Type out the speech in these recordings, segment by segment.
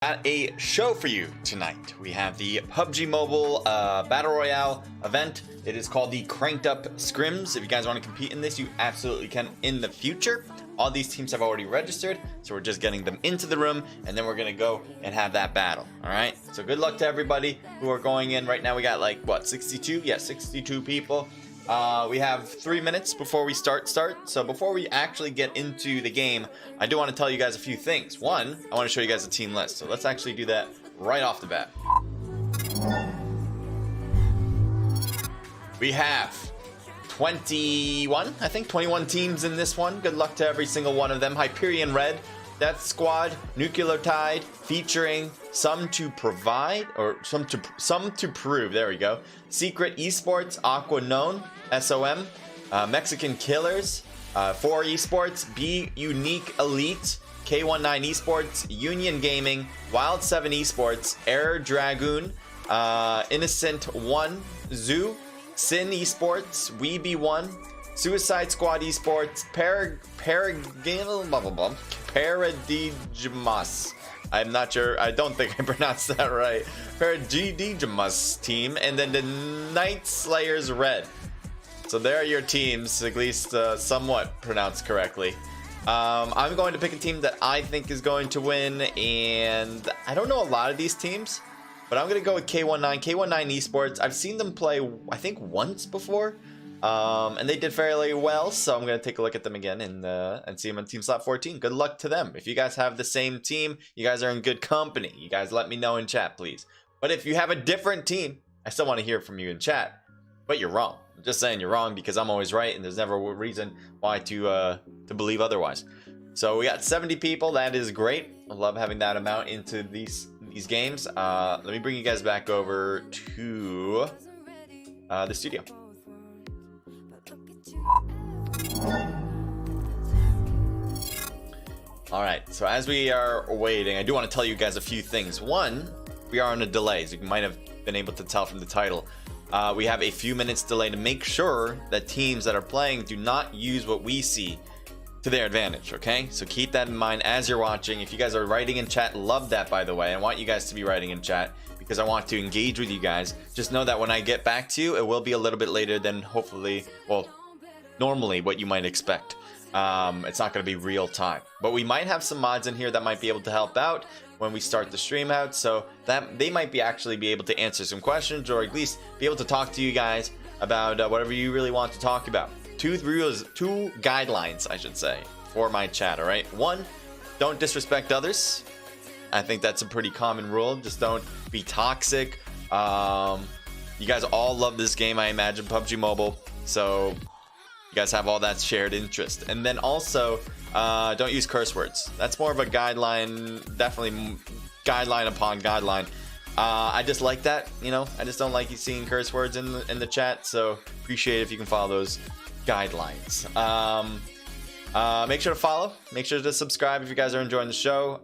got a show for you tonight. We have the PUBG Mobile Battle Royale event. It is called the CrankedUp Scrims. If you guys want to compete in this, you absolutely can in the future. All these teams have already registered, so we're just getting them into the room, and then we're gonna go and have that battle. All right, so good luck to everybody who are going in right now. We got like what, 62? Yeah, 62 people. We have 3 minutes before we start. So before we actually get into the game, I do want to tell you guys a few things. One, I want to show you guys the team list. So let's actually do that right off the bat. We have 21, I think 21 teams in this one. Good luck to every single one of them. Hyperion Red, Death Squad, Nuclear Tide, featuring Some to Provide, or Some to Prove, there we go. Secret Esports, Aqua Known, SOM, Mexican Killers, 4 Esports, Be Unique Elite, K19 Esports, Union Gaming, Wild 7 Esports, Air Dragoon, Innocent 1, Zoo, Sin Esports, Weeby1, Suicide Squad Esports, Paradigmas. I'm not sure. I don't think I pronounced that right. Paradigmas team, and then the Night Slayers Red. So there are your teams, at least somewhat pronounced correctly. I'm going to pick a team that I think is going to win, and I don't know a lot of these teams, but I'm going to go with K19 Esports. I've seen them play, I think, once before. And they did fairly well, so I'm going to take a look at them again and see them on team slot 14. Good luck to them. If you guys have the same team, you guys are in good company. You guys let me know in chat, please. But if you have a different team, I still want to hear from you in chat. But you're wrong. I'm just saying you're wrong because I'm always right, and there's never a reason why to believe otherwise. So we got 70 people. That is great. I love having that amount into these games. Let me bring you guys back over to the studio. Alright, so as we are waiting, I do want to tell you guys a few things. One, we are on a delay, as you might have been able to tell from the title. We have a few minutes delay to make sure that teams that are playing do not use what we see to their advantage, okay? So keep that in mind as you're watching. If you guys are writing in chat, love that, by the way. I want you guys to be writing in chat because I want to engage with you guys. Just know that when I get back to you, it will be a little bit later than hopefully, well, normally what you might expect. It's not going to be real time, but we might have some mods in here that might be able to help out when we start the stream out, so that they might actually be able to answer some questions, or at least be able to talk to you guys about whatever you really want to talk about. Two guidelines, I should say, for my chat. All right, one, don't disrespect others. I think that's a pretty common rule. Just don't be toxic. You guys all love this game, I imagine, PUBG Mobile, so you guys have all that shared interest. And then also, don't use curse words. That's more of a guideline, definitely guideline upon guideline. I just like that, you know. I just don't like you seeing curse words in the chat, so appreciate it if you can follow those guidelines. Make sure to follow, make sure to subscribe if you guys are enjoying the show,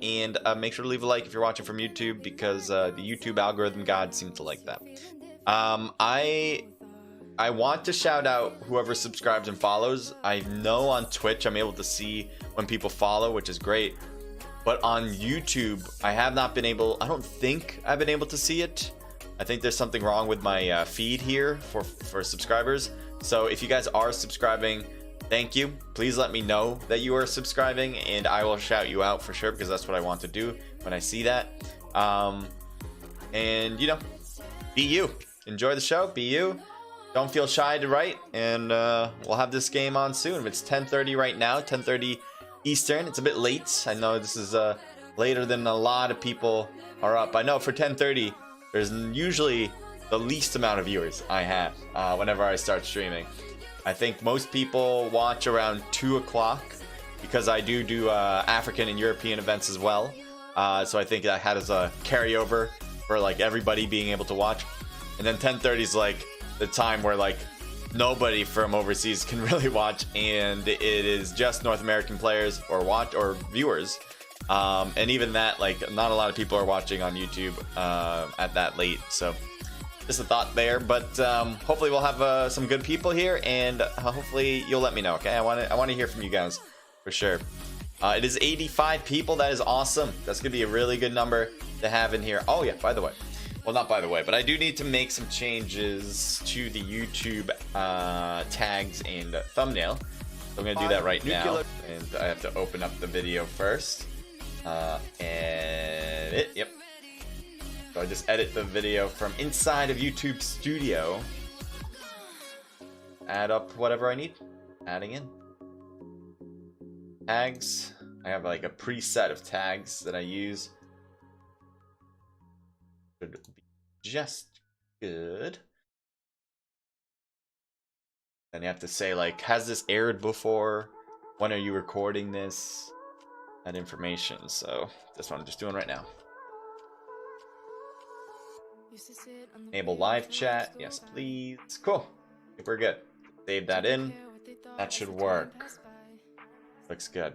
and make sure to leave a like if you're watching from YouTube, because the YouTube algorithm gods seem to like that. I want to shout out whoever subscribes and follows. I know on Twitch I'm able to see when people follow, which is great, but on YouTube I have not been able, I don't think I've been able to see it. I think there's something wrong with my feed here for subscribers. So if you guys are subscribing, thank you. Please let me know that you are subscribing, and I will shout you out for sure, because that's what I want to do when I see that. And you know, be you. Enjoy the show. Be you. Don't feel shy to write, and we'll have this game on soon. It's 10:30 right now, 10:30 Eastern. It's a bit late. I know this is later than a lot of people are up. I know for 10:30, there's usually the least amount of viewers I have whenever I start streaming. I think most people watch around 2 o'clock, because I do African and European events as well. So I think that had as a carryover for like everybody being able to watch. And then 10:30 is like the time where like nobody from overseas can really watch, and it is just North American players or viewers, and even that, like, not a lot of people are watching on YouTube at that late. So just a thought there, but hopefully we'll have some good people here, and hopefully you'll let me know. Okay, I want to hear from you guys for sure. It is 85 people. That is awesome. That's gonna be a really good number to have in here. Oh yeah, by the way, well, not by the way, but I do need to make some changes to the YouTube tags and thumbnail. So I'm gonna do that right now, and I have to open up the video first. Yep. So I just edit the video from inside of YouTube Studio. Add up whatever I need. Adding in tags. I have like a preset of tags that I use. Should be just good. Then you have to say like, has this aired before? When are you recording this? That information. So that's what I'm just doing right now. Enable live chat. Yes, please. Cool. I think we're good. Save that in. That should work. Looks good.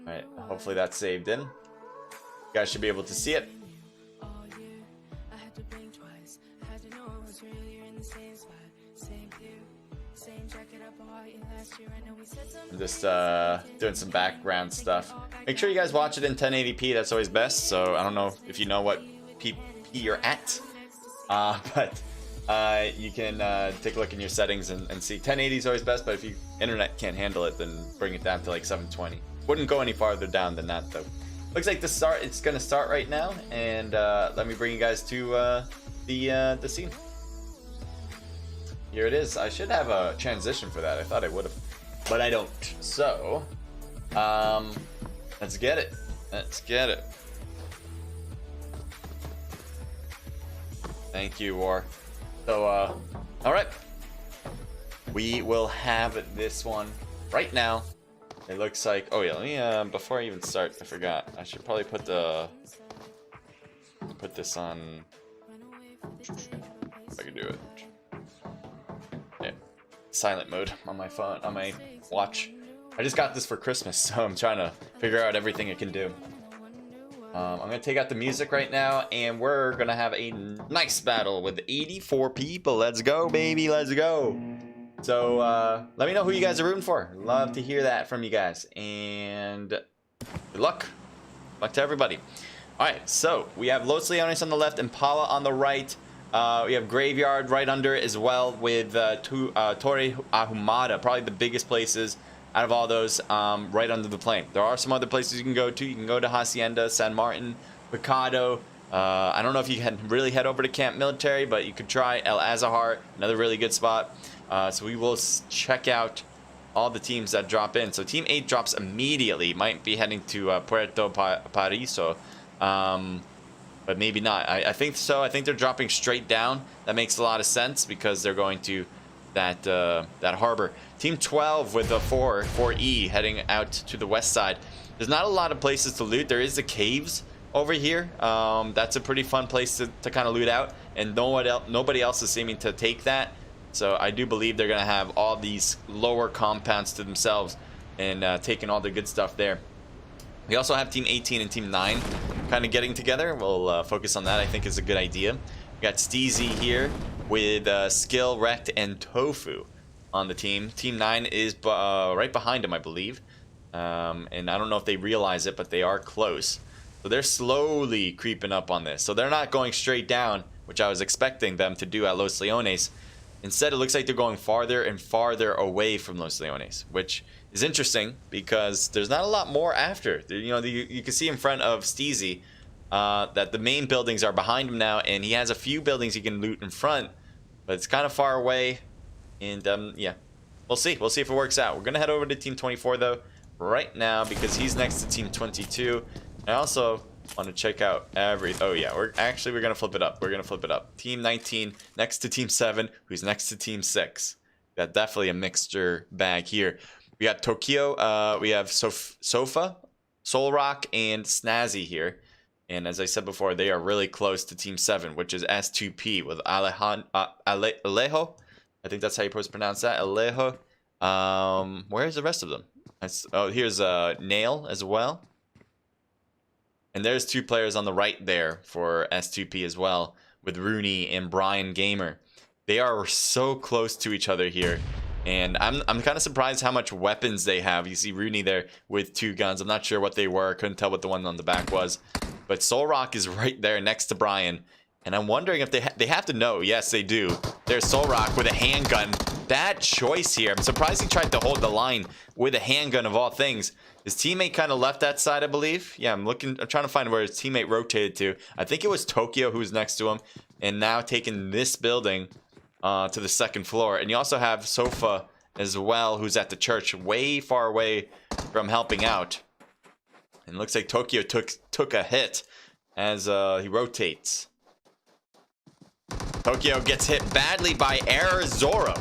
Alright, hopefully that's saved in. You guys should be able to see it. I'm just doing some background stuff. Make sure you guys watch it in 1080p. That's always best. So I don't know if you know what PP you're at, but you can take a look in your settings and see 1080 is always best. But if your internet can't handle it, then bring it down to like 720. Wouldn't go any farther down than that though. Looks like it's gonna start right now, and let me bring you guys to the scene. Here it is. I should have a transition for that. I thought I would have, but I don't. So, let's get it. Let's get it. Thank you, War. So, all right. We will have this one right now. It looks like. Oh yeah. Let me. Before I even start, I forgot. I should probably put this on. If I can do it. Yeah. Silent mode on my phone, on my watch. I just got this for Christmas, so I'm trying to figure out everything it can do. I'm gonna take out the music right now, and we're gonna have a nice battle with 84 people. Let's go, baby, let's go. So let me know who you guys are rooting for. Love to hear that from you guys, and good luck. Luck to everybody. All right, so we have Los Leones on the left, Impala on the right. We have Graveyard right under it as well, with Torre Ahumada, probably the biggest places out of all those, right under the plane. There are some other places you can go to. You can go to Hacienda, San Martin, Picado. I don't know if you can really head over to Camp Military, but you could try El Azahar, another really good spot. So we will check out all the teams that drop in. So Team 8 drops immediately. Might be heading to Puerto Paraiso. But maybe not. I think so. I think they're dropping straight down. That makes a lot of sense because they're going to that harbor. Team 12 with the 4E heading out to the west side. There's not a lot of places to loot. There is the caves over here. That's a pretty fun place to kind of loot out, and nobody else is seeming to take that. So I do believe they're gonna have all these lower compounds to themselves and taking all the good stuff there. We also have Team 18 and Team 9 kind of getting together. We'll focus on that. I think is a good idea. We got Steezy here with Skill, Rect, and Tofu on the team. Team 9 is right behind him, I believe. And I don't know if they realize it, but they are close. So they're slowly creeping up on this. So they're not going straight down, which I was expecting them to do at Los Leones. Instead, it looks like they're going farther and farther away from Los Leones, which is interesting because there's not a lot more after. You know, you can see in front of Steezy that the main buildings are behind him now, and he has a few buildings he can loot in front, but it's kind of far away. And yeah, we'll see. We'll see if it works out. We're gonna head over to Team 24 though right now because he's next to Team 22. I also want to check out oh yeah, we're gonna flip it up. We're gonna flip it up. Team 19 next to Team 7, who's next to Team 6. Got definitely a mixture bag here. We got Tokyo, we have Sofa, Soul Rock, and Snazzy here. And as I said before, they are really close to Team 7, which is S2P with Alejo. I think that's how you're supposed to pronounce that. Alejo. Where's the rest of them? Oh, here's Nail as well. And there's two players on the right there for S2P as well, with Rooney and Brian Gamer. They are so close to each other here. And I'm kind of surprised how much weapons they have. You see Rooney there with 2 guns. I'm not sure what they were. Couldn't tell what the one on the back was. But Solrock is right there next to Brian. And I'm wondering if they have to know. Yes, they do. There's Solrock with a handgun. Bad choice here. I'm surprised he tried to hold the line with a handgun of all things. His teammate kind of left that side, I believe. Yeah, I'm trying to find where his teammate rotated to. I think it was Tokyo who was next to him. And now taking this building to the 2nd floor. And you also have Sofa as well, who's at the church, way far away from helping out. And it looks like Tokyo took a hit as he rotates. Tokyo gets hit badly by Arizoro.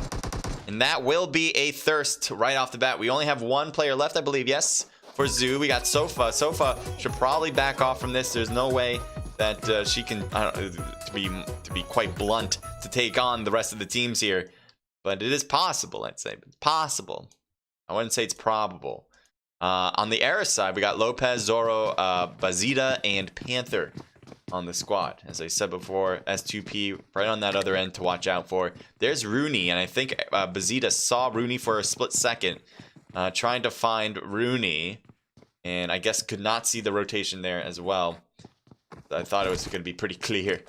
And that will be a thirst right off the bat. We only have 1 player left, I believe. Yes, for Zoo. We got Sofa. Sofa should probably back off from this. There's no way that she can, to be quite blunt, to take on the rest of the teams here. But it is possible, I'd say. It's possible. I wouldn't say it's probable. On the Air side, we got Lopez, Zoro, Bazita, and Panther on the squad. As I said before, S2P right on that other end to watch out for. There's Rooney, and I think Bazita saw Rooney for a split second, trying to find Rooney, and I guess could not see the rotation there as well. I thought it was going to be pretty clear.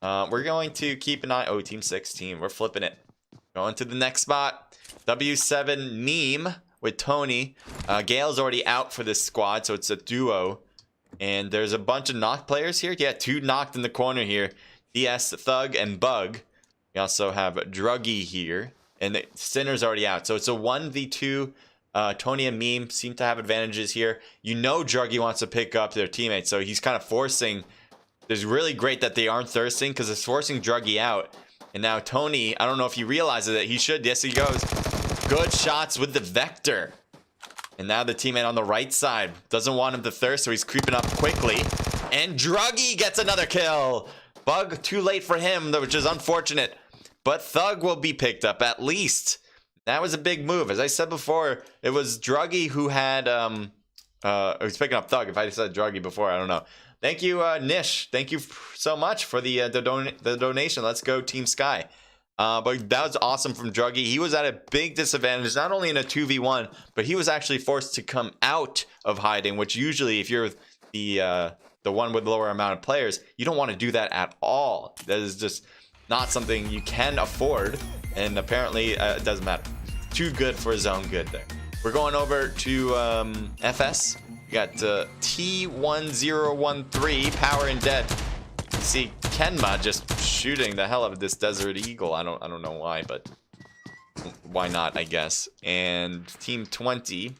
We're going to keep an eye. Oh, team 16. We're flipping it. Going to the next spot. W7 meme with Tony. Gale's already out for this squad, so it's a duo. And there's a bunch of knocked players here. Yeah, 2 knocked in the corner here. DS, Thug, and Bug. We also have Druggy here. And the Sinner's already out. So it's a 1v2. Tony and Meme seem to have advantages here. You know Druggy wants to pick up their teammates, so he's kind of forcing. It's really great that they aren't thirsting because it's forcing Druggy out. And now Tony, I don't know if he realizes that he should. Yes, he goes. Good shots with the Vector. And now the teammate on the right side doesn't want him to thirst, so he's creeping up quickly. And Druggy gets another kill. Bug, too late for him, which is unfortunate. But Thug will be picked up at least. That was a big move. As I said before, it was Druggy who had... was picking up Thug. If I said Druggy before, I don't know. Thank you, Nish. Thank you so much for the donation. Let's go Team Sky. But that was awesome from Druggy. He was at a big disadvantage, not only in a 2v1, but he was actually forced to come out of hiding, which usually if you're the one with lower amount of players, you don't want to do that at all. That is just not something you can afford, and apparently it doesn't matter. Too good for his own good there. We're going over to FS. We got T1013, Power and Dead. You see Kenma just shooting the hell out of this Desert Eagle. I don't know why, but why not, I guess. And Team 20,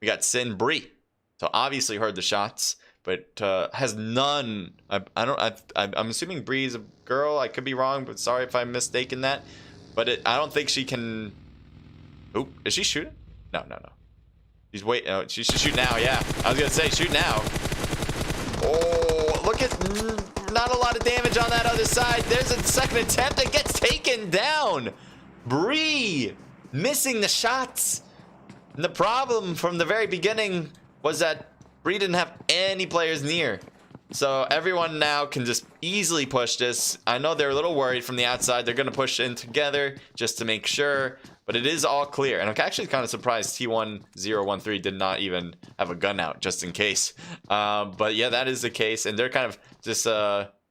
we got Sin Bree. So obviously heard the shots, but has none. I'm assuming Bree is a girl. I could be wrong, but sorry if I'm mistaken that. But I don't think she can. Oh, is she shooting? No. She's wait. Oh, she should shoot now. Yeah, I was gonna say shoot now. Oh, look at not a lot of damage on that other side. There's a second attempt that gets taken down. Bree missing the shots. And the problem from the very beginning was that Bree didn't have any players near. So everyone now can just easily push this. I know they're a little worried from the outside. They're going to push in together just to make sure. But it is all clear. And I'm actually kind of surprised T1013 did not even have a gun out just in case. But yeah, that is the case. And they're kind of just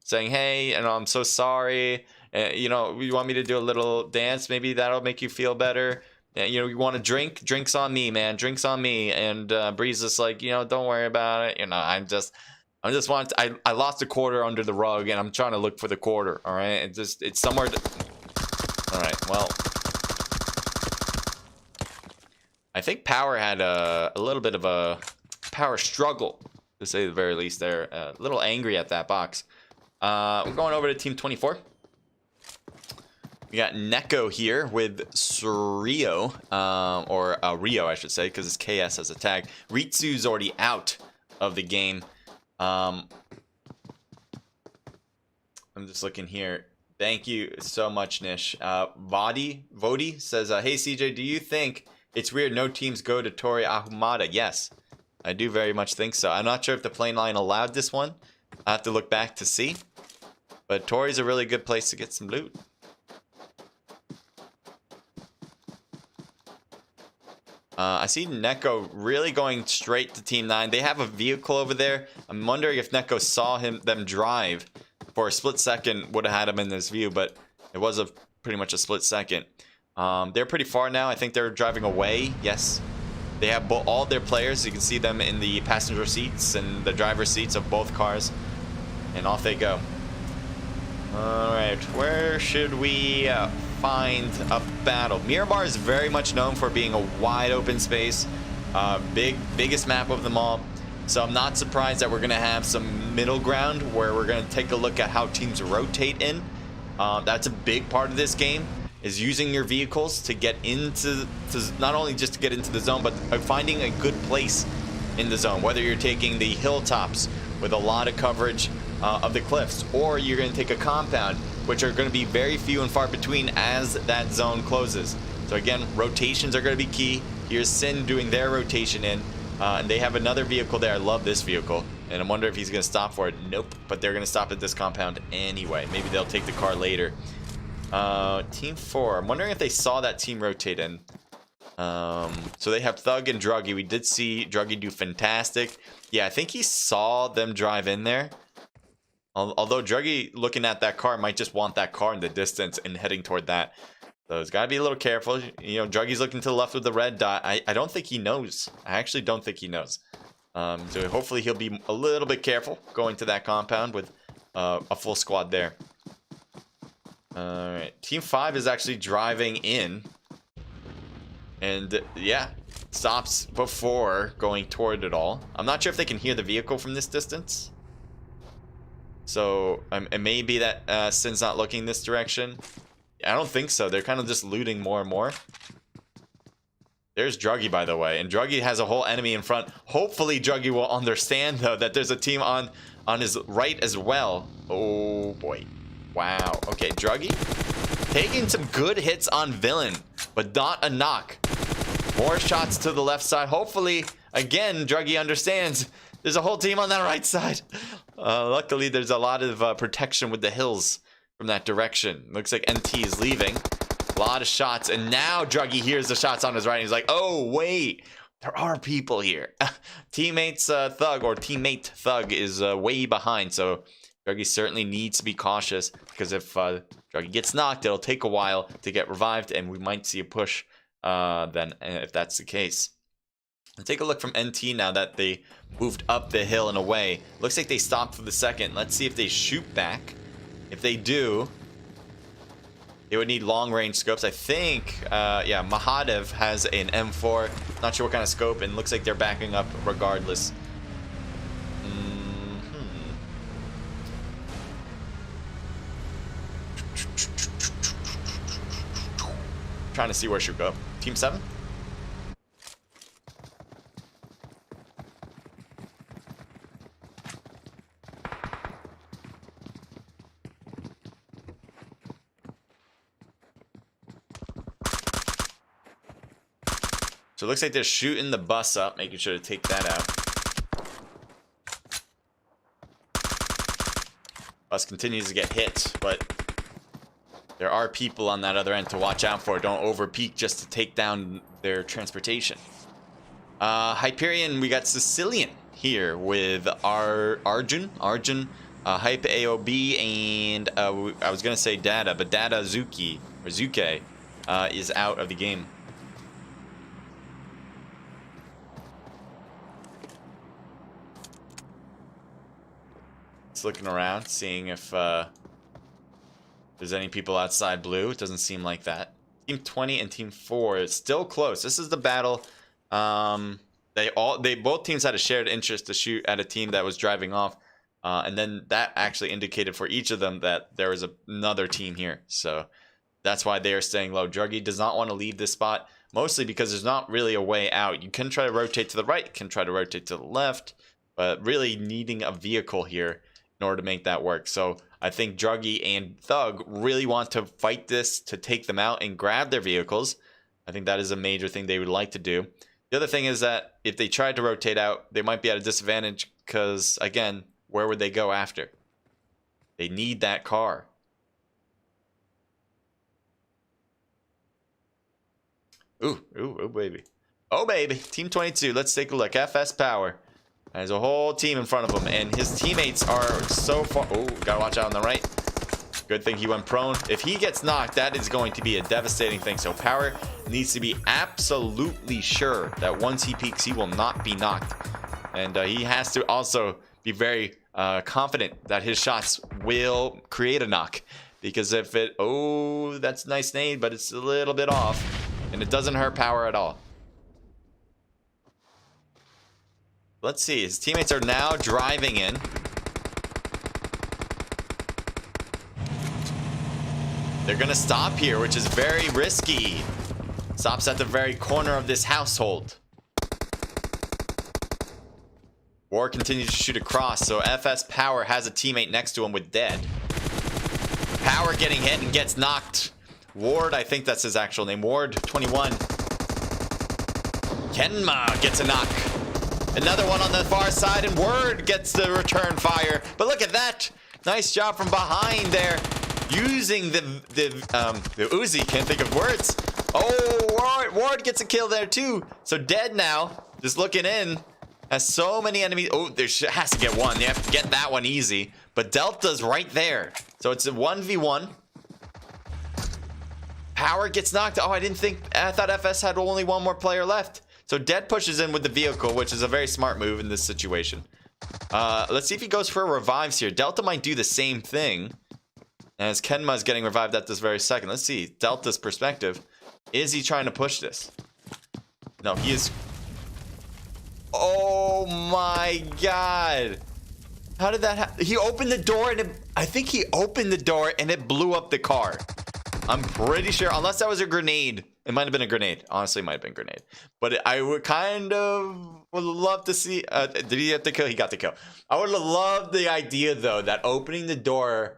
saying, hey, I'm so sorry. You want me to do a little dance? Maybe that'll make you feel better. You want to drink? Drinks on me, man. Drinks on me. And Bree's just like, don't worry about it. I lost a quarter under the rug, and I'm trying to look for the quarter. All right, it's somewhere. All right, well, I think Power had a little bit of a power struggle, to say the very least. They're a little angry at that box. We're going over to Team 24. We got Neko here with Surio, or Rio, I should say, because it's KS as a tag. Ritsu's already out of the game. I'm just looking here. Thank you so much, Nish. Vodi says, hey, CJ, do you think it's weird no teams go to Tori Ahumada? Yes, I do very much think so. I'm not sure if the plane line allowed this one. I have to look back to see. But Tori's a really good place to get some loot. I see Neko really going straight to Team 9. They have a vehicle over there. I'm wondering if Neko saw them drive. For a split second, would have had him in this view, but it was pretty much a split second. They're pretty far now. I think they're driving away. Yes. They have all their players. You can see them in the passenger seats and the driver's seats of both cars. And off they go. Alright, where should we find a battle? Miramar is very much known for being a wide open space. Biggest map of them all. So I'm not surprised that we're going to have some middle ground where we're going to take a look at how teams rotate in. That's a big part of this game, is using your vehicles to get into, not only just to get into the zone, but finding a good place in the zone. Whether you're taking the hilltops with a lot of coverage of the cliffs, or you're going to take a compound, which are going to be very few and far between as that zone closes. So again, rotations are going to be key. Here's Sin doing their rotation in. And they have another vehicle there. I love this vehicle. And I'm wondering if he's going to stop for it. Nope. But they're going to stop at this compound anyway. Maybe they'll take the car later. Team 4. I'm wondering if they saw that team rotate in. So they have Thug and Druggy. We did see Druggy do fantastic. Yeah, I think he saw them drive in there. Although Druggy, looking at that car, might just want that car in the distance and heading toward that. So it's got to be a little careful. You know, Druggy's looking to the left with the red dot. I don't think he knows. I actually don't think he knows. So hopefully he'll be a little bit careful going to that compound with a full squad there. Alright, Team 5 is actually driving in. And yeah, stops before going toward it all. I'm not sure if they can hear the vehicle from this distance. So it may be that Sin's not looking this direction. I don't think so. They're kind of just looting more and more. There's Druggy, by the way. And Druggy has a whole enemy in front. Hopefully Druggy will understand, though, that there's a team on his right as well. Oh, boy. Wow. Okay, Druggy taking some good hits on Villain, but not a knock. More shots to the left side. Hopefully, again, Druggy understands there's a whole team on that right side. Luckily, there's a lot of protection with the hills from that direction. Looks like NT is leaving. A lot of shots, and now Druggy hears the shots on his right, and he's like, oh, wait. There are people here. Teammates Thug, or teammate Thug, is way behind, so Druggy certainly needs to be cautious, because if Druggy gets knocked, it'll take a while to get revived, and we might see a push then, if that's the case. Let's take a look from NT now that they moved up the hill and away. Looks like they stopped for the second. Let's see if they shoot back. If they do, they would need long-range scopes. I think, yeah, Mahadev has an M4. Not sure what kind of scope, and looks like they're backing up regardless. Trying to see where she would go. Team 7? So it looks like they're shooting the bus up, making sure to take that out. Bus continues to get hit, but there are people on that other end to watch out for. Don't overpeak just to take down their transportation. Hyperion, we got Sicilian here with Arjun, Hype AOB, and I was going to say Dada, but Dada Zuki, or Zuke, is out of the game. Looking around, seeing if there's any people outside blue. It doesn't seem like that. Team 20 and Team 4 is still close. This is the battle. Both teams had a shared interest to shoot at a team that was driving off, and then that actually indicated for each of them that there was another team here. So that's why they are staying low. Druggy does not want to leave this spot, mostly because there's not really a way out. You can try to rotate to the right, you can try to rotate to the left, but really needing a vehicle here in order to make that work. So I think Druggy and Thug really want to fight this to take them out and grab their vehicles. I think that is a major thing they would like to do. The other thing is that if they tried to rotate out, they might be at a disadvantage because, again, where would they go after? They need that car. Ooh, baby. Oh, baby. Team 22. Let's take a look. FS Power. There's a whole team in front of him, and his teammates are so far. Oh, gotta watch out on the right. Good thing he went prone. If he gets knocked, that is going to be a devastating thing. So Power needs to be absolutely sure that once he peaks, he will not be knocked. And he has to also be very confident that his shots will create a knock. Because if it... Oh, that's a nice nade, but it's a little bit off. And it doesn't hurt Power at all. Let's see. His teammates are now driving in. They're going to stop here, which is very risky. Stops at the very corner of this household. War continues to shoot across, so FS Power has a teammate next to him with dead. Power getting hit and gets knocked. Ward, I think that's his actual name. Ward 21. Kenma gets a knock. Another one on the far side, and Word gets the return fire. But look at that. Nice job from behind there. Using the Uzi, can't think of words. Oh, Ward gets a kill there too. So dead now, just looking in. Has so many enemies. Oh, there has to get one. You have to get that one easy. But Delta's right there. So it's a 1v1. Power gets knocked. Oh, I thought FS had only one more player left. So Dead pushes in with the vehicle, which is a very smart move in this situation. Let's see if he goes for revives here. Delta might do the same thing. As Kenma is getting revived at this very second. Let's see Delta's perspective. Is he trying to push this? No, he is. Oh my god. How did that happen? He opened the door and I think he opened the door and it blew up the car. I'm pretty sure, unless that was a grenade. It might have been a grenade. Honestly, it might have been a grenade. But I would kind of would love to see. Did he get the kill? He got the kill. I would have loved the idea, though, that opening the door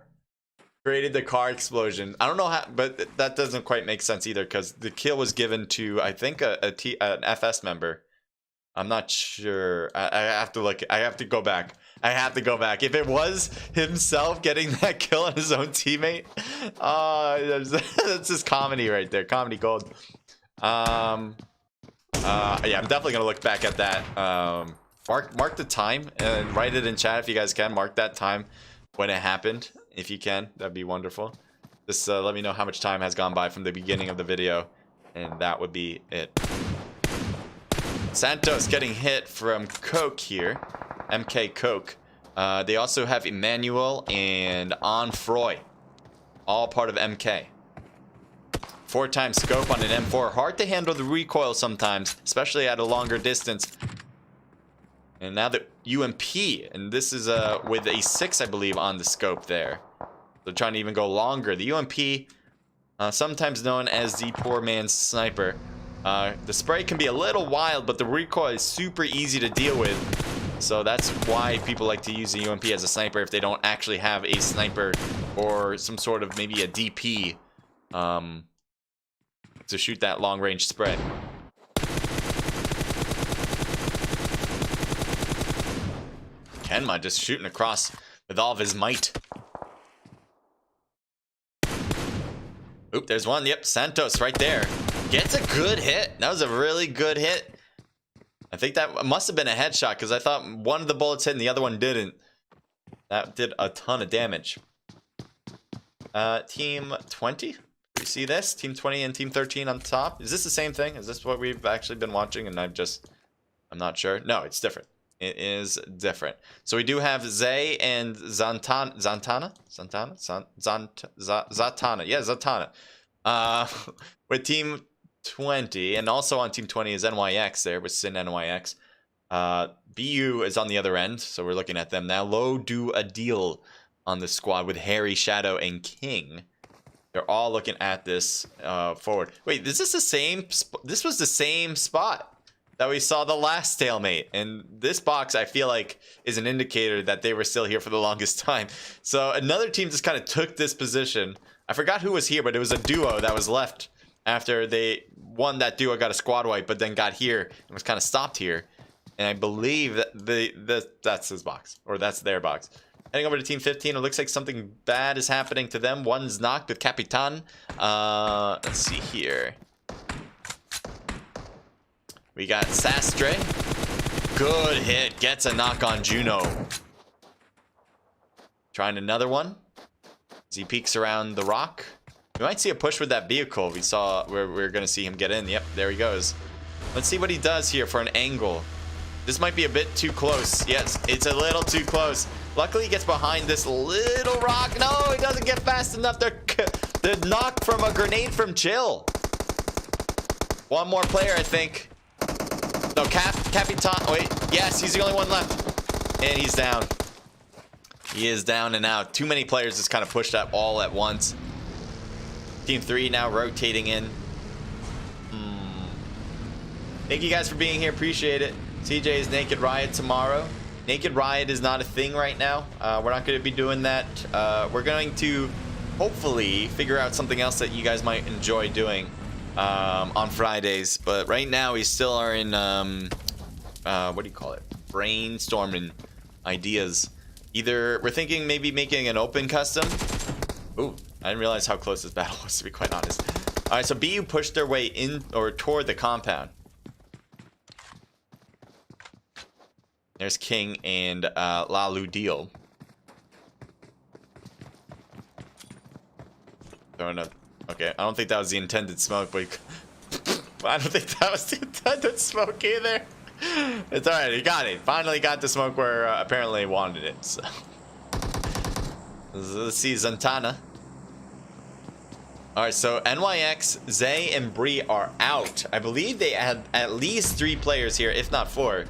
created the car explosion. I don't know how, but that doesn't quite make sense either, because the kill was given to, I think, an FS member. I'm not sure. I have to look. I have to go back. I have to go back. If it was himself getting that kill on his own teammate, that's just comedy right there. Comedy gold. Yeah, I'm definitely gonna look back at that. Mark the time and write it in chat if you guys can. Mark that time when it happened, if you can. That'd be wonderful. Just let me know how much time has gone by from the beginning of the video, and that would be it. Santos getting hit from Coke here. MK Coke. They also have Emmanuel and Onfroy. All part of MK. 4x scope on an M4. Hard to handle the recoil sometimes, especially at a longer distance. And now the UMP. And this is with a 6, I believe, on the scope there. They're trying to even go longer. The UMP, sometimes known as the poor man's sniper. The spray can be a little wild, but the recoil is super easy to deal with. So that's why people like to use the UMP as a sniper if they don't actually have a sniper or some sort of maybe a DP to shoot that long range spread. Kenma just shooting across with all of his might. Oop, there's one. Yep, Santos right there. Gets a good hit. That was a really good hit. I think that must have been a headshot because I thought one of the bullets hit and the other one didn't. That did a ton of damage. Team 20. You see this? Team 20 and Team 13 on top. Is this the same thing? Is this what we've actually been watching and I'm not sure. No, it's different. It is different. So we do have Zay and Zantana. Yeah, Zantana. With Team 20, and also on Team 20 is NYX there with Sin NYX. BU is on the other end, so we're looking at them now. Low do a deal on the squad with Harry, Shadow, and King. They're all looking at this forward. Wait, is this the same? This was the same spot that we saw the last stalemate, and this box I feel like is an indicator that they were still here for the longest time. So another team just kind of took this position. I forgot who was here, but it was a duo that was left after they won. That duo got a squad wipe, but then got here and was kind of stopped here. And I believe that that's his box, or that's their box. Heading over to team 15. It looks like something bad is happening to them. One's knocked with Capitan. Let's see here. We got Sastre. Good hit. Gets a knock on Juno. Trying another one. As he peeks around the rock. We might see a push with that vehicle. We saw where we're going to see him get in. Yep, there he goes. Let's see what he does here for an angle. This might be a bit too close. Yes, it's a little too close. Luckily, he gets behind this little rock. No, he doesn't get fast enough. The knock from a grenade from Chill. One more player, I think. No, Capitan. Wait, yes, he's the only one left. And he's down. He is down and out. Too many players just kind of pushed up all at once. Team 3 now rotating in. Thank you guys for being here. Appreciate it. CJ is Naked Riot tomorrow. Naked Riot is not a thing right now. We're not going to be doing that. We're going to hopefully figure out something else that you guys might enjoy doing on Fridays. But right now we still are in what do you call it? Brainstorming ideas. Either we're thinking maybe making an open custom. Ooh, I didn't realize how close this battle was, to be quite honest. All right, so BU pushed their way in or toward the compound. There's King and Lalu Deal. Throwing up. Okay, I don't think that was the intended smoke, but I don't think that was the intended smoke either. It's alright, he got it. Finally got the smoke where apparently he wanted it. So let's see Zantana. Alright, so NYX, Zay, and Bree are out. I believe they had at least 3 players here, if not 4.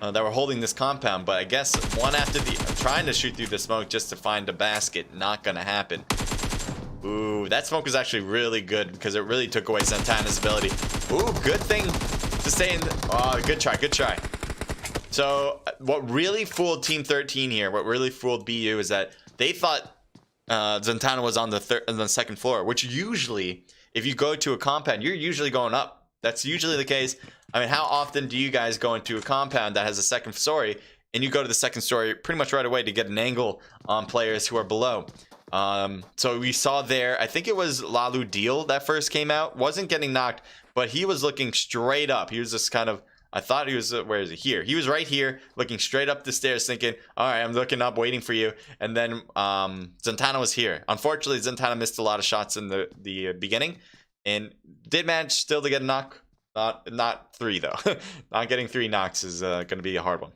That were holding this compound, but I guess one after the trying to shoot through the smoke just to find a basket. Not gonna happen. Ooh, that smoke was actually really good because it really took away Santana's ability. Ooh, good thing to stay in. Oh, good try, good try. So what really fooled Team 13 here, what really fooled BU is that they thought Zantana was on the second floor, which usually, if you go to a compound, you're usually going up. That's usually the case. I mean, how often do you guys go into a compound that has a second story and you go to the second story pretty much right away to get an angle on players who are below? So we saw there, I think it was Lalu Deal that first came out, wasn't getting knocked, but he was looking straight up. He was just kind of, I thought he was, where is he? Here. He was right here looking straight up the stairs thinking, all right, I'm looking up waiting for you. And then Zantana was here. Unfortunately, Zantana missed a lot of shots in the beginning and did manage still to get a knock. Not 3 though. Not getting 3 knocks is going to be a hard one.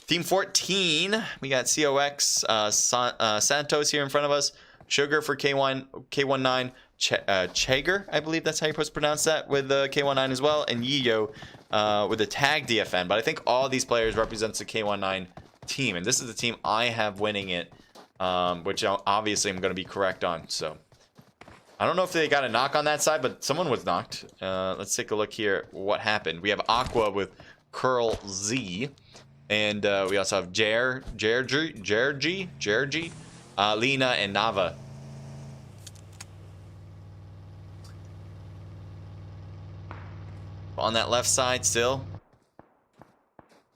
Team 14, we got COX, Santos here in front of us. Sugar for K19, Chager, I believe that's how you're supposed to pronounce that, with K19 as well, and Yiyo with a tag DFN. But I think all these players represents the K19 team, and this is the team I have winning it, which obviously I'm going to be correct on. So I don't know if they got a knock on that side, but someone was knocked. Let's take a look here. What happened? We have Aqua with Curl Z. And we also have Jergy, Lena, and Nava. On that left side still.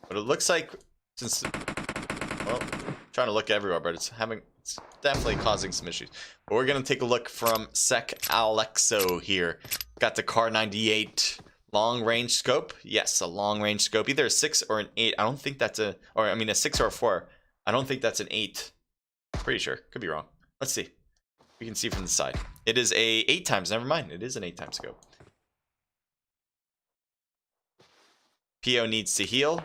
But it looks like, since, well, I'm trying to look everywhere, but it's definitely causing some issues. But we're going to take a look from Sec Alexo here. Got the Car 98 long range scope. Yes, a long range scope. Either a 6 or an 8. I don't think that's a, or I mean a 6 or a 4. I don't think that's an 8. Pretty sure. Could be wrong. Let's see. We can see from the side. It is a 8 times. Never mind. It is an 8 times scope. PO needs to heal.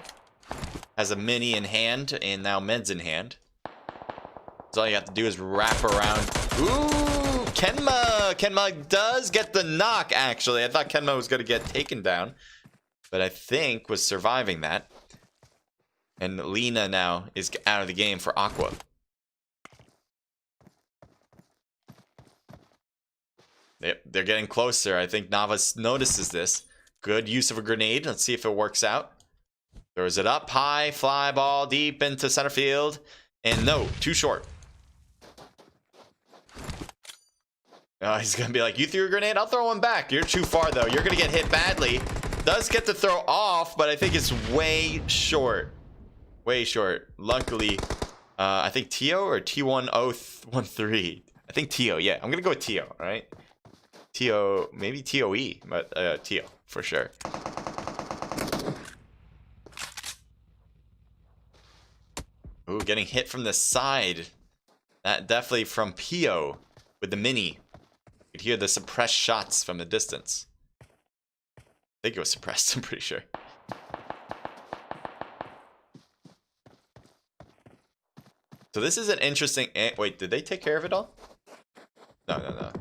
Has a mini in hand and now meds in hand. So all you have to do is wrap around. Ooh, Kenma does get the knock, actually. I thought Kenma was going to get taken down, but I think was surviving that. And Lena now is out of the game for Aqua. They're getting closer. I think Navas notices this. Good use of a grenade. Let's see if it works out. Throws it up high, fly ball deep into center field. And no, too short. He's going to be like, you threw a grenade? I'll throw one back. You're too far, though. You're going to get hit badly. Does get the throw off, but I think it's way short. Way short. Luckily, I think Tio or T1013. I think Tio. Yeah, I'm gonna go with Tio. All right. Tio, maybe TOE, but Tio for sure. Ooh, getting hit from the side. That definitely from Pio with the mini. You could hear the suppressed shots from the distance. I think it was suppressed, I'm pretty sure. So this is an interesting... Wait, did they take care of it all? No, no, no.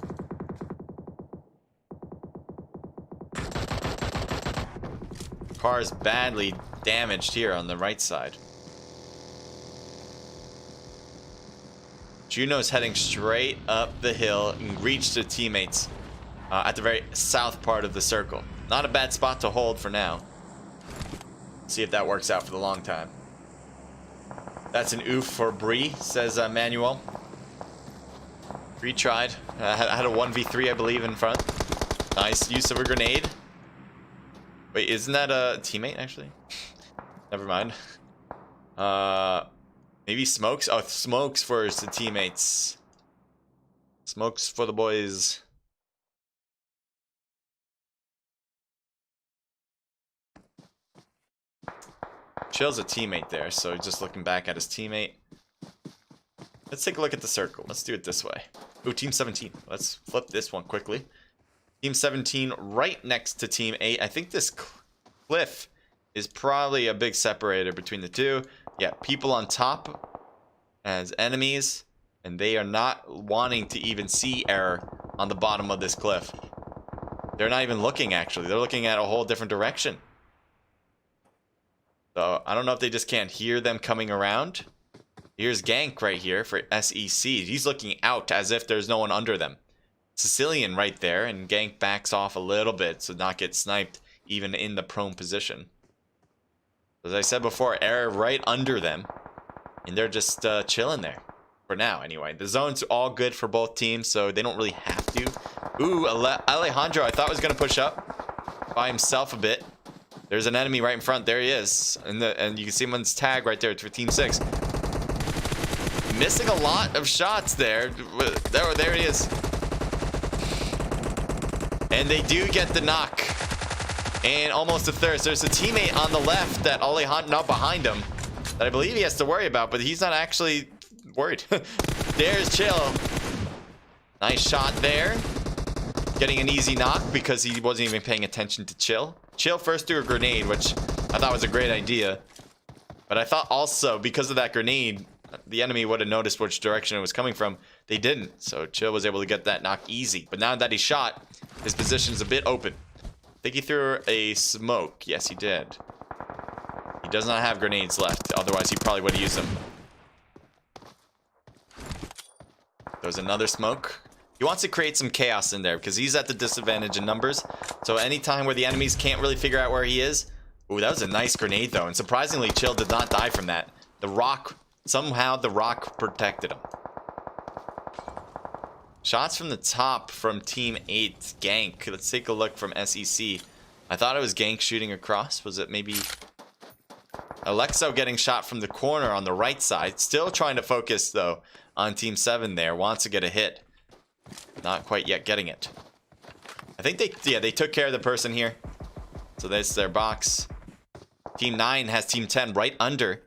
Car is badly damaged here on the right side. Juno's heading straight up the hill and reach the teammates at the very south part of the circle. Not a bad spot to hold for now. See if that works out for the long time. That's an oof for Bree, says Manuel. Bree tried. Had a 1v3, I believe, in front. Nice use of a grenade. Wait, isn't that a teammate, actually? Never mind. Maybe smokes? Oh, smokes for the teammates. Smokes for the boys. Chill's a teammate there, so just looking back at his teammate. Let's take a look at the circle. Let's do it this way. Ooh, Team 17. Let's flip this one quickly. Team 17 right next to Team 8. I think this cliff is probably a big separator between the two. Yeah, people on top as enemies, and they are not wanting to even see Error on the bottom of this cliff. They're not even looking, actually. They're looking at a whole different direction. So I don't know if they just can't hear them coming around. Here's Gank right here for SEC. He's looking out as if there's no one under them. Sicilian right there, and Gank backs off a little bit so not get sniped even in the prone position. As I said before, Error right under them, and they're just chilling there for now anyway. The zone's all good for both teams, so they don't really have to. Ooh, Alejandro I thought was going to push up by himself a bit. There's an enemy right in front. There he is. And you can see him on his tag right there for Team 6. Missing a lot of shots there. There he is. And they do get the knock. And almost a third. So there's a teammate on the left that Alejandro behind him that I believe he has to worry about, but he's not actually worried. There's Chill. Nice shot there. Getting an easy knock because he wasn't even paying attention to Chill. Chill first threw a grenade, which I thought was a great idea. But I thought also, because of that grenade, the enemy would have noticed which direction it was coming from. They didn't, so Chill was able to get that knock easy. But now that he shot, his position's a bit open. I think he threw a smoke. Yes, he did. He does not have grenades left. Otherwise, he probably would have used them. There's another smoke. He wants to create some chaos in there because he's at the disadvantage in numbers. So anytime where the enemies can't really figure out where he is. Ooh, that was a nice grenade though. And surprisingly, Chill did not die from that. The rock, somehow the rock protected him. Shots from the top from Team 8, Gank. Let's take a look from SEC. I thought it was Gank shooting across. Was it maybe Alexo getting shot from the corner on the right side? Still trying to focus though on Team 7 there. Wants to get a hit. Not quite yet getting it. I think they took care of the person here. So that's their box. Team 9 has Team 10 right under.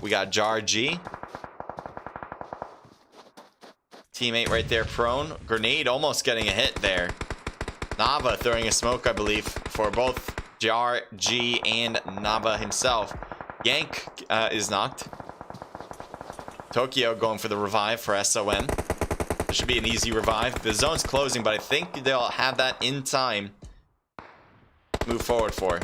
We got Jar G. Teammate right there prone. Grenade almost getting a hit there. Nava throwing a smoke, I believe, for both Jar G and Nava himself. Yank is knocked. Tokyo going for the revive for SOM. This should be an easy revive. The zone's closing, but I think they'll have that in time. Move forward for.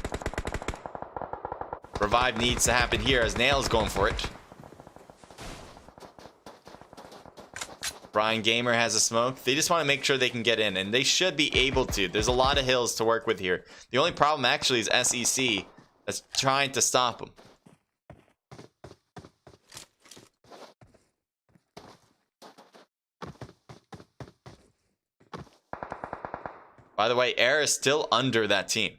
Revive needs to happen here as Nail's going for it. Brian Gamer has a smoke. They just want to make sure they can get in, and they should be able to. There's a lot of hills to work with here. The only problem actually is SEC that's trying to stop them. By the way, Air is still under that team.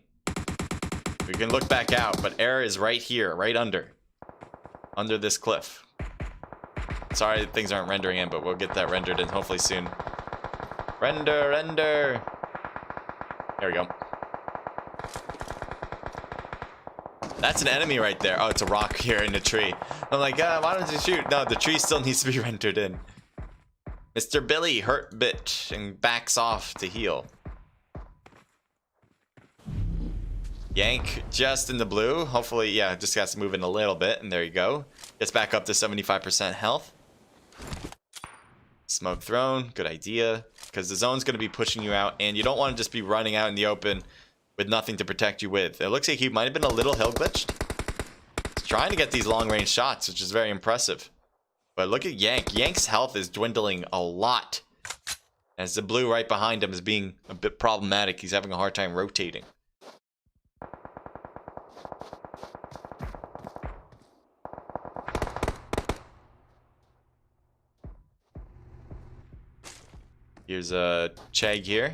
We can look back out, but Air is right here, right under under this cliff. Sorry things aren't rendering in, but we'll get that rendered in hopefully soon. Render. There we go. That's an enemy right there. Oh, it's a rock here in the tree. I'm like, why don't you shoot? No, the tree still needs to be rendered in. Mr. Billy hurt bitch and backs off to heal. Yank just in the blue. Hopefully, yeah, just has to move in a little bit. And there you go. Gets back up to 75% health. Smoke thrown. Good idea. Because the zone's going to be pushing you out. And you don't want to just be running out in the open with nothing to protect you with. It looks like he might have been a little hill glitched. He's trying to get these long range shots, which is very impressive. But look at Yank. Yank's health is dwindling a lot. As the blue right behind him is being a bit problematic. He's having a hard time rotating. Here's a Chag here.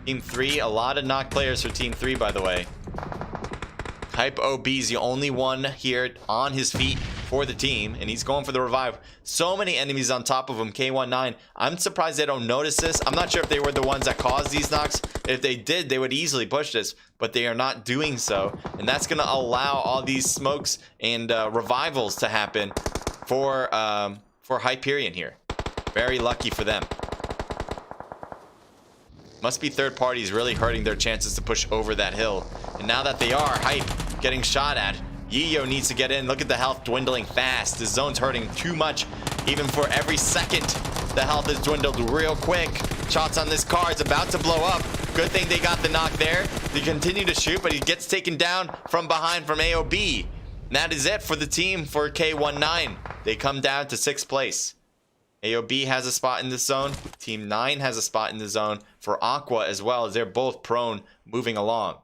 Team 3, a lot of knock players for Team 3, by the way. Hype OB is the only one here on his feet for the team, and he's going for the revive. So many enemies on top of him. K19. I'm surprised they don't notice this. I'm not sure if they were the ones that caused these knocks. If they did, they would easily push this, but they are not doing so, and that's going to allow all these smokes and revivals to happen for Hyperion here. Very lucky for them. Must be third parties really hurting their chances to push over that hill. And now that they are, Hype getting shot at. Yiyo needs to get in. Look at the health dwindling fast. The zone's hurting too much. Even for every second, the health has dwindled real quick. Shots on this car is about to blow up. Good thing they got the knock there. They continue to shoot, but he gets taken down from behind from AOB. And that is it for the team for K19. They come down to 6th place. AOB has a spot in the zone. Team 9 has a spot in the zone for Aqua as well, as they're both prone moving along.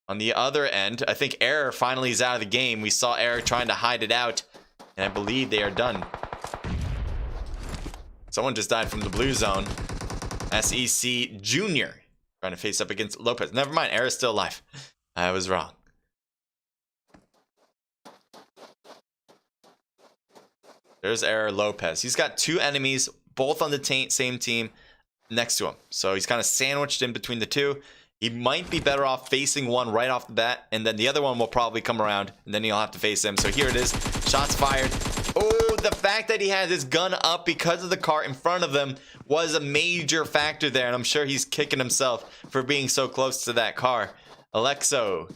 On the other end, I think Error finally is out of the game. We saw Error trying to hide it out, and I believe they are done. Someone just died from the blue zone. SEC Junior trying to face up against Lopez. Never mind, Error's still alive. I was wrong. There's Error Lopez. He's got 2 enemies, both on the same team next to him. So he's kind of sandwiched in between the 2. He might be better off facing one right off the bat, and then the other one will probably come around, and then he'll have to face him. So here it is. Shots fired. Oh, the fact that he had his gun up because of the car in front of him was a major factor there, and I'm sure he's kicking himself for being so close to that car. Alexo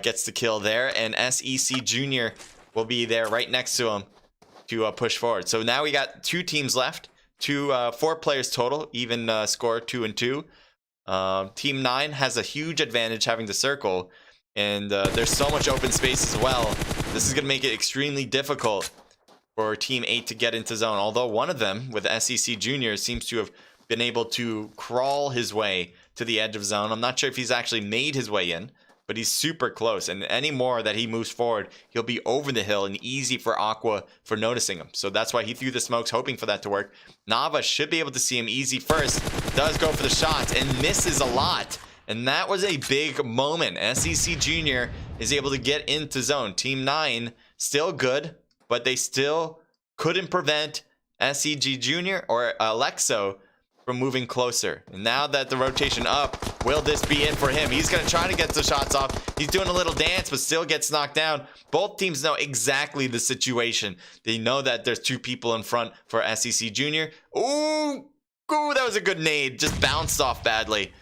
gets the kill there, and SEC Junior will be there right next to him to push forward. So now we got 2 teams left, 4 players total, even score 2 and 2. Team 9 has a huge advantage having the circle, and there's so much open space as well. This is going to make it extremely difficult for Team 8 to get into zone, although one of them with SEC Junior seems to have been able to crawl his way to the edge of zone. I'm not sure if he's actually made his way in, but he's super close, and any more that he moves forward, he'll be over the hill and easy for Aqua for noticing him. So that's why he threw the smokes, hoping for that to work. Nava should be able to see him easy first. Does go for the shots and misses a lot. And that was a big moment. SEC Junior is able to get into zone. Team 9, still good, but they still couldn't prevent SEG Junior or Alexo from moving closer. And now that the rotation up, will this be it for him? He's going to try to get the shots off. He's doing a little dance, but still gets knocked down. Both teams know exactly the situation. They know that there's 2 people in front for SEC Junior. Ooh, that was a good nade. Just bounced off badly.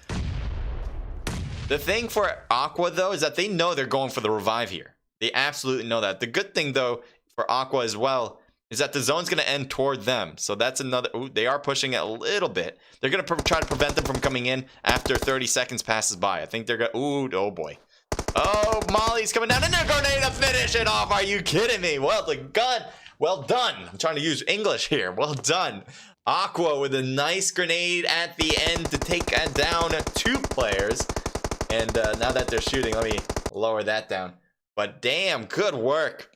The thing for Aqua, though, is that they know they're going for the revive here. They absolutely know that. The good thing, though, for Aqua as well, is that the zone's going to end toward them. So that's another... Ooh, they are pushing it a little bit. They're going to try to prevent them from coming in after 30 seconds passes by. I think they're going to... Ooh, oh boy. Oh, Molly's coming down. And a grenade to finish it off. Are you kidding me? Well, the gun... Well done. I'm trying to use English here. Well done. Aqua with a nice grenade at the end to take down 2 players. And now that they're shooting, let me lower that down. But damn, good work.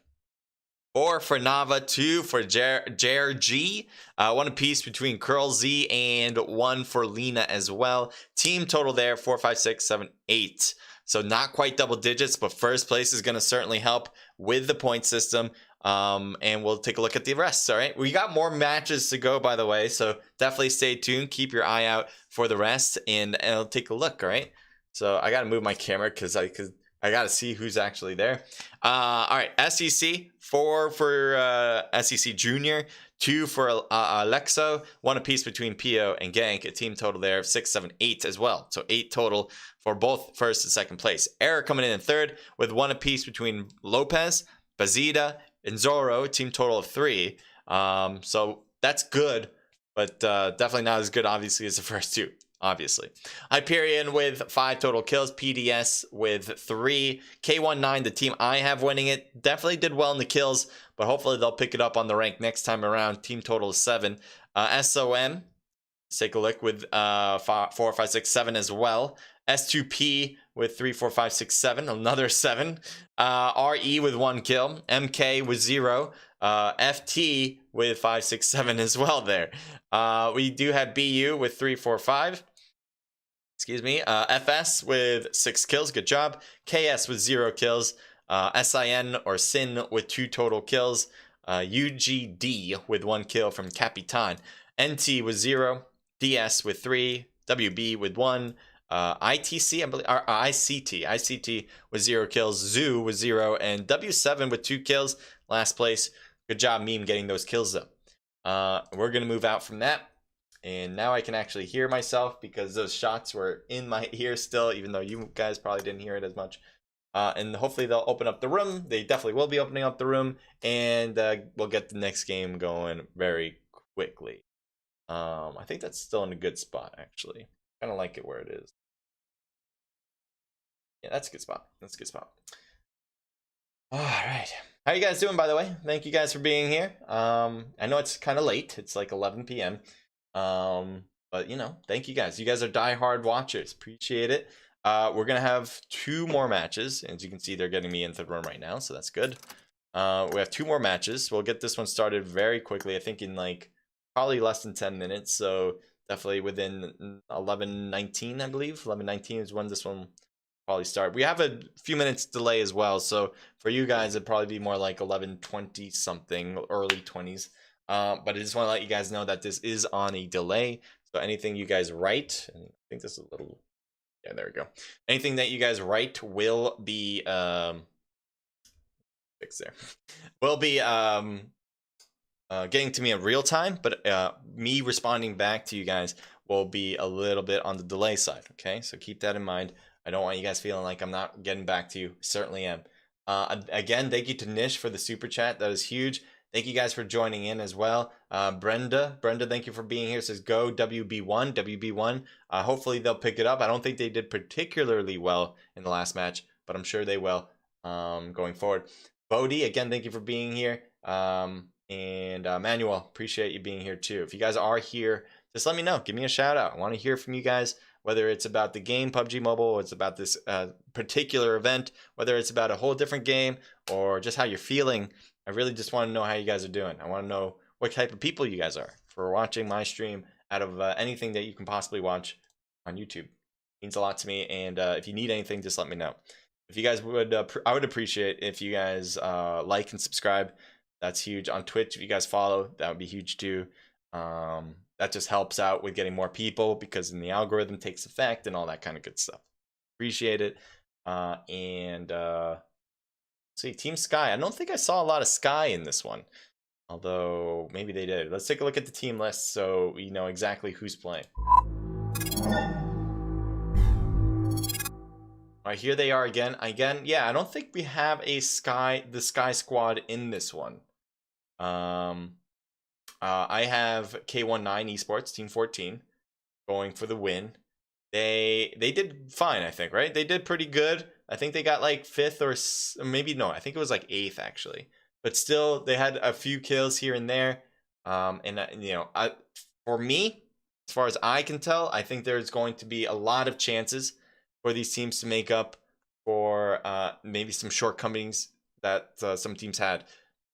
4 for Nava, 2 for Jer G. 1 apiece between Curl Z and 1 for Lena as well. Team total there, 4, 5, 6, 7, 8. So not quite double digits, but first place is going to certainly help with the point system. And we'll take a look at the rest. All right, we got more matches to go, by the way, so definitely stay tuned. Keep your eye out for the rest, and I'll take a look. All right, so I got to move my camera because I got to see who's actually there. All right, SEC, 4 for SEC Junior, 2 for Alexo, 1 apiece between PO and Gank, a team total there of 6, 7, 8 as well. So 8 total for both first and second place. Error coming in third with 1 apiece between Lopez, Bazida, and Zoro, team total of 3. So that's good, but definitely not as good, obviously, as the first 2. Obviously, Hyperion with 5 total kills, PDS with 3, K19, the team I have winning it, definitely did well in the kills, but hopefully they'll pick it up on the rank next time around. Team total is 7. SOM, let's take a look with 4, 5, 6, 7 as well. S2P with 3, 4, 5, 6, 7, another 7. RE with 1 kill, MK with 0. FT with 5, 6, 7 as well there. We do have BU with 3, 4, 5. Excuse me. FS with 6 kills. Good job. KS with 0 kills. SIN or Sin with 2 total kills. UGD with 1 kill from Capitan. NT with 0. DS with 3. WB with 1. ITC, I believe, or ICT with 0 kills. Zoo with 0. And W7 with 2 kills. Last place. Good job, Meme, getting those kills up. We're going to move out from that. And now I can actually hear myself because those shots were in my ear still, even though you guys probably didn't hear it as much. And hopefully they'll open up the room. They definitely will be opening up the room. And we'll get the next game going very quickly. I think that's still in a good spot, actually. Kind of like it where it is. Yeah, that's a good spot. That's a good spot. All right. How you guys doing, by the way? Thank you guys for being here. I know it's kind of late. It's like 11 p.m. But, you know, thank you guys. You guys are diehard watchers. Appreciate it. We're going to have 2 more matches. As you can see, they're getting me into the room right now, so that's good. We have 2 more matches. We'll get this one started very quickly. I think in, like, probably less than 10 minutes. So definitely within 11:19, I believe. 11:19 is when this one probably start. We have a few minutes delay as well, so for you guys it'd probably be more like 11:20 something, early 20s. But I just want to let you guys know that this is on a delay, so anything you guys write, and I think this is a little, yeah, there we go, anything that you guys write will be fix there will be getting to me in real time, but me responding back to you guys will be a little bit on the delay side. Okay, so keep that in mind. I don't want you guys feeling like I'm not getting back to you. Certainly am. Again, thank you to Nish for the super chat. That is huge. Thank you guys for joining in as well. Brenda, thank you for being here. It says go WB1. Hopefully they'll pick it up. I don't think they did particularly well in the last match, but I'm sure they will going forward. Bodie, again, thank you for being here. And Manuel, appreciate you being here too. If you guys are here, just let me know. Give me a shout out. I want to hear from you guys. Whether it's about the game PUBG Mobile, or it's about this particular event, whether it's about a whole different game, or just how you're feeling, I really just want to know how you guys are doing. I want to know what type of people you guys are for watching my stream out of anything that you can possibly watch on YouTube. It means a lot to me, and if you need anything, just let me know. If you guys would, I would appreciate if you guys like and subscribe. That's huge. On Twitch, if you guys follow, that would be huge too. That just helps out with getting more people because then the algorithm takes effect and all that kind of good stuff. Appreciate it. See, Team Sky. I don't think I saw a lot of Sky in this one, although maybe they did. Let's take a look at the team list so we know exactly who's playing. All right, here they are again. Yeah, I don't think we have the Sky squad in this one. I have K19 Esports, Team 14, going for the win. They did fine, I think, right? They did pretty good. I think they got like 5th or maybe no, I think it was like 8th actually. But still, they had a few kills here and there. You know, for me, as far as I can tell, I think there's going to be a lot of chances for these teams to make up for maybe some shortcomings that some teams had.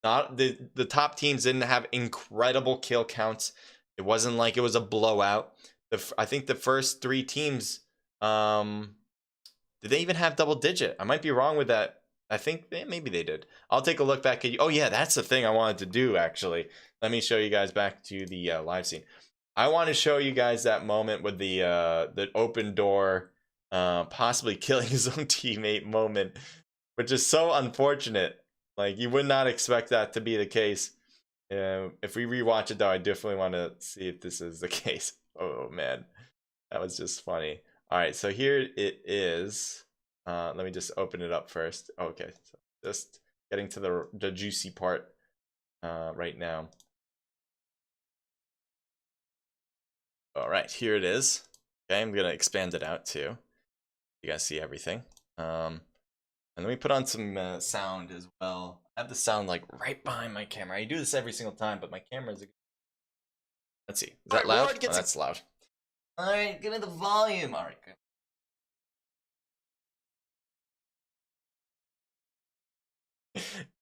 Not the top teams didn't have incredible kill counts. It wasn't like it was a blowout. I think the first 3 teams Did they even have double digit? I might be wrong with that. I think maybe they did. I'll take a look back at you. Oh yeah, that's the thing I wanted to do actually. Let me show you guys back to the live scene. I want to show you guys that moment with the open door, possibly killing his own teammate moment, which is so unfortunate. Like, you would not expect that to be the case. If we rewatch it though, I definitely want to see if this is the case. Oh man, that was just funny. All right, so here it is. Let me just open it up first. Okay, so just getting to the juicy part right now. All right, here it is. Okay, I'm gonna expand it out too. You guys see everything. And let me put on some sound as well. I have the sound like right behind my camera. I do this every single time, but my camera is. Let's see. Is that loud? Oh, that's loud. All right, give me the volume. All right, good.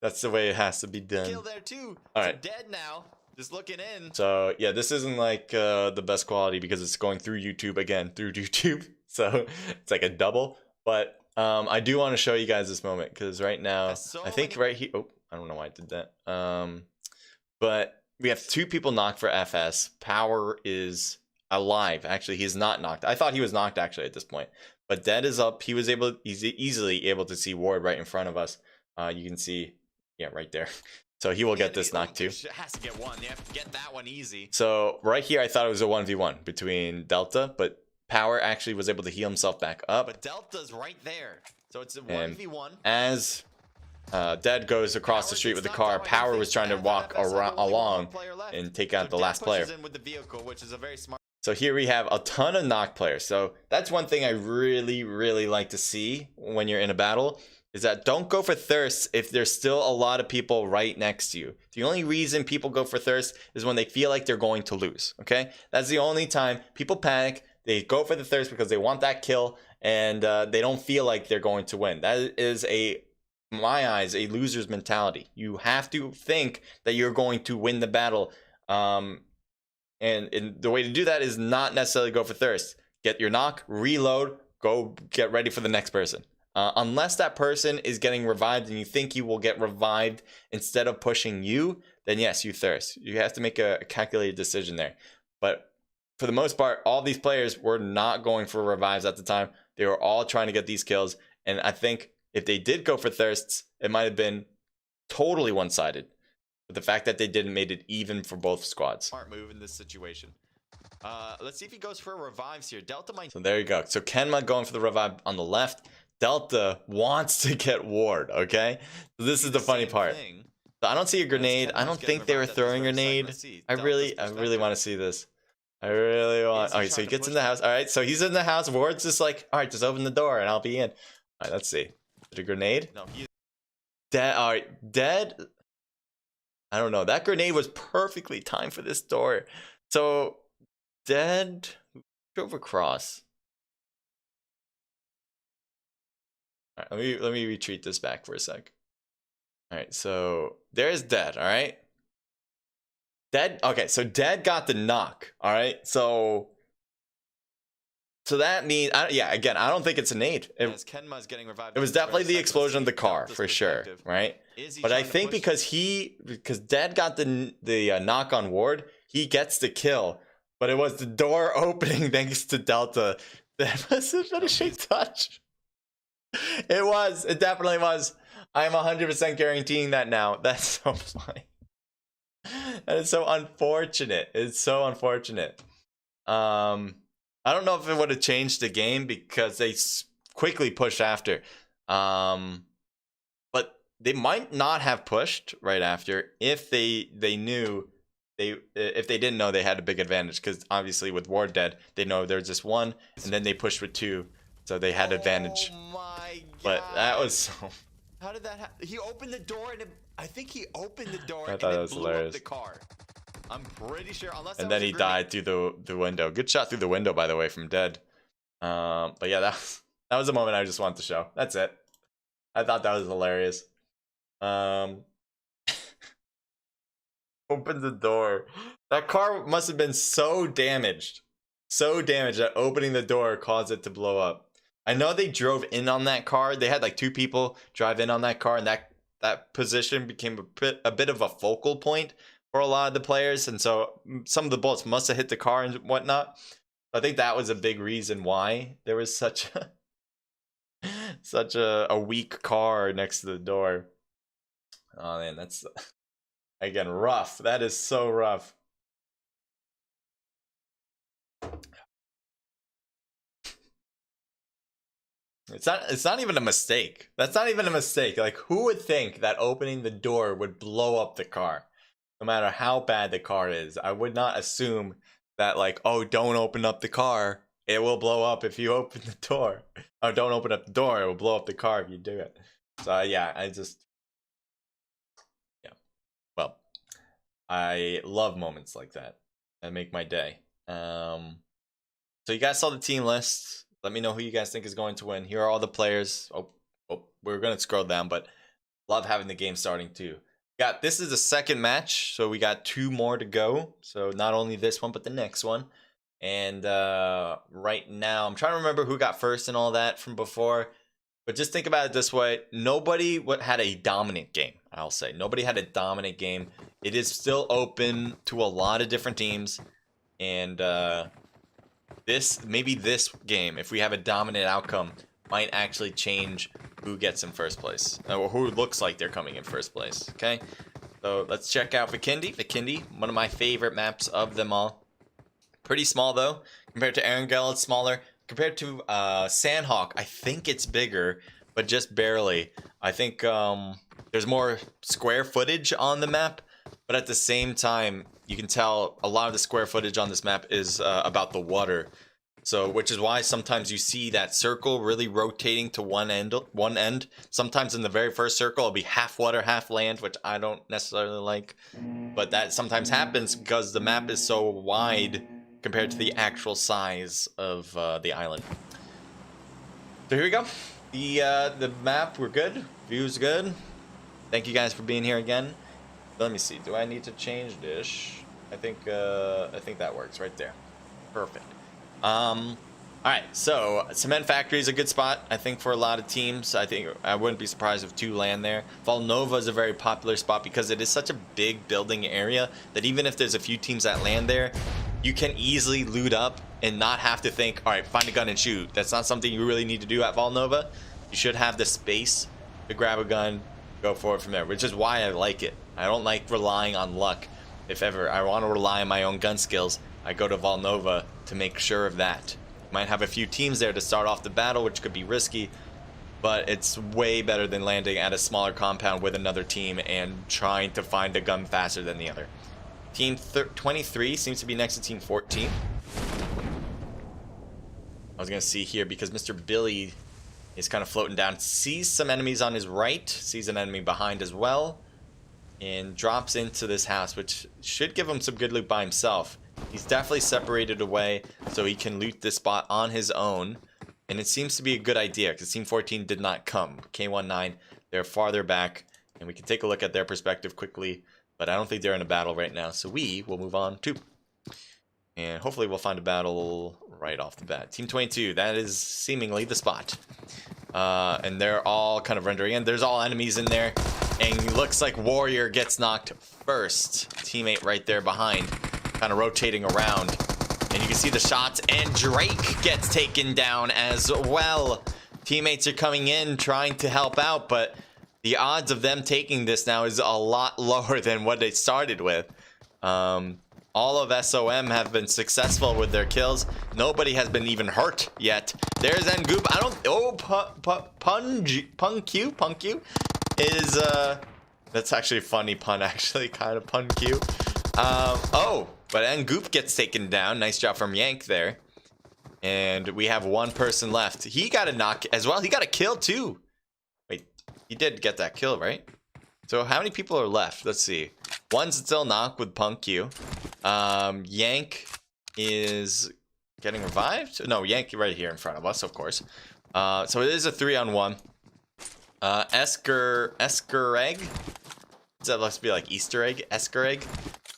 That's the way it has to be done. Kill there too. All right. Dead now. Just looking in. So yeah, this isn't like the best quality because it's going through YouTube again, through YouTube. So it's like a double. But I do want to show you guys this moment because right now, I think right here. Oh, I don't know why I did that. But we have 2 people knocked for FS. Power is alive. Actually, he's not knocked. I thought he was knocked actually at this point. But Dead is up. He's easily able to see Ward right in front of us. You can see, yeah, right there. So he will get this knock too. Has to get one. You have to get that one easy. So right here, I thought it was a 1v1 between Delta, but Power actually was able to heal himself back up. But Delta's right there, so it's a 1v1. As Dead goes across the street with the car, Power was trying to walk along and take out the last player. So here we have a ton of knocked players. So that's one thing I really like to see when you're in a battle. Is that don't go for thirst if there's still a lot of people right next to you. The only reason people go for thirst is when they feel like they're going to lose, okay? That's the only time people panic. They go for the thirst because they want that kill, and they don't feel like they're going to win. That is, in my eyes, a loser's mentality. You have to think that you're going to win the battle. And the way to do that is not necessarily go for thirst. Get your knock, reload, go get ready for the next person. Unless that person is getting revived and you think you will get revived instead of pushing you, then yes, you thirst. You have to make a calculated decision there. But for the most part, all these players were not going for revives at the time. They were all trying to get these kills. And I think if they did go for thirsts, it might have been totally one-sided. But the fact that they didn't made it even for both squads. Smart move in this situation. Let's see if he goes for revives here. Delta might. So there you go. So Kenma going for the revive on the left. Delta wants to get Ward, okay? So this is the funny part. So I don't see a grenade. I don't think they were throwing a grenade. I really want to see this. I really want. Okay, so he gets in the house. All right, so he's in the house. Ward's just like, all right, just open the door and I'll be in. All right, let's see. Is it a grenade? No, he's dead. All right, Dead. I don't know. That grenade was perfectly timed for this door. So Dead drove across. All right, let me retreat this back for a sec. All right, so there's Dead. All right, Dead. Okay, so Dead got the knock. All right, so that means, yeah. Again, I don't think it's a nade. It was definitely the explosion of the car for sure, right? But I think because Dead got the knock on Ward, he gets the kill. But it was the door opening thanks to Delta. That must have been a shake touch. It was. It definitely was. I'm 100% guaranteeing that now. That's so funny. That is so unfortunate. It's so unfortunate. I don't know if it would have changed the game because they quickly pushed after. But they might not have pushed right after if they knew if they didn't know they had a big advantage, because obviously with Ward dead, they know there's just one, and then they pushed with 2, so they had advantage. Oh my God. But that was so. How did that happen? He opened the door and I think he opened the door and it blew up the car. I'm pretty sure. And then he died through the window. Good shot through the window, by the way, from Dead. But yeah, that was a moment I just wanted to show. That's it. I thought that was hilarious. Open the door. That car must have been so damaged that opening the door caused it to blow up. I know they drove in on that car. They had like 2 people drive in on that car, and that position became a bit of a focal point for a lot of the players, and so some of the bullets must have hit the car and whatnot. I think that was a big reason why there was such a weak car next to the door. Oh man, that's again rough. That is so rough. It's not even a mistake. That's not even a mistake. Like, who would think that opening the door would blow up the car? No matter how bad the car is. I would not assume that, like, oh, don't open up the car. It will blow up if you open the door. Or don't open up the door. It will blow up the car if you do it. So yeah, yeah. Well, I love moments like that. That make my day. So you guys saw the team list. Let me know who you guys think is going to win. Here are all the players. Oh, we're going to scroll down, but love having the game starting too. This is the second match, so we got 2 more to go. So not only this one, but the next one. And right now, I'm trying to remember who got first and all that from before. But just think about it this way. Nobody had a dominant game, I'll say. Nobody had a dominant game. It is still open to a lot of different teams. And maybe this game, if we have a dominant outcome, might actually change who gets in first place, or who looks like they're coming in first place. Okay, so let's check out Vikendi, one of my favorite maps of them all. Pretty small though, compared to Erangel. It's smaller. Compared to Sandhawk, I think it's bigger, but just barely. I think there's more square footage on the map, but at the same time, you can tell a lot of the square footage on this map is about the water. So, which is why sometimes you see that circle really rotating to one end. Sometimes in the very first circle, it'll be half water, half land, which I don't necessarily like. But that sometimes happens because the map is so wide compared to the actual size of the island. So here we go. The map, we're good. View's good. Thank you guys for being here again. Let me see. Do I need to change dish? I think that works right there. Perfect. All right. So Cement Factory is a good spot, I think, for a lot of teams. I think I wouldn't be surprised if 2 land there. Volnova is a very popular spot because it is such a big building area that even if there's a few teams that land there, you can easily loot up and not have to think, all right, find a gun and shoot. That's not something you really need to do at Volnova. You should have the space to grab a gun, go forward from there, which is why I like it. I don't like relying on luck. If ever I want to rely on my own gun skills, I go to Volnova to make sure of that. Might have a few teams there to start off the battle, which could be risky, but it's way better than landing at a smaller compound with another team and trying to find a gun faster than the other. Team 23 seems to be next to Team 14. I was going to see here because Mr. Billy is kind of floating down. Sees some enemies on his right. Sees an enemy behind as well. And drops into this house, which should give him some good loot by himself. He's definitely separated away so he can loot this spot on his own. And it seems to be a good idea because Team 14 did not come. K19, they're farther back. And we can take a look at their perspective quickly. But I don't think they're in a battle right now. So we will move on too. And hopefully we'll find a battle right off the bat. Team 22, that is seemingly the spot. And they're all kind of rendering in. There's all enemies in there. And looks like Warrior gets knocked first. Teammate right there behind, kind of rotating around. And you can see the shots. And Drake gets taken down as well. Teammates are coming in, trying to help out. But the odds of them taking this now is a lot lower than what they started with. All of SOM have been successful with their kills. Nobody has been even hurt yet. There's Ngoop. I don't. Oh, Punk is that's actually a funny pun. Actually, kind of Pun Q. Oh, but Ngoop gets taken down. Nice job from Yank there. And we have one person left. He got a knock as well. He got a kill too. Wait, he did get that kill, right? So how many people are left? Let's see. One's still knocked with Punk Q. Yank is getting revived. No, Yank right here in front of us, of course. So it is a 3-on-1. Esker Egg. That looks to be like Easter egg. Esker Egg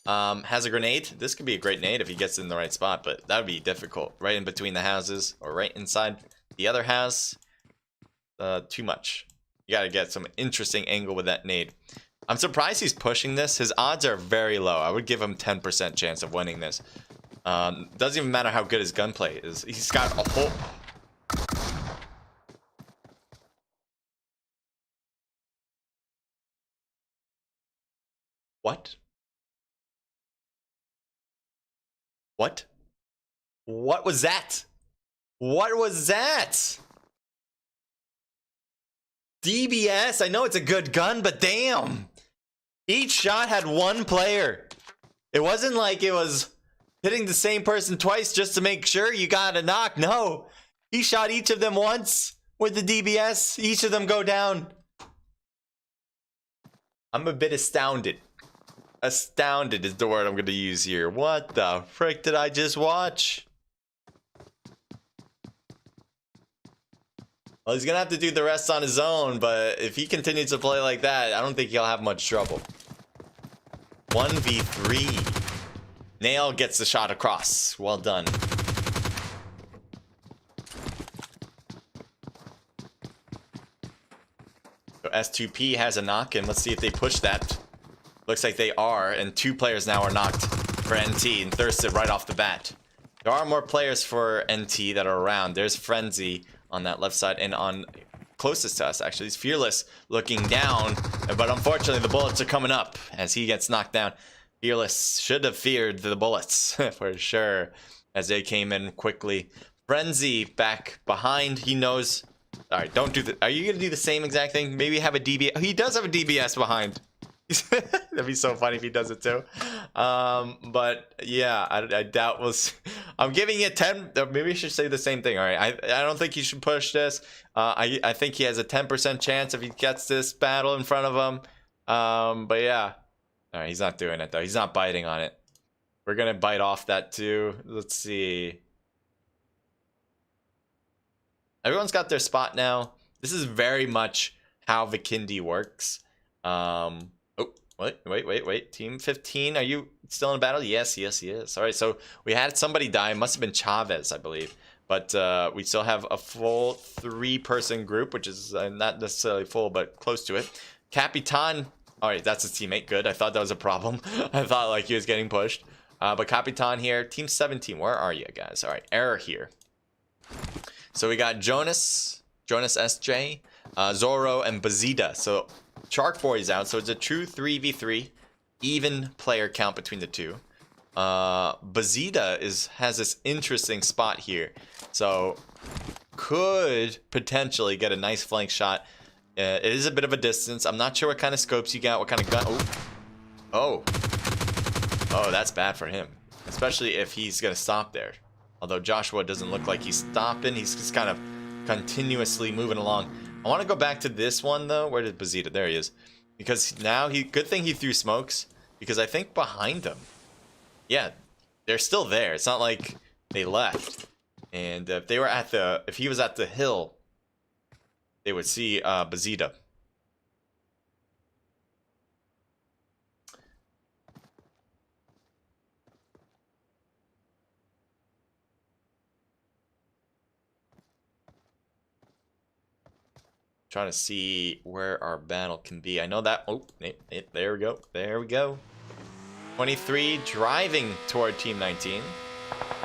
has a grenade. This could be a great nade if he gets in the right spot, but that would be difficult. Right in between the houses or right inside The other house, too much. You gotta get some interesting angle with that nade. I'm surprised he's pushing this. His odds are very low. I would give him 10% chance of winning this. Doesn't even matter how good his gunplay is. He's got a whole... What? What? What was that? What was that? DBS? I know it's a good gun, but damn. Each shot had one player. It wasn't like it was hitting the same person twice just to make sure you got a knock. No. He shot each of them once with the DBS. Each of them go down. I'm a bit astounded. Astounded is the word I'm going to use here. What the frick did I just watch? Well, he's going to have to do the rest on his own, but if he continues to play like that, I don't think he'll have much trouble. 1v3. Nail gets the shot across. Well done. So S2P has a knock, and let's see if they push that. Looks like they are, and 2 players now are knocked for NT and thirsted right off the bat. There are more players for NT that are around. There's Frenzy on that left side, and on closest to us actually is Fearless looking down, but unfortunately the bullets are coming up as he gets knocked down. Fearless should have feared the bullets for sure as they came in quickly. Frenzy back behind. He knows. All right, don't do that. Are you gonna do the same exact thing? Maybe have a DBS. He does have a DBS behind. That'd be so funny if he does it too. But yeah, I doubt we'll see. I'm giving it 10. Maybe I should say the same thing. All right, I don't think he should push this. I think he has a 10% chance if he gets this battle in front of him. But yeah, all right, he's not doing it though. He's not biting on it. We're gonna bite off that too. Let's see. Everyone's got their spot now. This is very much how Vikendi works. Oh, wait. Team 15, are you still in battle? Yes, he is. All right, so we had somebody die. It must have been Chavez, I believe. But we still have a full 3-person group, which is not necessarily full, but close to it. Capitan, all right, that's his teammate. Good. I thought that was a problem. I thought like he was getting pushed. But Capitan here, team 17. Where are you guys? All right, error here. So we got Jonas SJ, Zoro, and Bazida. So Shark Boy's out, so it's a true 3v3, even player count between the two. Bazida has this interesting spot here, so could potentially get a nice flank shot. It is a bit of a distance. I'm not sure what kind of scopes you got, what kind of gun. Oh, that's bad for him, especially if he's gonna stop there. Although Joshua doesn't look like he's stopping, he's just kind of continuously moving along. I want to go back to this one though. Where did Bazida? There he is. Because now good thing he threw smokes, because I think behind them, yeah, they're still there. It's not like they left. And if he was at the hill, they would see Bazida. Trying to see where our battle can be. I know that. Oh, there we go. 23 driving toward team 19.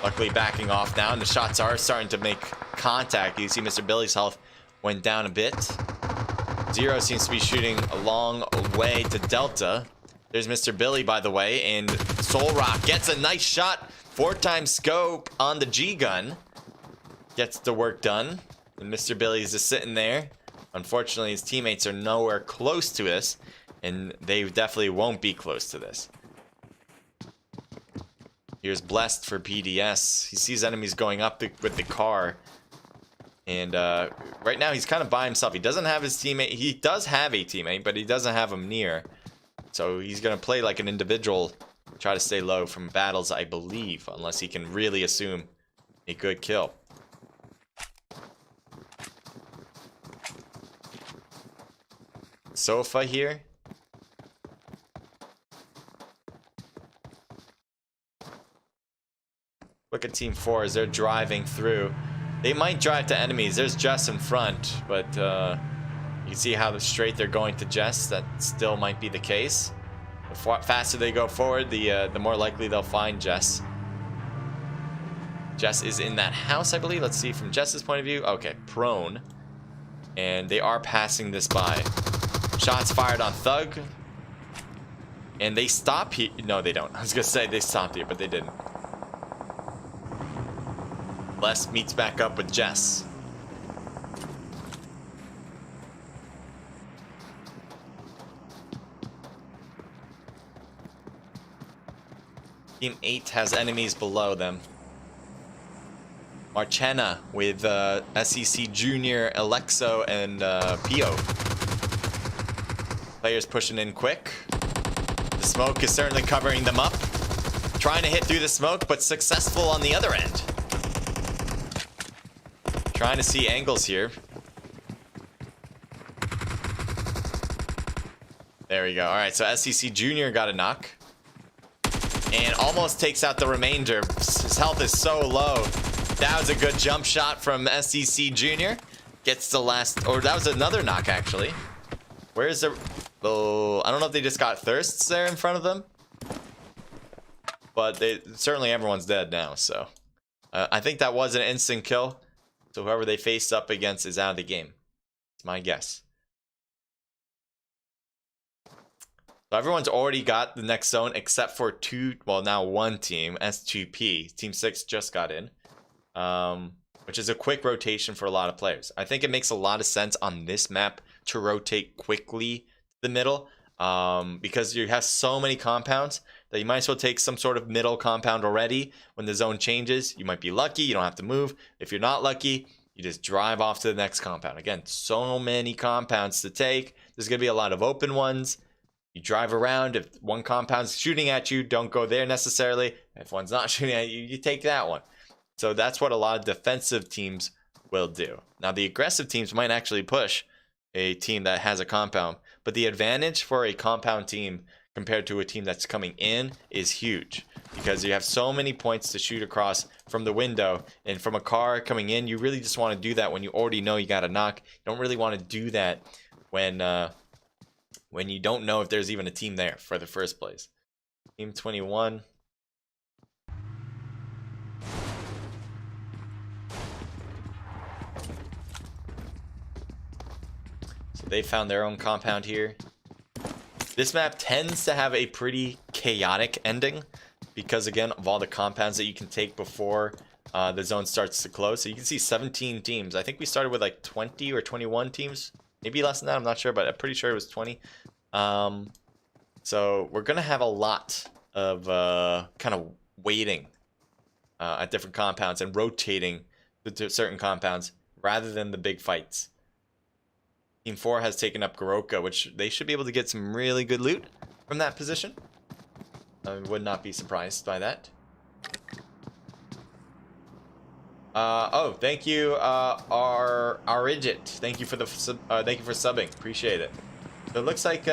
Luckily backing off now, and the shots are starting to make contact. You see Mr. Billy's health went down a bit. Zero seems to be shooting a long way to Delta. There's Mr. Billy, by the way, and Soul Rock gets a nice shot. 4x scope on the G gun. Gets the work done. And Mr. Billy's just sitting there. Unfortunately, his teammates are nowhere close to this, and they definitely won't be close to this. Here's Blessed for PDS. He sees enemies going up with the car, and right now he's kind of by himself. He doesn't have his teammate. He does have a teammate, but he doesn't have him near. So he's going to play like an individual, try to stay low from battles, I believe, unless he can really assume a good kill. Sofa here. Look at team 4 as they're driving through. They might drive to enemies. There's Jess in front, but you can see how straight they're going to Jess. That still might be the case. The faster they go forward, the more likely they'll find Jess. Jess is in that house, I believe. Let's see from Jess's point of view. Okay, prone. And they are passing this by. Shots fired on Thug. And they stop here. No, they don't. I was going to say they stopped here, but they didn't. Les meets back up with Jess. Team 8 has enemies below them. Marchena with SEC Junior, Alexo, and Pio. Players pushing in quick. The smoke is certainly covering them up. Trying to hit through the smoke, but successful on the other end. Trying to see angles here. There we go. All right, so SEC Junior got a knock. And almost takes out the remainder. His health is so low. That was a good jump shot from SEC Junior. Gets the last, or that was another knock actually. Where's the, oh, I don't know if they just got thirsts there in front of them. But they, certainly everyone's dead now, so. I think that was an instant kill. So whoever they faced up against is out of the game. It's my guess. So everyone's already got the next zone except for now one team, S2P. Team 6 just got in. Which is a quick rotation for a lot of players. I think it makes a lot of sense on this map to rotate quickly to the middle. Because you have so many compounds that you might as well take some sort of middle compound already. When the zone changes, you might be lucky, you don't have to move. If you're not lucky, you just drive off to the next compound. Again, so many compounds to take. There's going to be a lot of open ones. You drive around. If one compound's shooting at you, don't go there necessarily. If one's not shooting at you, you take that one. So that's what a lot of defensive teams will do. Now, the aggressive teams might actually push a team that has a compound. But the advantage for a compound team compared to a team that's coming in is huge. Because you have so many points to shoot across from the window. And from a car coming in, you really just want to do that when you already know you got a knock. You don't really want to do that when you don't know if there's even a team there for the first place. Team 21. So they found their own compound here. This map tends to have a pretty chaotic ending because, again, of all the compounds that you can take before the zone starts to close. So you can see 17 teams. I think we started with like 20 or 21 teams. Maybe less than that, I'm not sure, but I'm pretty sure it was 20. So we're going to have a lot of kind of waiting at different compounds and rotating to certain compounds rather than the big fights. Team 4 has taken up Goroka, which they should be able to get some really good loot from that position. I would not be surprised by that. Oh, thank you, Arigit. Thank you for the thank you for subbing. Appreciate it. So it looks like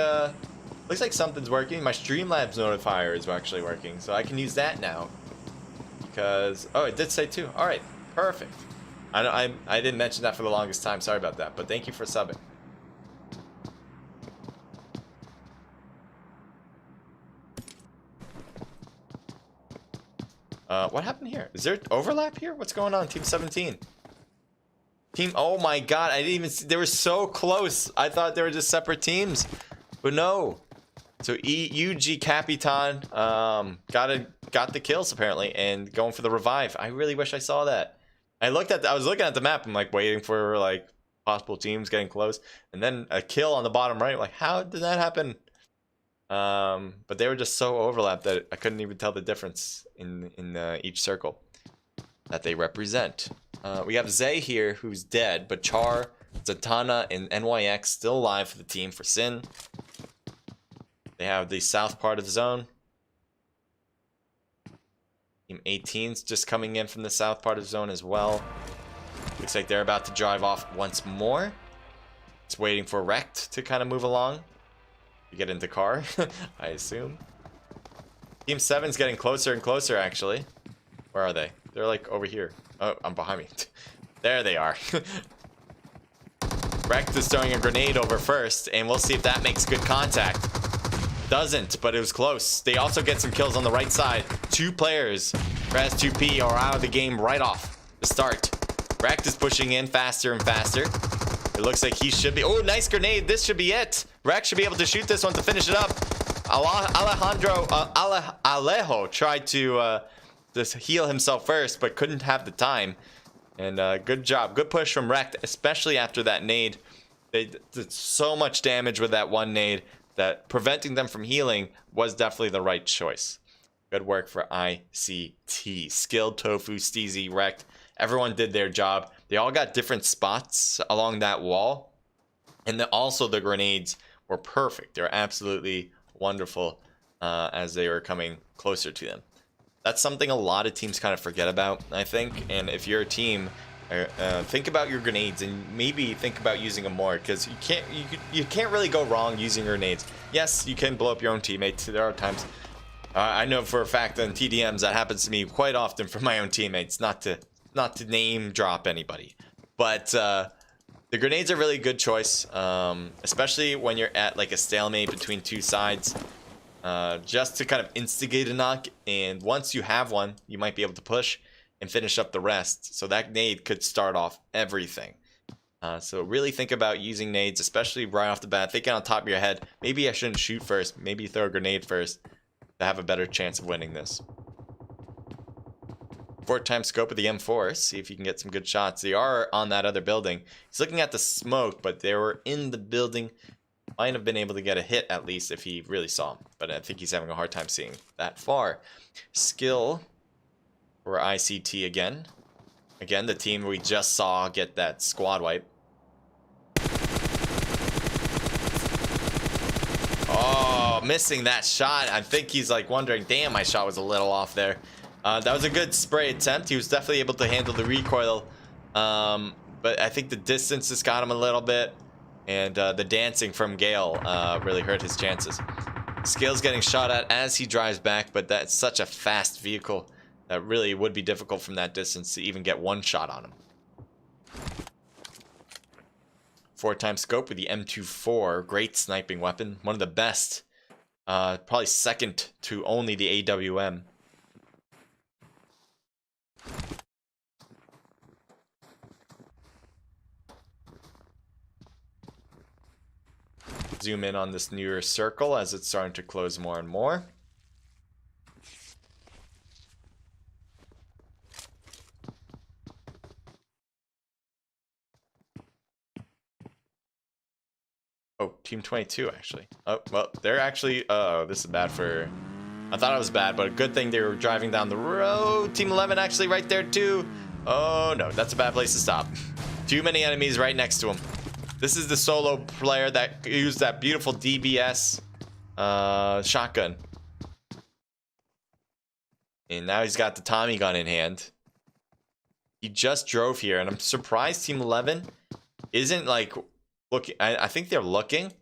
something's working. My Streamlabs notifier is actually working, so I can use that now. Because it did say 2. All right, perfect. I didn't mention that for the longest time. Sorry about that, but thank you for subbing. What happened here? Is there overlap here? What's going on? Team 17. Oh my god, I didn't even see. They were so close. I thought they were just separate teams. But no. So UG Capitan got the kills apparently and going for the revive. I really wish I saw that. I was looking at the map. I'm like waiting for like possible teams getting close. And then a kill on the bottom right. Like, how did that happen? But they were just so overlapped that I couldn't even tell the difference in each circle that they represent. We have Zay here, who's dead, but Char, Zatanna, and NYX still alive for the team for Sin. They have the south part of the zone. Team 18's just coming in from the south part of the zone as well. Looks like they're about to drive off once more. It's waiting for Rect to kind of move along. Get into car, I assume. Team 7's getting closer and closer, actually. Where are they? They're like over here. Oh, I'm behind me. There they are. Wrecked is throwing a grenade over first, and we'll see if that makes good contact. Doesn't, but it was close. They also get some kills on the right side. 2 players, Raz2P, are out of the game right off the start. Wrecked is pushing in faster and faster. It looks like he should be. Oh, nice grenade. This should be it. Wrecked should be able to shoot this one to finish it up. Alejo tried to just heal himself first, but couldn't have the time. And good job. Good push from Wrecked, especially after that nade. They did so much damage with that one nade that preventing them from healing was definitely the right choice. Good work for ICT. Skilled, Tofu, Steezy, Wrecked. Everyone did their job. They all got different spots along that wall. And also the grenades were perfect. They were absolutely wonderful as they were coming closer to them. That's something a lot of teams kind of forget about, I think. And if you're a team, think about your grenades and maybe think about using them more, because you can't really go wrong using grenades. Yes, you can blow up your own teammates. There are times I know for a fact that in TDMs that happens to me quite often for my own teammates. Not to name drop anybody, but the grenades are really good choice, especially when you're at like a stalemate between 2 sides. Just to kind of instigate a knock, and once you have one, you might be able to push and finish up the rest. So that nade could start off everything. So really think about using nades, especially right off the bat. Think on top of your head, maybe I shouldn't shoot first, maybe throw a grenade first to have a better chance of winning this. 4x scope of the M4, see if you can get some good shots. They are on that other building. He's looking at the smoke, but they were in the building. Might have been able to get a hit at least if he really saw him, but I think he's having a hard time seeing that far. Skill for ICT again. Again, the team we just saw get that squad wipe. Oh, missing that shot. I think he's like wondering, damn, my shot was a little off there. That was a good spray attempt. He was definitely able to handle the recoil, but I think the distance just got him a little bit. And the dancing from Gale really hurt his chances. Scale's getting shot at as he drives back, but that's such a fast vehicle that really would be difficult from that distance to even get one shot on him. 4x scope with the M24. Great sniping weapon. One of the best. Probably second to only the AWM. Zoom in on this newer circle as it's starting to close more and more. Oh, team 22 actually. Oh, well, they're actually, oh, this is bad for, I thought it was bad, but a good thing they were driving down the road. Team 11 actually right there too. Oh no, that's a bad place to stop. Too many enemies right next to him. This is the solo player that used that beautiful DBS shotgun. And now he's got the Tommy gun in hand. He just drove here, and I'm surprised Team 11 isn't like looking. I think they're looking,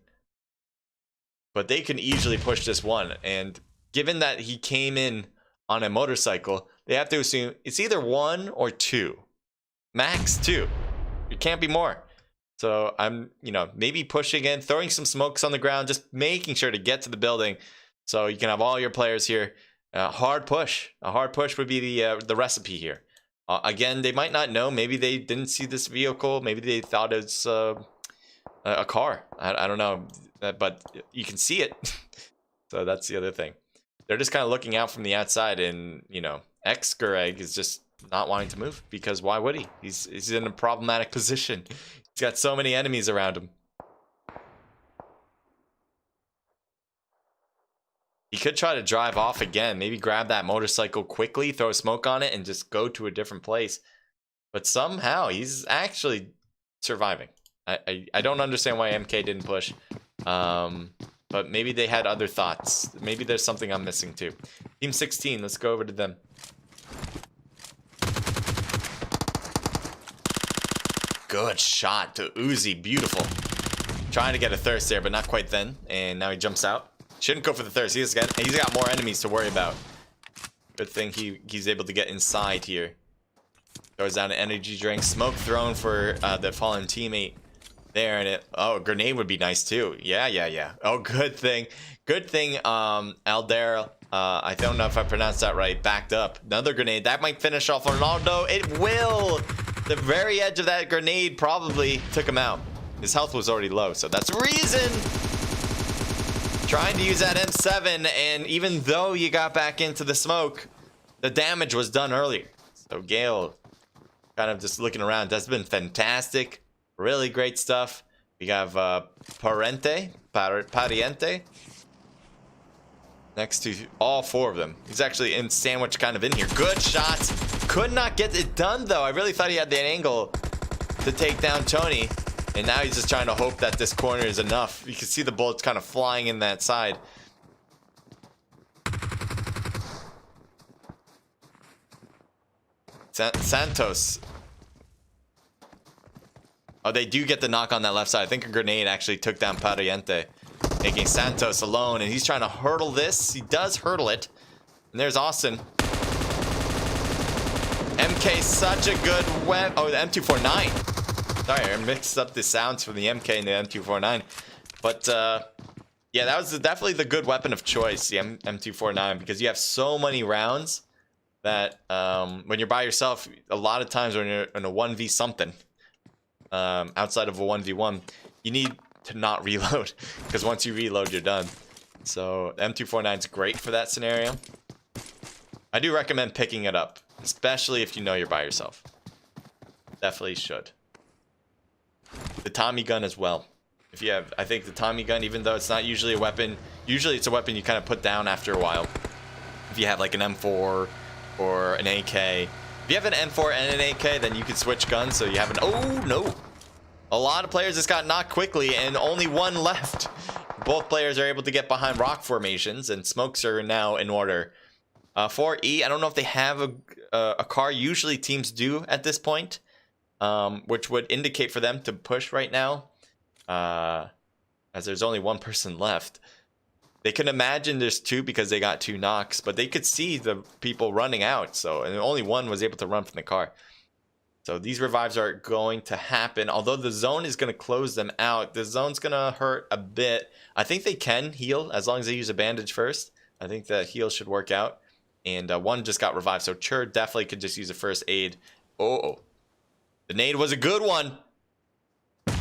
but they can easily push this one. And given that he came in on a motorcycle, they have to assume it's either 1 or 2. Max 2. It can't be more. So I'm, maybe pushing in, throwing some smokes on the ground, just making sure to get to the building so you can have all your players here. Hard push. A hard push would be the recipe here. Again, they might not know. Maybe they didn't see this vehicle. Maybe they thought it's a car. I don't know. But you can see it. So that's the other thing. They're just kind of looking out from the outside, and, X-Gureg is just not wanting to move, because why would he? He's in a problematic position. He's got so many enemies around him. He could try to drive off again. Maybe grab that motorcycle quickly, throw smoke on it, and just go to a different place. But somehow, he's actually surviving. I don't understand why MK didn't push. But maybe they had other thoughts. Maybe there's something I'm missing too. Team 16, let's go over to them. Good shot to Uzi, beautiful. Trying to get a thirst there, but not quite then. And now he jumps out. Shouldn't go for the thirst. He's got more enemies to worry about. Good thing he's able to get inside here. Throws down an energy drink. Smoke thrown for the fallen teammate there, and a grenade would be nice too. Yeah. Oh, good thing Aldair, I don't know if I pronounced that right, backed up. Another grenade that might finish off Ronaldo. It will. The very edge of that grenade probably took him out. His health was already low, so that's reason. Trying to use that M7, and even though you got back into the smoke, the damage was done earlier. So Gale kind of just looking around. That's been fantastic. Really great stuff. We have Pariente next to all four of them. He's actually in sandwich kind of in here. Good shots. Could not get it done though. I really thought he had that angle to take down Tony. And now he's just trying to hope that this corner is enough. You can see the bullets kind of flying in that side. Santos. Oh, they do get the knock on that left side. I think a grenade actually took down Pariente, making Santos alone. And he's trying to hurdle this. He does hurdle it. And there's Austin. MK, such a good weapon. Oh, the M249. Sorry, I mixed up the sounds from the MK and the M249. But, yeah, that was definitely the good weapon of choice, the M249, because you have so many rounds that when you're by yourself, a lot of times when you're in a 1v something, outside of a 1v1, you need to not reload, because once you reload, you're done. So, M249 is great for that scenario. I do recommend picking it up, especially if you know you're by yourself. Definitely should. The Tommy gun as well. If you have, I think the Tommy gun, even though it's not usually a weapon, usually it's a weapon you kind of put down after a while. If you have like an M4 or an AK. If you have an M4 and an AK, then you can switch guns. So you have an, oh no. A lot of players just got knocked quickly and only one left. Both players are able to get behind rock formations and smokes are now in order. 4E, I don't know if they have a car. Usually teams do at this point. Which would indicate for them to push right now, as there's only one person left. They can imagine there's two because they got two knocks, but they could see the people running out. So, and only one was able to run from the car. So these revives are going to happen. Although the zone is going to close them out, the zone's going to hurt a bit. I think they can heal as long as they use a bandage first. I think the heal should work out. And one just got revived, so Chur definitely could just use a first aid. Oh. The nade was a good one.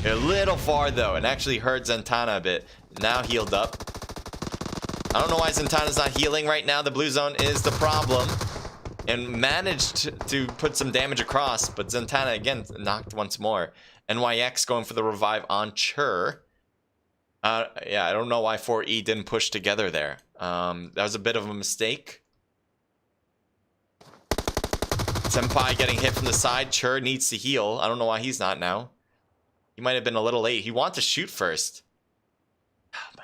A little far though, and actually hurt Zentana a bit. Now healed up. I don't know why Zentana's not healing right now. The blue zone is the problem. And managed to put some damage across, but Zentana again knocked once more. NYX going for the revive on Chur. Yeah, I don't know why 4E didn't push together there. That was a bit of a mistake. Senpai getting hit from the side. Chur needs to heal. I don't know why he's not now. He might have been a little late. He wants to shoot first. Oh my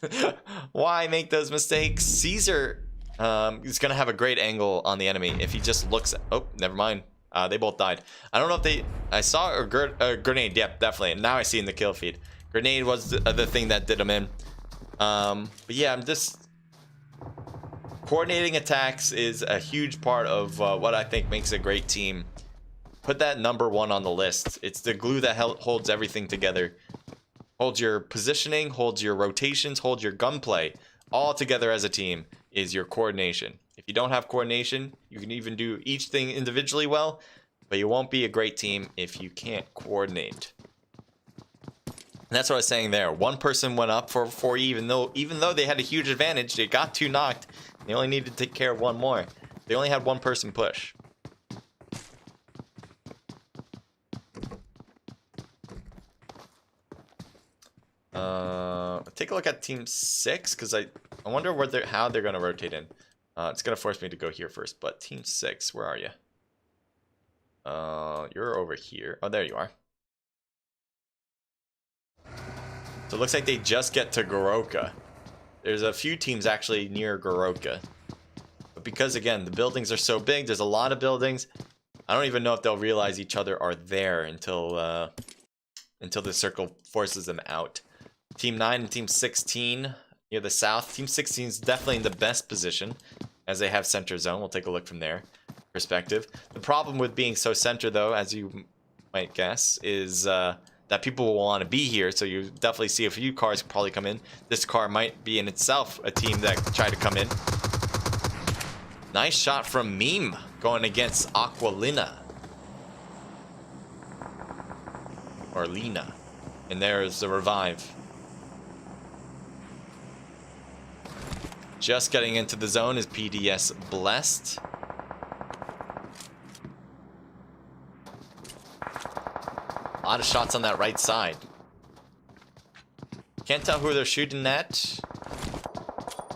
God. Why make those mistakes? Caesar is going to have a great angle on the enemy if he just looks at... Oh, never mind. They both died. I don't know if they... I saw a grenade. Yep, definitely. And now I see in the kill feed. Grenade was the thing that did him in. But yeah, I'm just... Coordinating attacks is a huge part of what I think makes a great team. Put that number one on the list. It's the glue that holds everything together. Holds your positioning, holds your rotations, holds your gunplay. All together as a team is your coordination. If you don't have coordination, you can even do each thing individually well, but you won't be a great team if you can't coordinate. And that's what I was saying there. One person went up for 4E, even though they had a huge advantage, they got two knocked. They only needed to take care of one more. They only had one person push. Take a look at team 6 because I wonder how they're going to rotate in. It's going to force me to go here first, but team 6, where are you? You're over here. Oh, there you are. So it looks like they just get to Goroka. There's a few teams actually near Goroka. But because, again, the buildings are so big, there's a lot of buildings. I don't even know if they'll realize each other are there until the circle forces them out. Team 9 and Team 16 near the south. Team 16 is definitely in the best position as they have center zone. We'll take a look from there. perspective. The problem with being so centered, though, as you might guess, is that people will want to be here. So you definitely see a few cars probably come in. This car might be in itself a team that tried to come in. Nice shot from Meme going against Aqualina. Or Lena. And there's the revive. Just getting into the zone is PDS Blessed. A lot of shots on that right side. Can't tell who they're shooting at.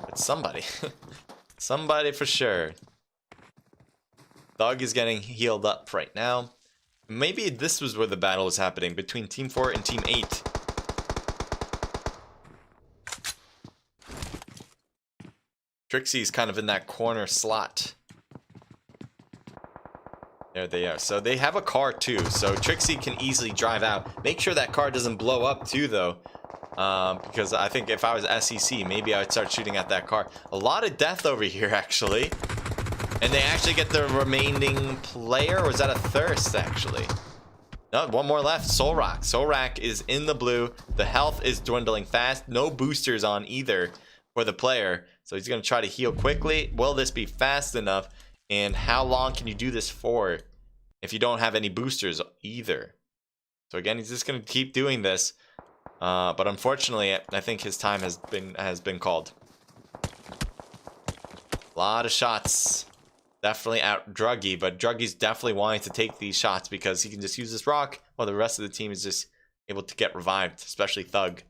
It's somebody. Somebody for sure. Thug is getting healed up right now. Maybe this was where the battle was happening between Team 4 and Team 8. Trixie's kind of in that corner slot. There they are. So they have a car too. So Trixie can easily drive out. Make sure that car doesn't blow up too, though. Because I think if I was SEC, maybe I would start shooting at that car. A lot of death over here, actually. And they actually get the remaining player? Or is that a Thirst, actually? No, one more left. Solrak. Solrak is in the blue. The health is dwindling fast. No boosters on either for the player. So he's going to try to heal quickly. Will this be fast enough? And how long can you do this for if you don't have any boosters either? So again, he's just going to keep doing this. But unfortunately, I think his time has been called. A lot of shots. Definitely out Druggy, but Druggy's definitely wanting to take these shots because he can just use this rock while the rest of the team is just able to get revived, especially Thug.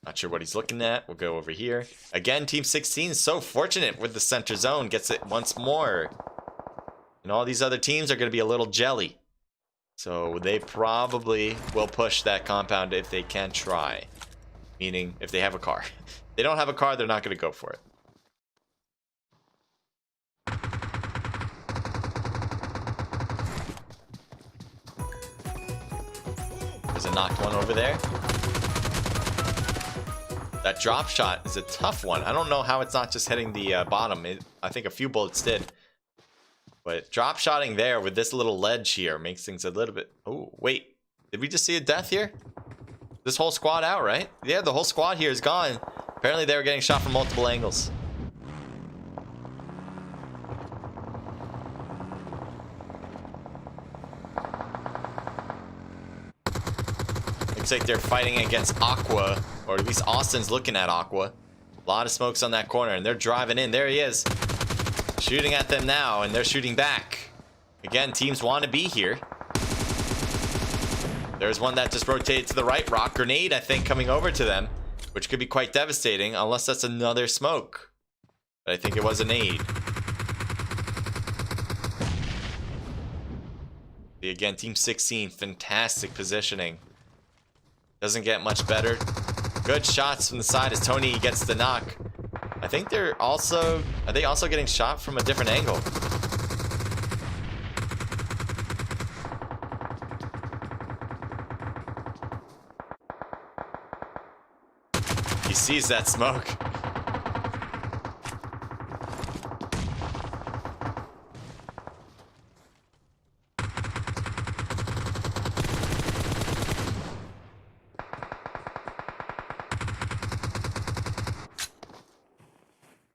Not sure what he's looking at. We'll go over here. Again, Team 16 is so fortunate with the center zone. Gets it once more. And all these other teams are going to be a little jelly. So they probably will push that compound if they can try. Meaning, if they have a car. If they don't have a car, they're not going to go for it. There's a knocked one over there. That drop shot is a tough one. I don't know how it's not just hitting the bottom. I think a few bullets did. But drop shotting there with this little ledge here makes things a little bit... Oh, wait. Did we just see a death here? This whole squad out, right? Yeah, the whole squad here is gone. Apparently they were getting shot from multiple angles. Looks like they're fighting against Aqua, or at least Austin's looking at Aqua. A lot of smokes on that corner, and they're driving in. There he is. Shooting at them now, and they're shooting back. Again, teams want to be here. There's one that just rotated to the right. Rock grenade, I think, coming over to them, which could be quite devastating, unless that's another smoke. But I think it was a nade. Again, Team 16, fantastic positioning. Doesn't get much better. Good shots from the side as Tony gets the knock. I think they're also... Are they also getting shot from a different angle? He sees that smoke.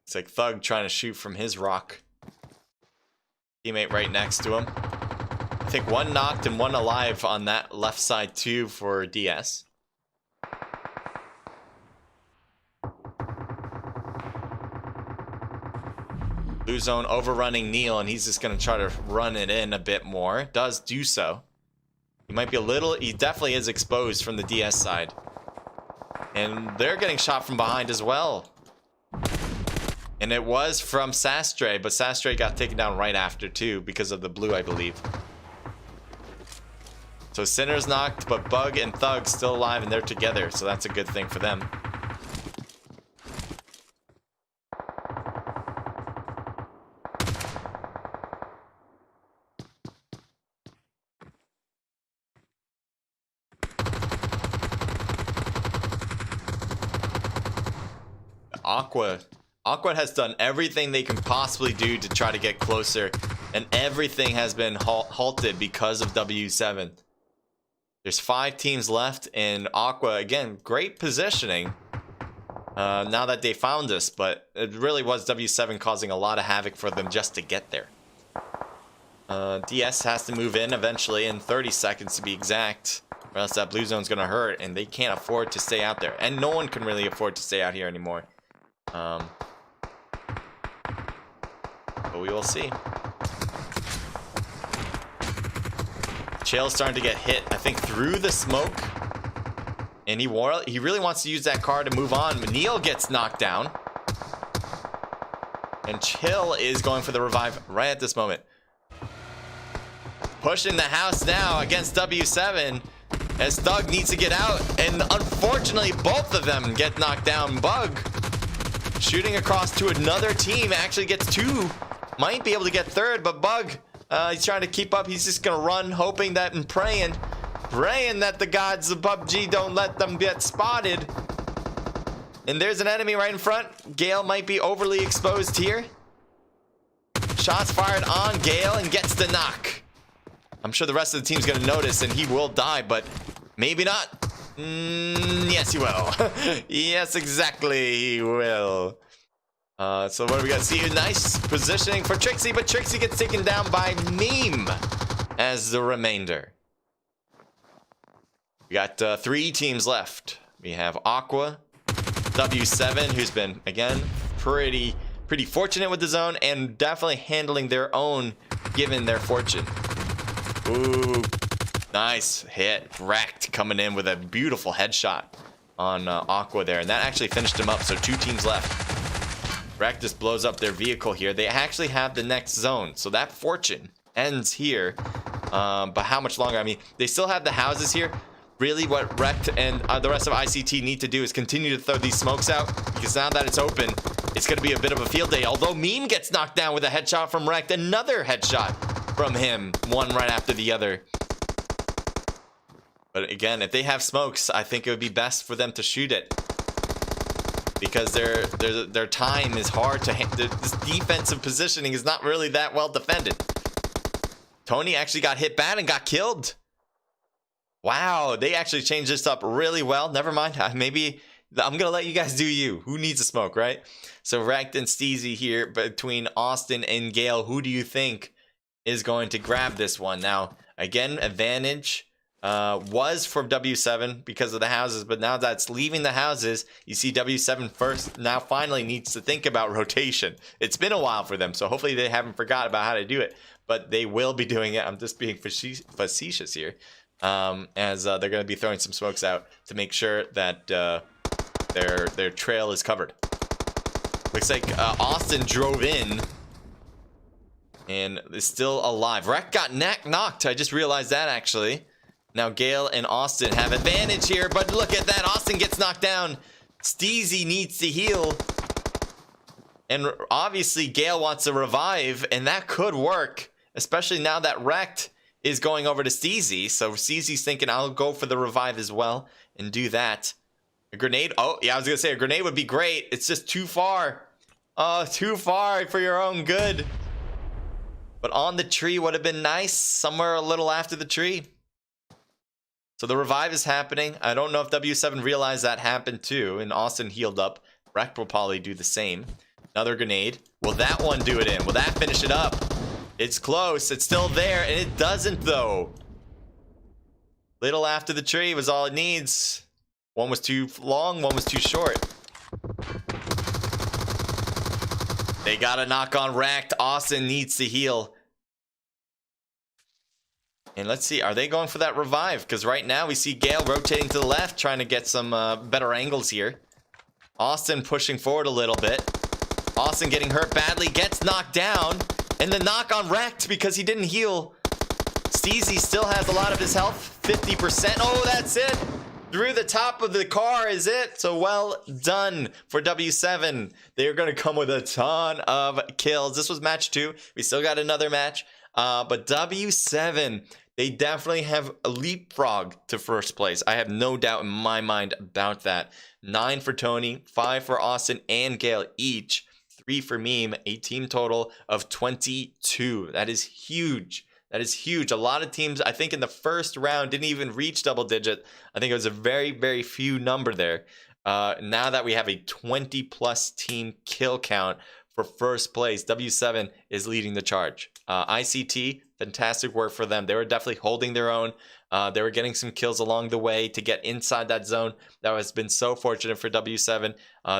It's like Thug trying to shoot from his rock. Teammate right next to him. I think one knocked and one alive on that left side too for DS. Blue zone overrunning Neil, and he's just going to try to run it in a bit more. Does do so. He might be a little... He definitely is exposed from the DS side. And they're getting shot from behind as well. And it was from Sastre, but Sastre got taken down right after too because of the blue, I believe. So Sinner's knocked, but Bug and Thug still alive, and they're together, so that's a good thing for them. Aqua Aqua has done everything they can possibly do to try to get closer, and everything has been halted because of W7. There's 5 teams left, and Aqua, again, great positioning now that they found us, but it really was W7 causing a lot of havoc for them just to get there. DS has to move in eventually in 30 seconds to be exact, or else that blue zone's gonna hurt, and they can't afford to stay out there, and no one can really afford to stay out here anymore. But we will see. Chill's starting to get hit, I think, through the smoke. And he really wants to use that car to move on. Neil gets knocked down. And Chill is going for the revive right at this moment. Pushing the house now against W7. As Thug needs to get out. And unfortunately, both of them get knocked down. Bug shooting across to another team. Actually gets 2. Might be able to get 3rd, but Bug, he's trying to keep up. He's just going to run, hoping that and praying that the gods of PUBG don't let them get spotted. And there's an enemy right in front. Gale might be overly exposed here. Shots fired on Gale and gets the knock. I'm sure the rest of the team's going to notice and he will die, but maybe not. Yes, he will. Yes, exactly, he will. So what do we got? See, nice positioning for Trixie, but Trixie gets taken down by Meme as the remainder. We got 3 teams left. We have Aqua, W7, who's been, again, pretty fortunate with the zone and definitely handling their own given their fortune. Ooh, nice hit. Wrecked coming in with a beautiful headshot on Aqua there, and that actually finished him up, so 2 teams left. Wreck just blows up their vehicle here. They actually have the next zone, so that fortune ends here. But how much longer? I mean, they still have the houses here. Really, what Wrecked and the rest of ICT need to do is continue to throw these smokes out, because now that it's open, it's going to be a bit of a field day. Although Meme gets knocked down with a headshot from Wrecked, another headshot from him, one right after the other. But again, if they have smokes, I think it would be best for them to shoot it, because their time is hard to this defensive positioning is not really that well defended. Tony actually got hit bad and got killed. Wow, they actually changed this up really well. Never mind, maybe I'm gonna let you guys do you. Who needs a smoke, right? So Wrecked and Steezy here between Austin and Gale. Who do you think is going to grab this one? Now, again, advantage was for W7 because of the houses, but now that's leaving the houses, you see W7 first now finally needs to think about rotation. It's been a while for them, so hopefully they haven't forgot about how to do it, but they will be doing it. I'm just being facetious here, as they're going to be throwing some smokes out to make sure that their trail is covered. Looks like Austin drove in and is still alive. Wreck got knocked. I just realized that actually. Now Gale and Austin have advantage here, but look at that. Austin gets knocked down. Steezy needs to heal. And obviously Gale wants to revive, and that could work, especially now that Wrecked is going over to Steezy. So Steezy's thinking, I'll go for the revive as well and do that. A grenade. Oh, yeah, I was going to say a grenade would be great. It's just too far. Oh, too far for your own good. But on the tree would have been nice. Somewhere a little after the tree. So the revive is happening. I don't know if W7 realized that happened too. And Austin healed up. Wreck will probably do the same. Another grenade. Will that one do it in? Will that finish it up? It's close. It's still there. And it doesn't though. Little after the tree was all it needs. One was too long. One was too short. They got a knock on Wrecked. Austin needs to heal. And let's see, are they going for that revive? Because right now we see Gale rotating to the left, trying to get some better angles here. Austin pushing forward a little bit. Austin getting hurt badly, gets knocked down. And the knock on Wrecked because he didn't heal. Steezy still has a lot of his health, 50%. Oh, that's it. Through the top of the car is it. So well done for W7. They're going to come with a ton of kills. This was match 2. We still got another match. But W7, they definitely have a leapfrog to first place. I have no doubt in my mind about that. 9 for Tony, 5 for Austin and Gale each. 3 for Meme, a team total of 22. That is huge. That is huge. A lot of teams, I think in the first round, didn't even reach double digit. I think it was a very, very few number there. Now that we have a 20 plus team kill count for first place, W7 is leading the charge. ICT, fantastic work for them. They were definitely holding their own. They were getting some kills along the way to get inside that zone. That has been so fortunate for W7.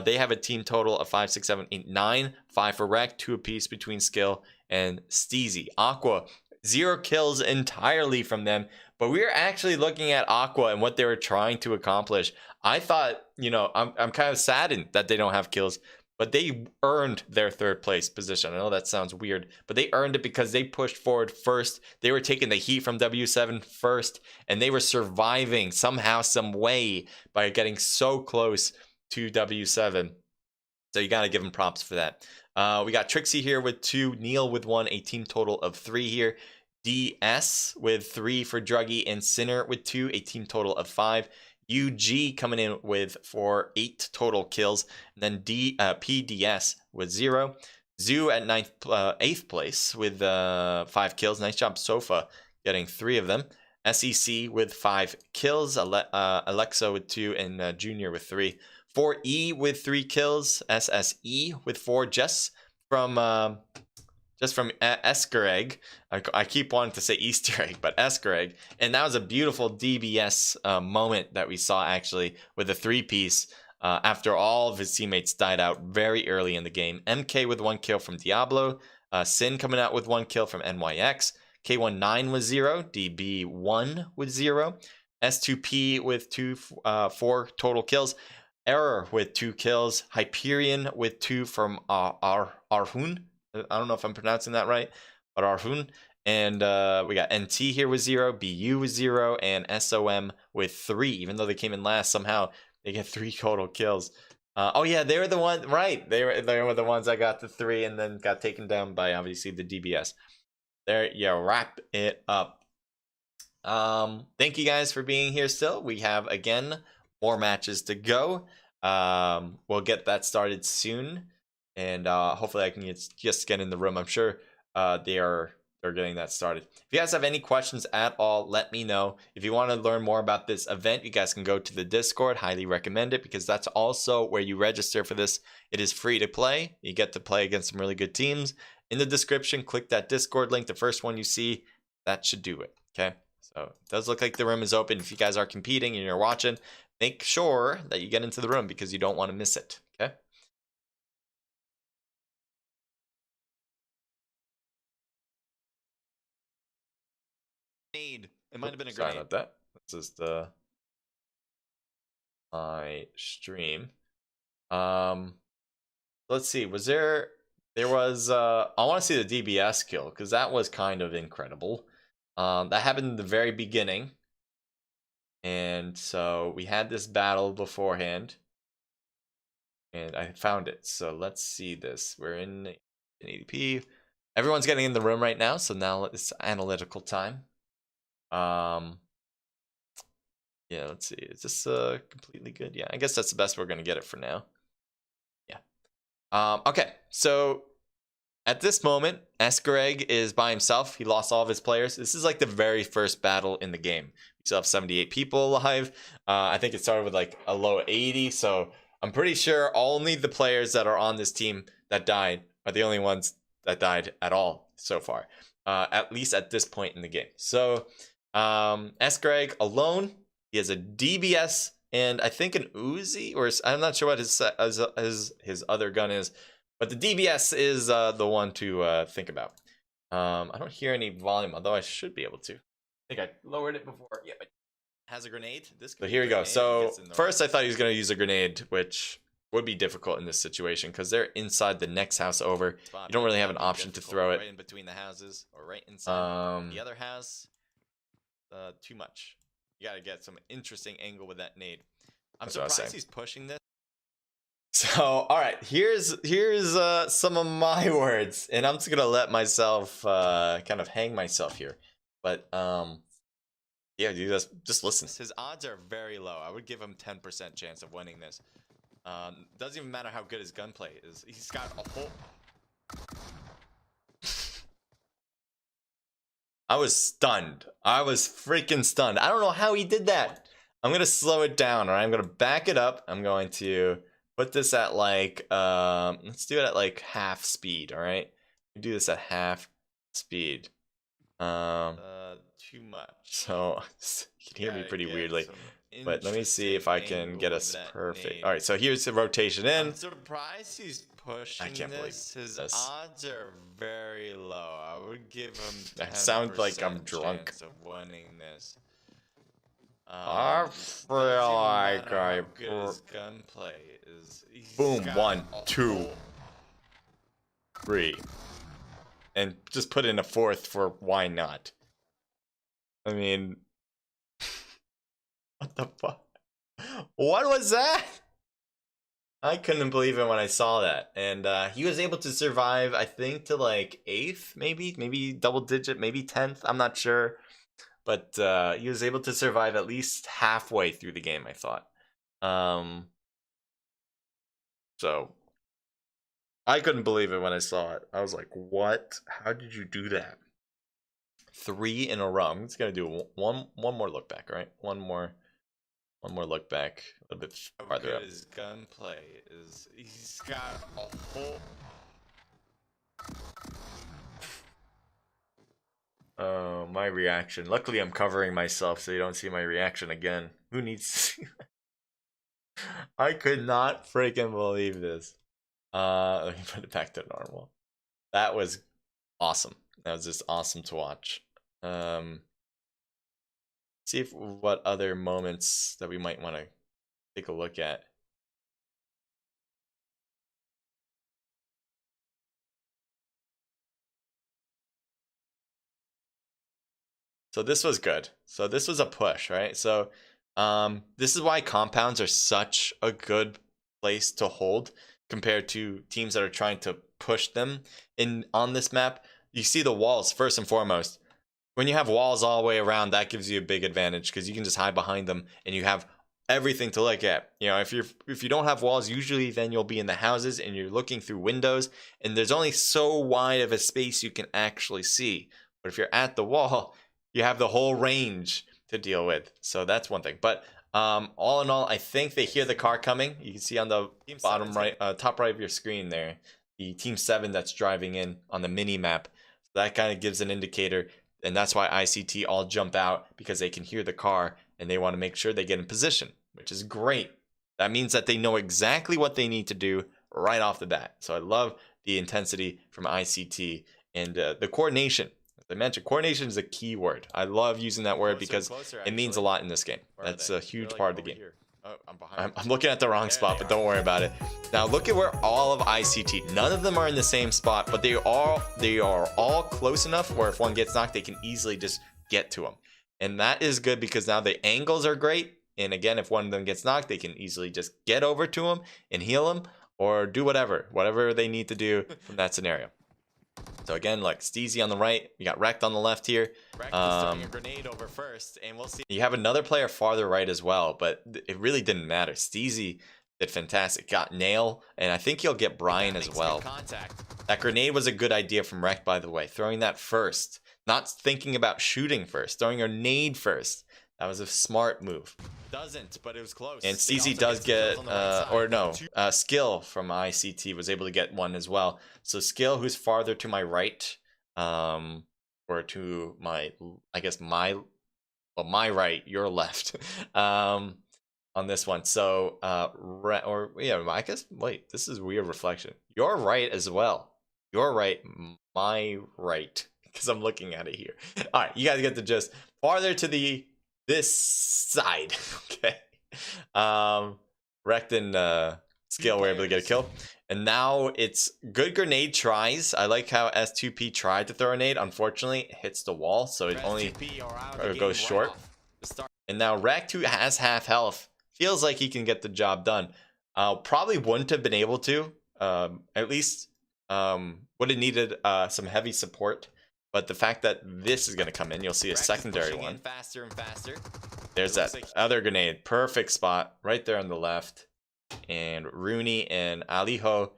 They have a team total of 5, 6, 7, 8, 9. 5 for Rec, 2 apiece between Skill and Steezy. Aqua, 0 kills entirely from them. But we are actually looking at Aqua and what they were trying to accomplish. I thought, you know, I'm kind of saddened that they don't have kills. But they earned their 3rd place position. I know that sounds weird, but they earned it because they pushed forward first. They were taking the heat from W7 first, and they were surviving somehow, some way by getting so close to W7. So you got to give them props for that. We got Trixie here with 2, Neil with 1, a team total of 3 here. DS with 3 for Druggy, and Sinner with 2, a team total of 5. UG coming in with 8 total kills, and then PDS with 0. Zoo at 8th place with 5 kills. Nice job, Sofa, getting 3 of them. SEC with 5 kills. Alexa with 2, and Junior with 3. 4E with 3 kills. SSE with 4. Just from Esker Egg. I keep wanting to say Easter egg, but Esker Egg. And that was a beautiful DBS moment that we saw actually with a 3-piece after all of his teammates died out very early in the game. MK with 1 kill from Diablo. Sin coming out with 1 kill from NYX. K19 with 0. DB1 with 0. S2P with 4 total kills. Error with 2 kills. Hyperion with 2 from Arhun. I don't know if I'm pronouncing that right, but Arhun. And we got NT here with 0, BU with 0, and SOM with 3. Even though they came in last, somehow they get 3 total kills. Oh yeah, they were the ones, right? They were the ones that got the 3 and then got taken down by obviously the DBS. There, yeah, wrap it up. Thank you guys for being here still. We have, again, more matches to go. We'll get that started soon. And hopefully I can just get in the room. I'm sure they're getting that started. If you guys have any questions at all, let me know. If you want to learn more about this event, you guys can go to the Discord. Highly recommend it because that's also where you register for this. It is free to play. You get to play against some really good teams. In the description, click that Discord link. The first one you see, that should do it. Okay. So it does look like the room is open. If you guys are competing and you're watching, make sure that you get into the room because you don't want to miss it. Okay. It might have been a grenade. Sorry about that. This is my stream. Let's see. There was I want to see the DBS kill because that was kind of incredible. That happened in the very beginning, and so we had this battle beforehand, and I found it. So let's see this. We're in ADP. Everyone's getting in the room right now, so now it's analytical time. Yeah, let's see. Is this completely good? Yeah, I guess that's the best we're gonna get it for now. Yeah. Okay, so at this moment, Eskereg is by himself. He lost all of his players. This is like the very first battle in the game. We still have 78 people alive. I think it started with like a low 80, so I'm pretty sure only the players that are on this team that died are the only ones that died at all so far. At least at this point in the game. So Eskereg alone, he has a DBS and I think an Uzi, or I'm not sure what his other gun is, but the DBS is the one to think about. I don't hear any volume, although I should be able to. I think I lowered it before. Yeah, it has a grenade. So here we go. So first I thought he was going to use a grenade, which would be difficult in this situation because they're inside the next house over. You don't really have an option to throw it right in between the houses or right inside the other house. Too much. You got to get some interesting angle with that nade. I'm surprised he's pushing this. So, all right, here's some of my words, and I'm just gonna let myself kind of hang myself here. But yeah, dude, just listen. His odds are very low. I would give him 10% chance of winning this. Doesn't even matter how good his gunplay is. He's got a whole. I was stunned. I was freaking stunned. I don't know how he did that. I'm gonna slow it down, or I'm gonna back it up. I'm going to put this at like let's do it at like half speed. All right, do this at half speed. Too much. So you can hear me pretty weirdly. But let me see if I can get us perfect. All right, so here's the rotation in. I'm surprised he's pushing. I can't believe his odds are very low. I would give him. That sounds like I'm drunk. Of winning this. I feel like I. His gunplay is. Boom! 1, 2, 3, and just put in a 4th for why not. I mean. What the fuck? What was that? I couldn't believe it when I saw that. And he was able to survive, I think, to like 8th, maybe double digit, maybe 10th. I'm not sure. But he was able to survive at least halfway through the game, I thought. So I couldn't believe it when I saw it. I was like, what? How did you do that? 3 in a row. I'm just going to do one more look back, all right? One more look back, a little bit farther up. His gunplay is. He's got a whole. Oh, my reaction. Luckily, I'm covering myself so you don't see my reaction again. Who needs to see that? I could not freaking believe this. Let me put it back to normal. That was awesome. That was just awesome to watch. See if what other moments that we might want to take a look at. So this was good. So this was a push, right? So this is why compounds are such a good place to hold compared to teams that are trying to push them on this map. You see the walls first and foremost. When you have walls all the way around, that gives you a big advantage because you can just hide behind them and you have everything to look at. You know, if you don't have walls, usually then you'll be in the houses and you're looking through windows and there's only so wide of a space you can actually see. But if you're at the wall, you have the whole range to deal with. So that's one thing. But all in all, I think they hear the car coming. You can see on the bottom right, top right of your screen there, the Team 7 that's driving in on the mini map. So that kind of gives an indicator. And that's why ICT all jump out, because they can hear the car and they want to make sure they get in position, which is great. That means that they know exactly what they need to do right off the bat. So I love the intensity from ICT and the coordination. As I mentioned, coordination is a key word. I love using that word because it means a lot in this game. That's a huge part of the game. Oh, I'm looking at the wrong spot, but don't worry about it. Now look at where all of ICT. None of them are in the same spot, but they are all close enough where if one gets knocked, they can easily just get to them. And that is good because now the angles are great. And again, if one of them gets knocked, they can easily just get over to them and heal them or do whatever they need to do from that scenario. So again, like Steezy on the right, you got Wrecked on the left here. Wrecked is throwing a grenade over first, and we'll see. You have another player farther right as well, but it really didn't matter. Steezy did fantastic. Got Nail, and I think he'll get Brian as well. That grenade was a good idea from Wrecked, by the way. Throwing that first, not thinking about shooting first, throwing a nade first. That was a smart move. Doesn't, but it was close. And Steezy does get, Skill from ICT was able to get one as well. So Skill, who's farther to my right, or to my, I guess my right, your left, on this one. So, I guess, wait, this is weird reflection. Your right as well. Your right, my right, because I'm looking at it here. All right, you guys get the gist. Farther to this side, okay. Wrecked and Skill were able to get a kill. And now it's good grenade tries. I like how S2P tried to throw a nade. Unfortunately, it hits the wall, so it only goes short. And now Wrecked, who has half health, feels like he can get the job done. Probably wouldn't have been able to. At least would have needed some heavy support. But the fact that this is going to come in, you'll see a secondary one. Faster and faster. There's that other grenade. Perfect spot right there on the left. and Rooney and Aliho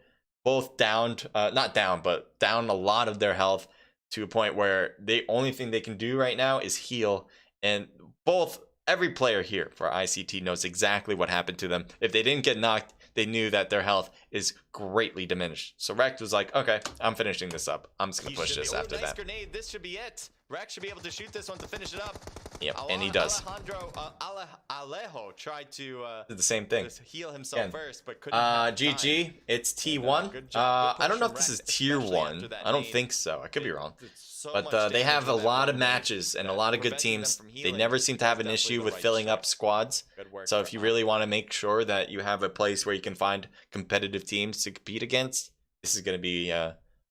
both downed, not down, but down a lot of their health to a point where the only thing they can do right now is heal. And every player here for ICT knows exactly what happened to them. If they didn't get knocked, they knew that their health is greatly diminished. So Rex was like, okay, I'm finishing this up. I'm just gonna push this after that. Grenade. This should be it. Rex should be able to shoot this one to finish it up. Yep, and he does. Alejo tried to did the same thing. Heal himself first, but couldn't. GG. It's T1. I don't know if this is tier 1. I don't think so. I could be wrong. But they have a lot of matches and a lot of good teams. They never seem to have an issue with filling up squads. So if you really want to make sure that you have a place where you can find competitive teams to compete against, this is going to be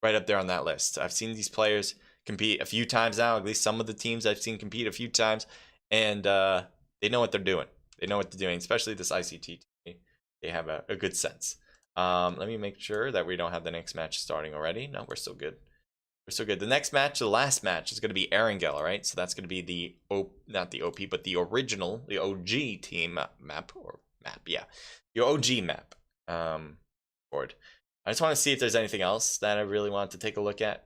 right up there on that list. I've seen these players compete a few times now. At least some of the teams I've seen compete a few times, and they know what they're doing. They know what they're doing, especially this ICT team. They have a good sense. Let me make sure that we don't have the next match starting already. No, we're still good. We're still good. The next match, the last match, is going to be Erangel, all right? So that's going to be not the OP, but the original, the OG team map, yeah. Your OG map board. I just want to see if there's anything else that I really want to take a look at.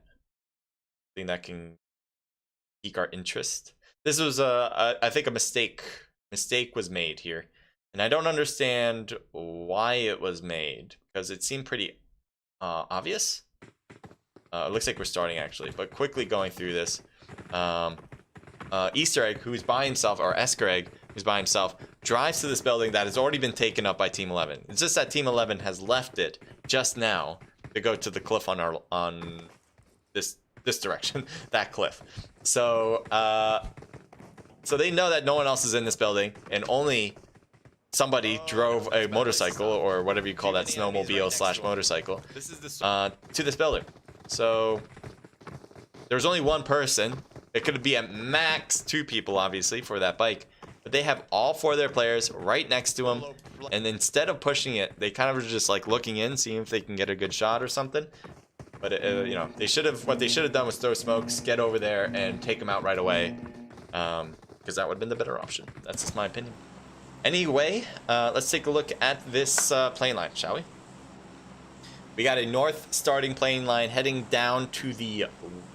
That can pique our interest. This was I think a mistake was made here, and I don't understand why it was made because it seemed pretty obvious. It looks like we're starting actually, but quickly going through this, Easter Egg, who's by himself, or Esker Egg, who's by himself, drives to this building that has already been taken up by Team 11. It's just that Team 11 has left it just now to go to the cliff on this direction, that cliff. So so they know that no one else is in this building, and only somebody drove a motorcycle, or whatever you call that, snowmobile slash motorcycle, to this building. So there's only one person. It could be at max 2 people, obviously, for that bike, but they have all 4 of their players right next to them, and instead of pushing it, they kind of are just like looking in, seeing if they can get a good shot or something. But you know, what they should have done was throw smokes, get over there, and take them out right away, because that would have been the better option. That's just my opinion. Anyway, let's take a look at this plane line, shall we? We got a north starting plane line heading down to the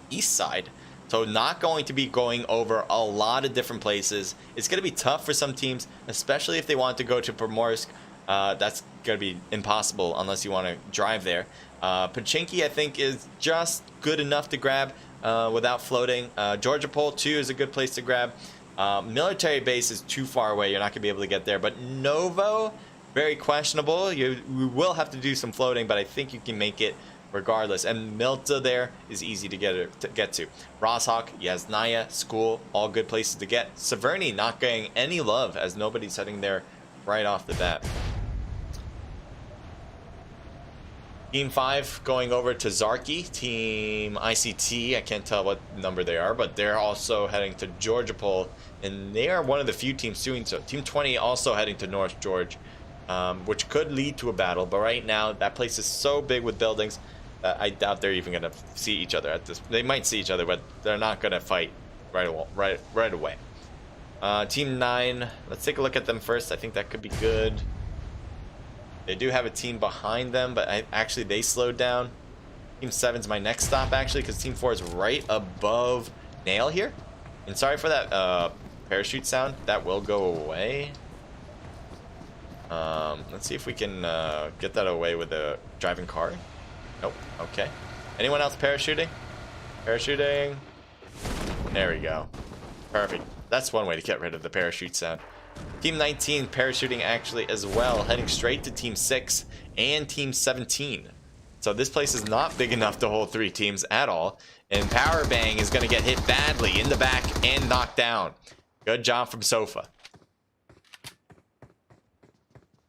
east side, so not going to be going over a lot of different places. It's going to be tough for some teams, especially if they want to go to Primorsk. That's going to be impossible unless you want to drive there. Pachinki, I think, is just good enough to grab without floating. Georgia Pole, too, is a good place to grab. Military base is too far away. You're not going to be able to get there. But Novo, very questionable. You will have to do some floating, but I think you can make it regardless. And Milta there is easy to get to. Rosshawk, Yasnaya, School, all good places to get. Severny not getting any love as nobody's heading there right off the bat. Team 5 going over to Zarki. Team ICT, I can't tell what number they are, but they're also heading to Georgia Pole, and they are one of the few teams doing so. Team 20 also heading to North George, which could lead to a battle, but right now that place is so big with buildings that I doubt they're even going to see each other at this. They might see each other, but they're not going to fight right away. Team 9, let's take a look at them first. I think that could be good. They do have a team behind them, but actually they slowed down. Team 7's my next stop, actually, because Team 4 is right above Nail here. And sorry for that parachute sound. That will go away. Let's see if we can get that away with a driving car. Nope. Okay. Anyone else parachuting? Parachuting. There we go. Perfect. That's one way to get rid of the parachute sound. Team 19 parachuting actually as well, heading straight to Team 6 and Team 17. So this place is not big enough to hold 3 teams at all. And Power Bang is going to get hit badly in the back and knocked down. Good job from Sofa.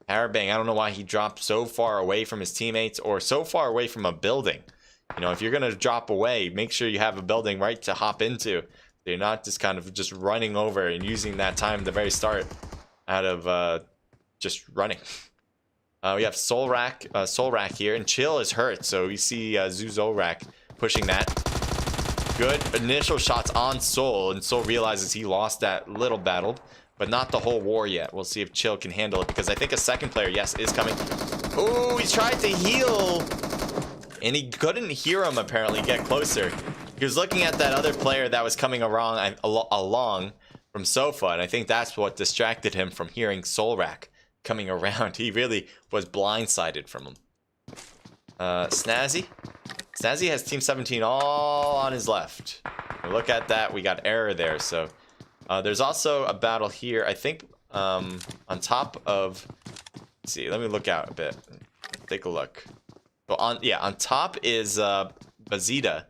Power Bang, I don't know why he dropped so far away from his teammates or so far away from a building. You know, if you're going to drop away, make sure you have a building right to hop into. They're not just kind of just running over and using that time at the very start out of just running. We have Soul Rack here, and Chill is hurt, so we see Zuzorak pushing that. Good initial shots on Soul, and Soul realizes he lost that little battle, but not the whole war yet. We'll see if Chill can handle it, because I think a second player, yes, is coming. Oh, he tried to heal, and he couldn't hear him apparently get closer. He was looking at that other player that was coming along from Sofa, and I think that's what distracted him from hearing Solrak coming around. He really was blindsided from him. Snazzy has Team 17 all on his left. Look at that, we got error there. So there's also a battle here, I think, on top of, let's see, let me look out a bit, take a look. So on top is Bazita,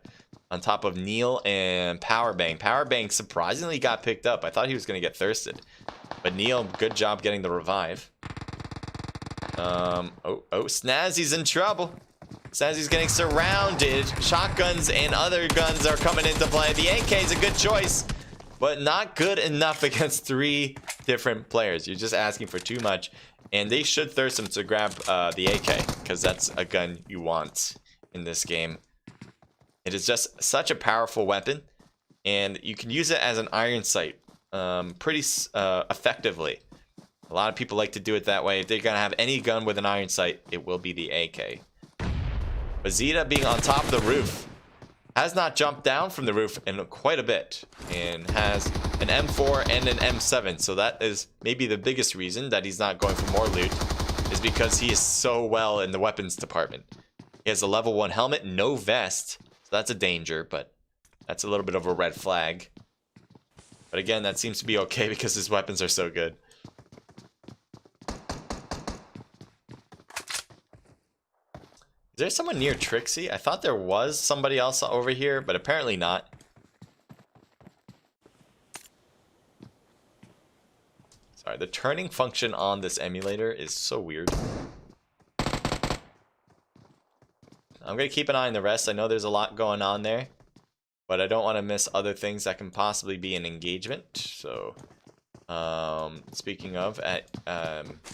on top of Neil and Powerbang. Powerbang surprisingly got picked up. I thought he was going to get thirsted, but Neil, good job getting the revive. Snazzy's in trouble. Snazzy's getting surrounded. Shotguns and other guns are coming into play. The AK is a good choice, but not good enough against 3 different players. You're just asking for too much, and they should thirst him to grab the AK, because that's a gun you want in this game. It is just such a powerful weapon, and you can use it as an iron sight pretty effectively. A lot of people like to do it that way. If they're gonna have any gun with an iron sight, it will be the AK. Bazita, being on top of the roof, has not jumped down from the roof in quite a bit, and has an M4 and an M7. So that is maybe the biggest reason that he's not going for more loot, is because he is so well in the weapons department. He has a level 1 helmet, no vest, so that's a danger, but that's a little bit of a red flag. But again, that seems to be okay because his weapons are so good. Is there someone near Trixie? I thought there was somebody else over here, but apparently not. Sorry, the turning function on this emulator is so weird. I'm going to keep an eye on the rest. I know there's a lot going on there, but I don't want to miss other things that can possibly be an engagement. So, speaking of, at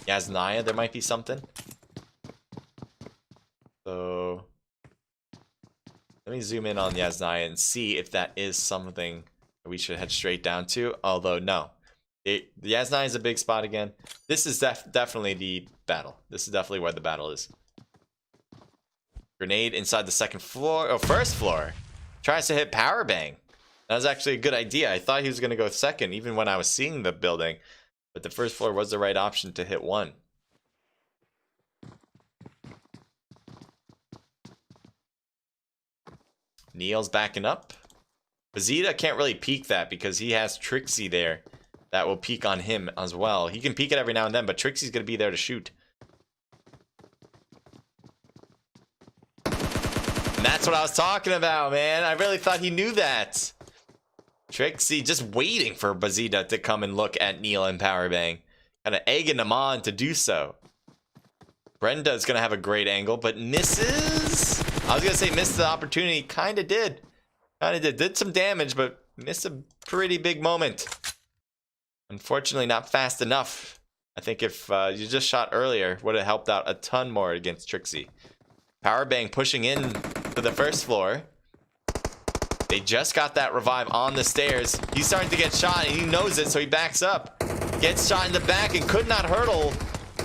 Yasnaya, there might be something. So let me zoom in on Yasnaya and see if that is something that we should head straight down to. Although no, Yasnaya is a big spot again. This is definitely the battle. This is definitely where the battle is. Grenade inside the second floor, or first floor. Tries to hit Powerbang. That was actually a good idea. I thought he was going to go second, even when I was seeing the building, but the first floor was the right option to hit 1. Neil's backing up. Bazita can't really peek that because he has Trixie there that will peek on him as well. He can peek it every now and then, but Trixie's going to be there to shoot. And that's what I was talking about, man. I really thought he knew that. Trixie just waiting for Bazita to come and look at Neil and Powerbang. Kind of egging him on to do so. Brenda's going to have a great angle, but misses. I was going to say missed the opportunity. Kind of did. Did some damage, but missed a pretty big moment. Unfortunately, not fast enough. I think if you just shot earlier, would have helped out a ton more against Trixie. Powerbang pushing in to the first floor. They just got that revive on the stairs. He's starting to get shot, and he knows it, so he backs up. Gets shot in the back and could not hurdle.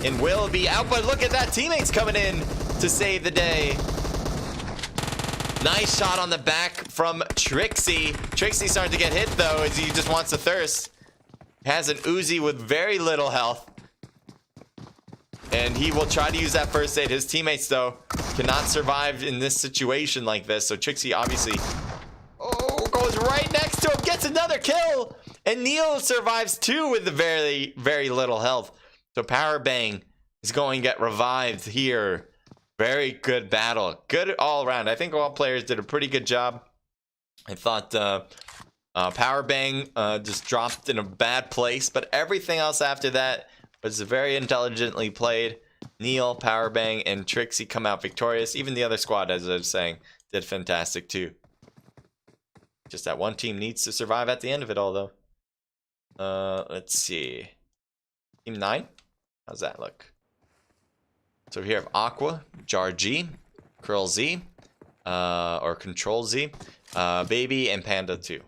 And will be out, but look at that. Teammates coming in to save the day. Nice shot on the back from Trixie. Trixie starting to get hit, though, as he just wants to thirst. Has an Uzi with very little health. And he will try to use that first aid. His teammates, though, cannot survive in this situation like this. So Trixie obviously goes right next to him, gets another kill. And Neil survives too with very, very little health. So Powerbang is going to get revived here. Very good battle. Good all around. I think all players did a pretty good job. I thought Powerbang just dropped in a bad place, but everything else after that was very intelligently played. Neil, Powerbang, and Trixie come out victorious. Even the other squad, as I was saying, did fantastic too. Just that one team needs to survive at the end of it all, though. Let's see. Team 9? How's that look? So here we have Aqua, Jar G, Curl Z, or Control Z, Baby, and Panda 2.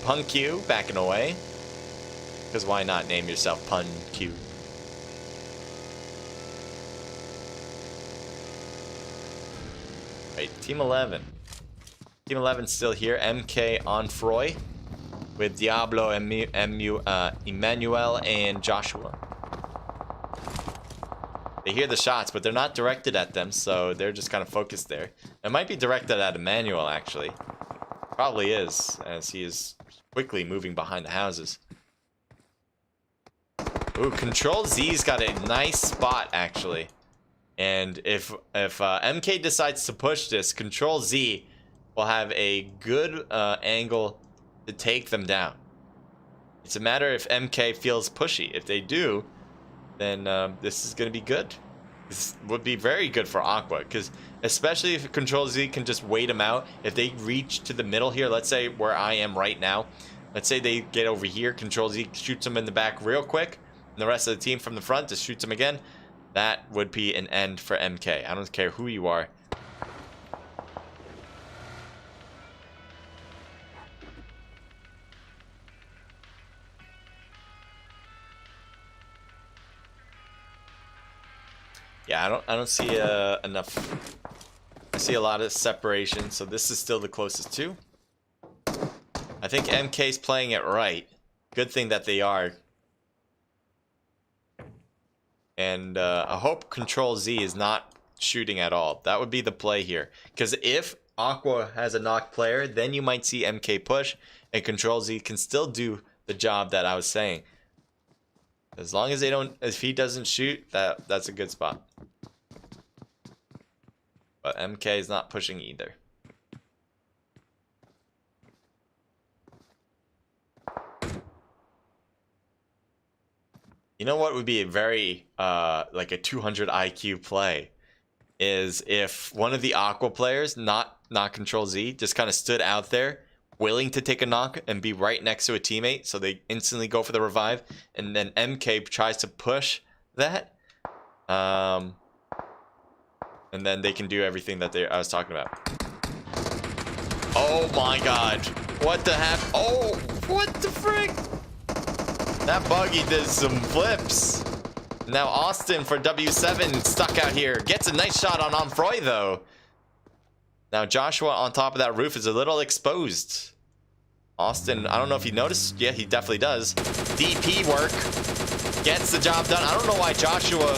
Pun Q backing away. Because why not name yourself Pun Q? Right, Team 11. Team 11 still here. MK on Froy with Diablo, Emmanuel, and Joshua. They hear the shots, but they're not directed at them, so they're just kind of focused there. It might be directed at Emmanuel, actually. Probably is, as he is quickly moving behind the houses. Ooh, Control Z's got a nice spot, actually. And if MK decides to push this, Control Z will have a good angle to take them down. It's a matter if MK feels pushy. If they do, then this is going to be good. This would be very good for Aqua, because especially if Control Z can just wait them out. If they reach to the middle here, let's say where I am right now, let's say they get over here, Control Z shoots them in the back real quick, and the rest of the team from the front just shoots them again. That would be an end for MK. I don't care who you are. Yeah, I don't see enough. I see a lot of separation, so this is still the closest to. I think MK's playing it right. Good thing that they are. And I hope Control Z is not shooting at all. That would be the play here. Because if Aqua has a knocked player, then you might see MK push, and Control Z can still do the job that I was saying. As long as they don't, if he doesn't shoot, that's a good spot. But MK is not pushing either. You know what would be a very like a 200 IQ play is if one of the Aqua players, not Control Z, just kind of stood out there willing to take a knock and be right next to a teammate, so they instantly go for the revive, and then MK tries to push that, and then they can do everything that I was talking about. Oh my god, what the heck? Oh, what the frick? That buggy did some flips. Now Austin for W7 stuck out here. Gets a nice shot on Froy though. Now Joshua on top of that roof is a little exposed. Austin, I don't know if you noticed. Yeah, he definitely does. DP work. Gets the job done. I don't know why Joshua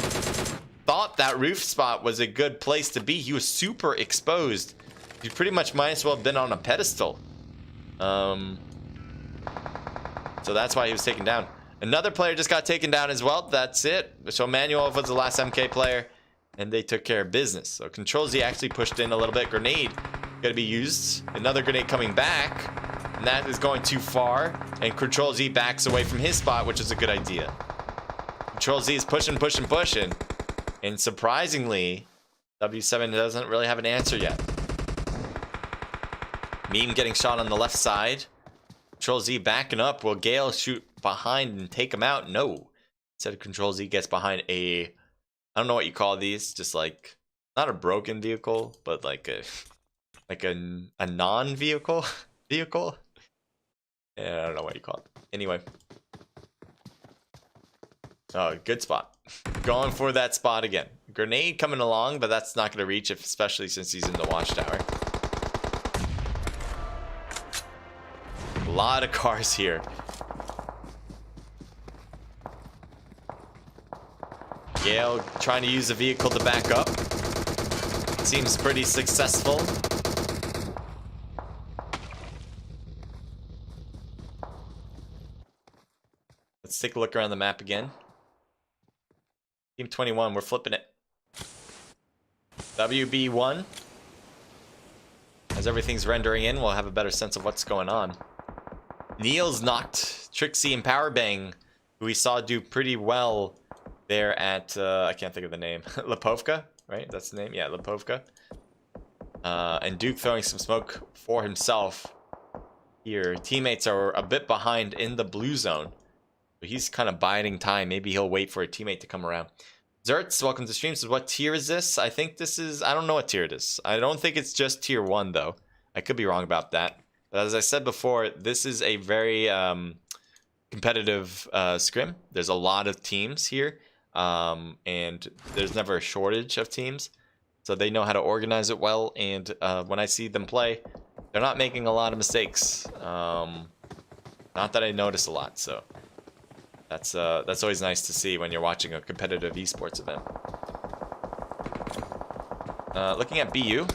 thought that roof spot was a good place to be. He was super exposed. He pretty much might as well have been on a pedestal. So that's why he was taken down. Another player just got taken down as well. That's it. So Manuel was the last MK player, and they took care of business. So Control Z actually pushed in a little bit. Grenade gonna be used. Another grenade coming back, and that is going too far. And Control Z backs away from his spot, which is a good idea. Control Z is pushing, pushing, pushing, and surprisingly, W7 doesn't really have an answer yet. Meme getting shot on the left side. Control Z backing up. Will Gale shoot behind and take him out? No. Instead, Control Z gets behind a, I don't know what you call these, just like not a broken vehicle, but like a non-vehicle vehicle. Yeah, I don't know what you call it. Anyway. Oh, good spot. Going for that spot again. Grenade coming along, but that's not going to reach, especially since he's in the watchtower. A lot of cars here. Gale trying to use the vehicle to back up. Seems pretty successful. Let's take a look around the map again. Team 21, we're flipping it. WB1. As everything's rendering in, we'll have a better sense of what's going on. Neil's knocked Trixie and Powerbang, who we saw do pretty well there at, I can't think of the name. Lipovka, right? That's the name? Yeah, Lipovka. And Duke throwing some smoke for himself here. Teammates are a bit behind in the blue zone. But he's kind of biding time. Maybe he'll wait for a teammate to come around. Zertz, welcome to stream. Says, what tier is this? I think this is, I don't know what tier it is. I don't think it's just tier 1, though. I could be wrong about that. But as I said before, this is a very competitive scrim. There's a lot of teams here, and there's never a shortage of teams. So they know how to organize it well, and when I see them play, they're not making a lot of mistakes. Not that I notice a lot, so that's always nice to see when you're watching a competitive esports event. Looking at BU.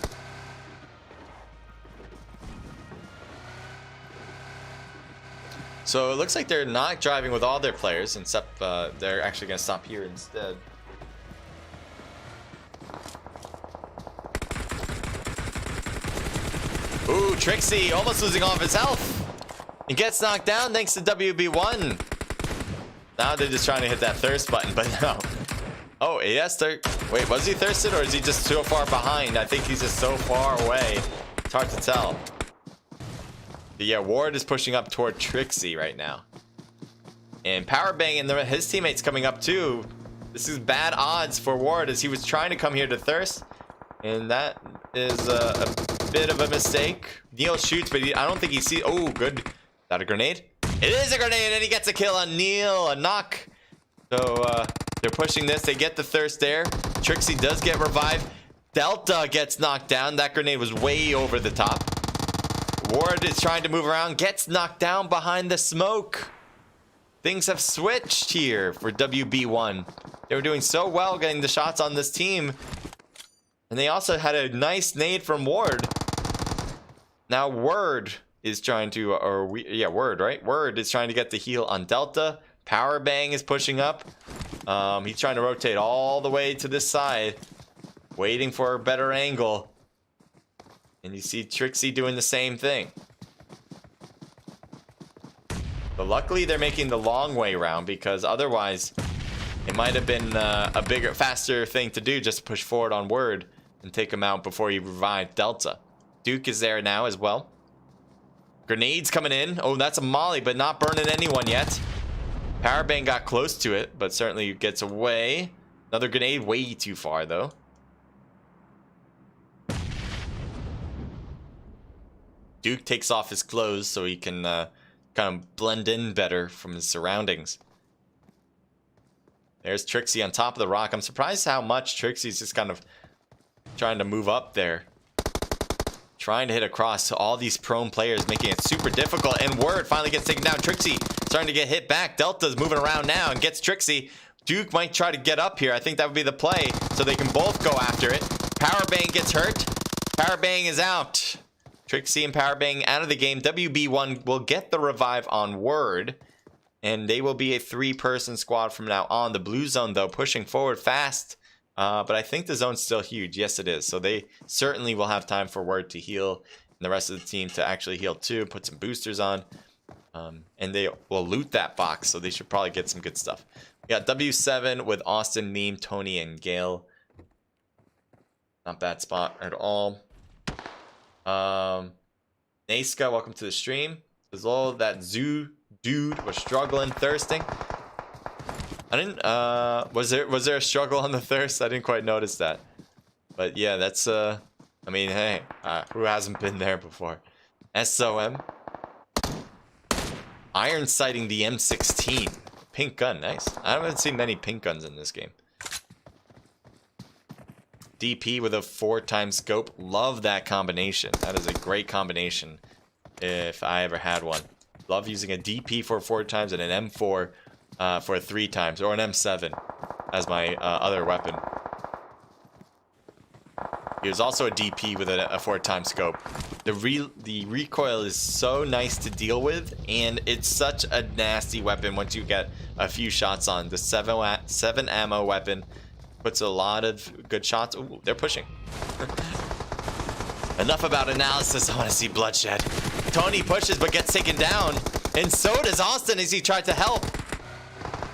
So it looks like they're not driving with all their players, except they're actually going to stop here instead. Ooh, Trixie almost losing all of his health. He gets knocked down thanks to WB1. Now they're just trying to hit that thirst button, but no. Oh, yes, wait, was he thirsted or is he just so far behind? I think he's just so far away. It's hard to tell. But yeah, Ward is pushing up toward Trixie right now. And Powerbang and his teammates coming up too. This is bad odds for Ward as he was trying to come here to thirst. And that is a bit of a mistake. Neil shoots, but I don't think he sees. Oh, good. Is that a grenade? It is a grenade, and he gets a kill on Neil. A knock. So they're pushing this. They get the thirst there. Trixie does get revived. Delta gets knocked down. That grenade was way over the top. Ward is trying to move around. Gets knocked down behind the smoke. Things have switched here for WB1. They were doing so well getting the shots on this team. And they also had a nice nade from Ward. Now Word is trying to, Word, right? Word is trying to get the heal on Delta. Powerbang is pushing up. He's trying to rotate all the way to this side, waiting for a better angle. And you see Trixie doing the same thing. But luckily they're making the long way around, because otherwise it might have been a bigger, faster thing to do, just to push forward on Word and take him out before he revived Delta. Duke is there now as well. Grenades coming in. Oh, that's a molly, but not burning anyone yet. Powerbang got close to it, but certainly gets away. Another grenade, way too far though. Duke takes off his clothes so he can kind of blend in better from his surroundings. There's Trixie on top of the rock. I'm surprised how much Trixie's just kind of trying to move up there. Trying to hit across all these prone players, making it super difficult. And Word finally gets taken down. Trixie starting to get hit back. Delta's moving around now and gets Trixie. Duke might try to get up here. I think that would be the play, so they can both go after it. Powerbang gets hurt. Powerbang is out. Trixie and Powerbang out of the game. WB1 will get the revive on Word, and they will be a 3-person squad from now on. The blue zone, though, pushing forward fast. But I think the zone's still huge. Yes, it is. So they certainly will have time for Word to heal, and the rest of the team to actually heal too. Put some boosters on. And they will loot that box, so they should probably get some good stuff. We got W7 with Austin, Meme, Tony, and Gale. Not bad spot at all. Naska, welcome to the stream. As well, that Zoo dude was struggling, thirsting. I didn't, was there a struggle on the thirst? I didn't quite notice that. But yeah, that's, I mean, hey, who hasn't been there before? SOM. Iron sighting the M16. Pink gun, nice. I haven't seen many pink guns in this game. DP with a 4x scope. Love that combination. That is a great combination if I ever had one. Love using a DP for 4x and an M4 for 3x, or an M7 as my other weapon. Here's also a DP with a 4x scope. The recoil is so nice to deal with, and it's such a nasty weapon once you get a few shots on. The 7 ammo weapon puts a lot of good shots. Ooh, they're pushing. Enough about analysis. I want to see bloodshed. Tony pushes but gets taken down, and so does Austin as he tried to help.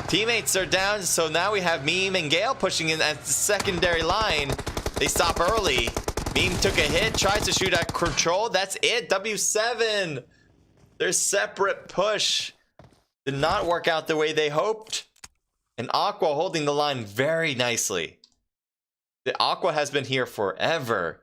Teammates are down, so now we have Meme and Gale pushing in at the secondary line. They stop early. Meme took a hit, tries to shoot at control. That's it. W7. Their separate push did not work out the way they hoped. And Aqua holding the line very nicely. The Aqua has been here forever.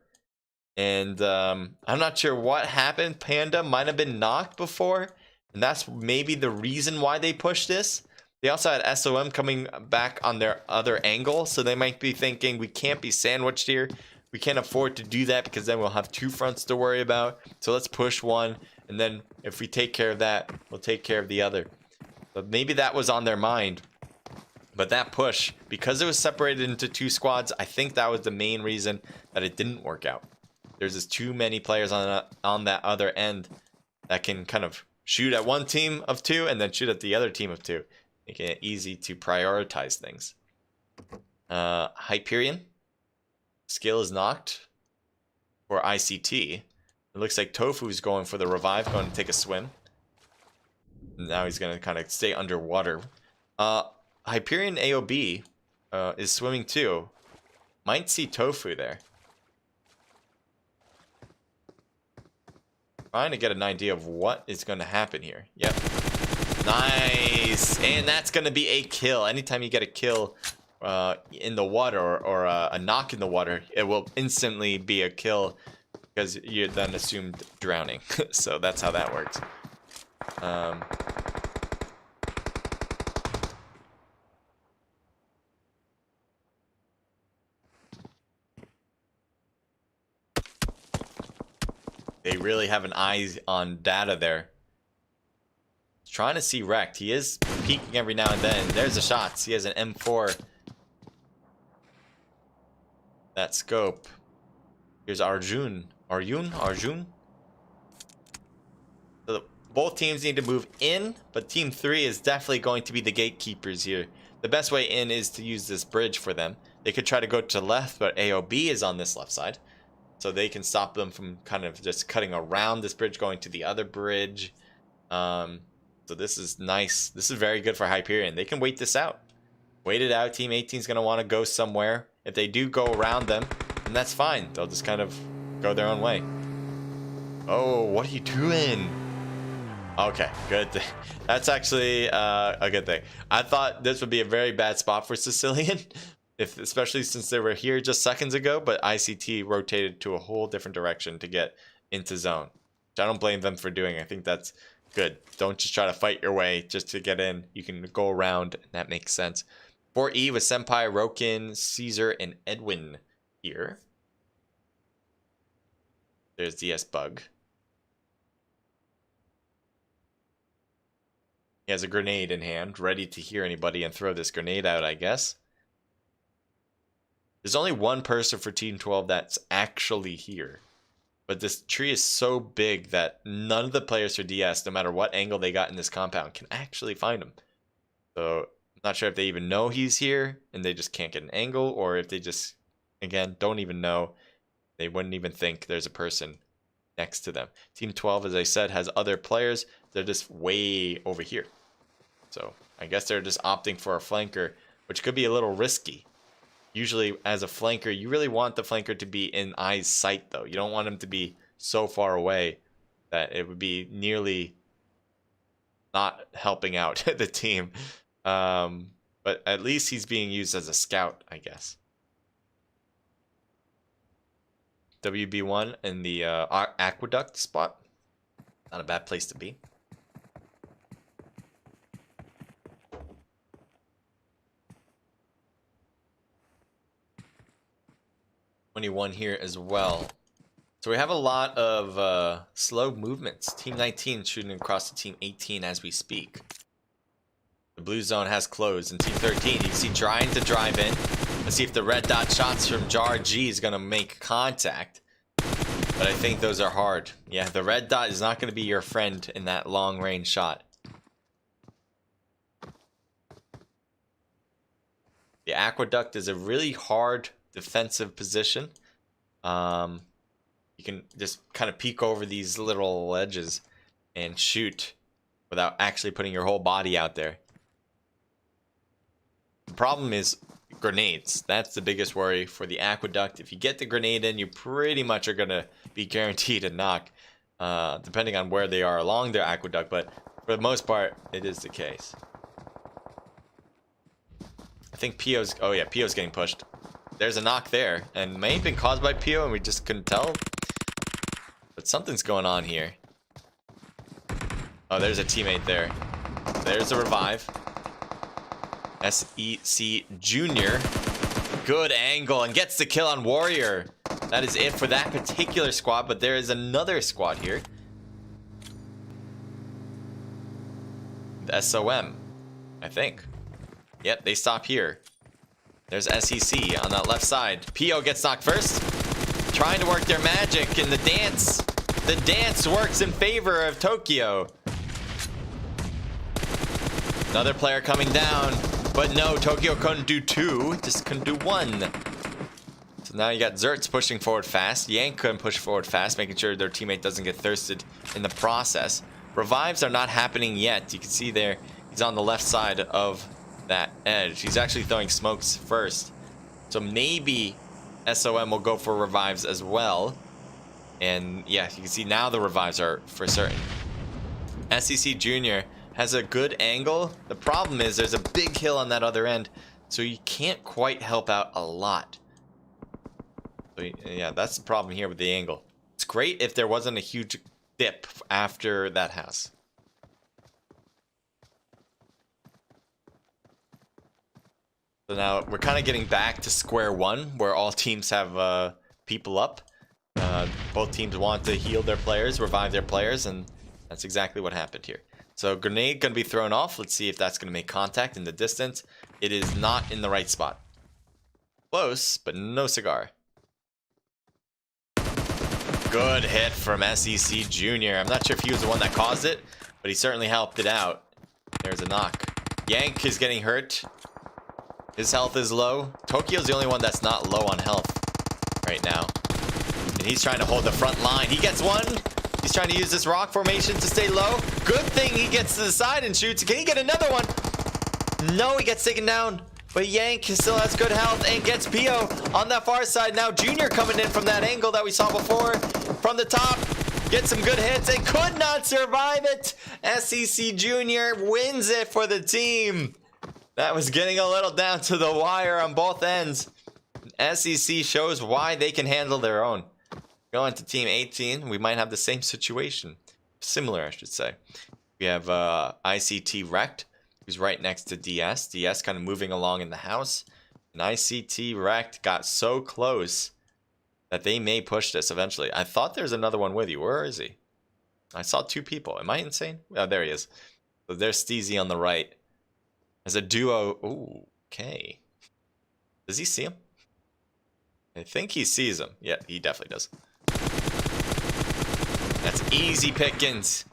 And I'm not sure what happened. Panda might have been knocked before, and that's maybe the reason why they pushed this. They also had SOM coming back on their other angle, so they might be thinking we can't be sandwiched here. We can't afford to do that because then we'll have two fronts to worry about. So let's push one, and then if we take care of that, we'll take care of the other. But maybe that was on their mind. But that push, because it was separated into two squads, I think that was the main reason that it didn't work out. There's just too many players on that other end that can kind of shoot at one team of two and then shoot at the other team of two, making it easy to prioritize things. Hyperion. Skill is knocked for ICT. It looks like Tofu's going for the revive, going to take a swim. Now he's going to kind of stay underwater. Hyperion AOB is swimming too. Might see Tofu there. Trying to get an idea of what is going to happen here. Yep. Nice. And that's going to be a kill. Anytime you get a kill in the water or a knock in the water, it will instantly be a kill because you're then assumed drowning. So that's how that works. They really have an eye on data there. Trying to see Wrecked. He is peeking every now and then. There's the shots. He has an M4. That scope. Here's Arjun. Arjun. So both teams need to move in, but Team 3 is definitely going to be the gatekeepers here. The best way in is to use this bridge for them. They could try to go to the left, but AOB is on this left side. So they can stop them from kind of just cutting around this bridge, going to the other bridge. So this is nice. This is very good for Hyperion. They can wait this out. Wait it out. Team 18 is going to want to go somewhere. If they do go around them, then that's fine. They'll just kind of go their own way. Oh, what are you doing? Okay, good. That's actually a good thing. I thought this would be a very bad spot for Sicilian. Especially since they were here just seconds ago, but ICT rotated to a whole different direction to get into zone. Which I don't blame them for doing. I think that's good. Don't just try to fight your way just to get in. You can go around, and that makes sense. 4E with Senpai, Rokin, Caesar, and Edwin here. There's DS Bug. He has a grenade in hand, ready to hear anybody and throw this grenade out, I guess. There's only one person for Team 12 that's actually here. But this tree is so big that none of the players for DS, no matter what angle they got in this compound, can actually find him. So I'm not sure if they even know he's here and they just can't get an angle, or if they just, again, don't even know. They wouldn't even think there's a person next to them. Team 12, as I said, has other players. They're just way over here. So I guess they're just opting for a flanker, which could be a little risky. Usually, as a flanker, you really want the flanker to be in eye's sight, though. You don't want him to be so far away that it would be nearly not helping out the team. But at least he's being used as a scout, I guess. WB1 in the aqueduct spot. Not a bad place to be. 21 here as well. So we have a lot of slow movements. Team 19 shooting across to Team 18 as we speak. The blue zone has closed. And Team 13, you can see trying to drive in. Let's see if the red dot shots from Jar G is going to make contact. But I think those are hard. Yeah, the red dot is not going to be your friend in that long range shot. The aqueduct is a really hard defensive position. You can just kind of peek over these little ledges and shoot without actually putting your whole body out there. The problem is grenades. That's the biggest worry for the aqueduct. If you get the grenade in, you pretty much are going to be guaranteed a knock, depending on where they are along their aqueduct, but for the most part, it is the case. I think PO's... Oh yeah, PO's getting pushed. There's a knock there, and may have been caused by PO and we just couldn't tell. But something's going on here. Oh, there's a teammate there. There's a revive. SEC Junior. Good angle and gets the kill on Warrior. That is it for that particular squad, but there is another squad here. The SOM, I think. Yep, they stop here. There's SEC on that left side. PO gets knocked first. Trying to work their magic in the dance. The dance works in favor of Tokyo. Another player coming down. But no, Tokyo couldn't do two. Just couldn't do one. So now you got Zertz pushing forward fast. Yank couldn't push forward fast, making sure their teammate doesn't get thirsted in the process. Revives are not happening yet. You can see there, he's on the left side of that edge. He's actually throwing smokes first. So maybe SOM will go for revives as well. And yeah, you can see now the revives are for certain. SEC Junior has a good angle. The problem is there's a big hill on that other end, so you can't quite help out a lot. So yeah, that's the problem here with the angle. It's great if there wasn't a huge dip after that house. So now we're kind of getting back to square one, where all teams have people up. Both teams want to heal their players, revive their players, and that's exactly what happened here. So grenade gonna be thrown off. Let's see if that's gonna make contact in the distance. It is not in the right spot. Close, but no cigar. Good hit from SEC Junior. I'm not sure if he was the one that caused it, but he certainly helped it out. There's a knock. Yank is getting hurt. His health is low. Tokyo's the only one that's not low on health right now. And he's trying to hold the front line. He gets one. He's trying to use this rock formation to stay low. Good thing he gets to the side and shoots. Can he get another one? No, he gets taken down. But Yank still has good health and gets PO on that far side. Now Junior coming in from that angle that we saw before. From the top. Gets some good hits and could not survive it. SEC Junior wins it for the team. That was getting a little down to the wire on both ends. SEC shows why they can handle their own. Going to team 18, we might have the same situation. Similar, I should say. We have ICT Wrecked, who's right next to DS. DS kind of moving along in the house. And ICT Wrecked got so close that they may push this eventually. I thought there's another one with you. Where is he? I saw two people. Am I insane? Oh, there he is. So there's Steezy on the right. As a duo. Ooh, okay. Does he see him? I think he sees him. Yeah, he definitely does. That's easy pickings.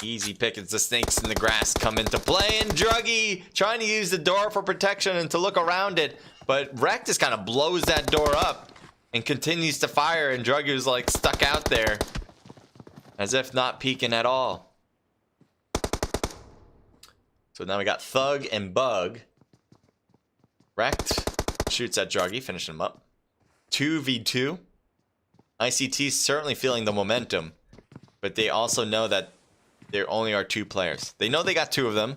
Easy pickings. The snakes in the grass come into play. And Druggy trying to use the door for protection and to look around it. But Wreck just kind of blows that door up and continues to fire. And Druggy's like stuck out there as if not peeking at all. So now we got Thug and Bug. Wrecked shoots at Druggy, finishing him up. 2v2. ICT certainly feeling the momentum, but they also know that there only are two players. They know they got two of them.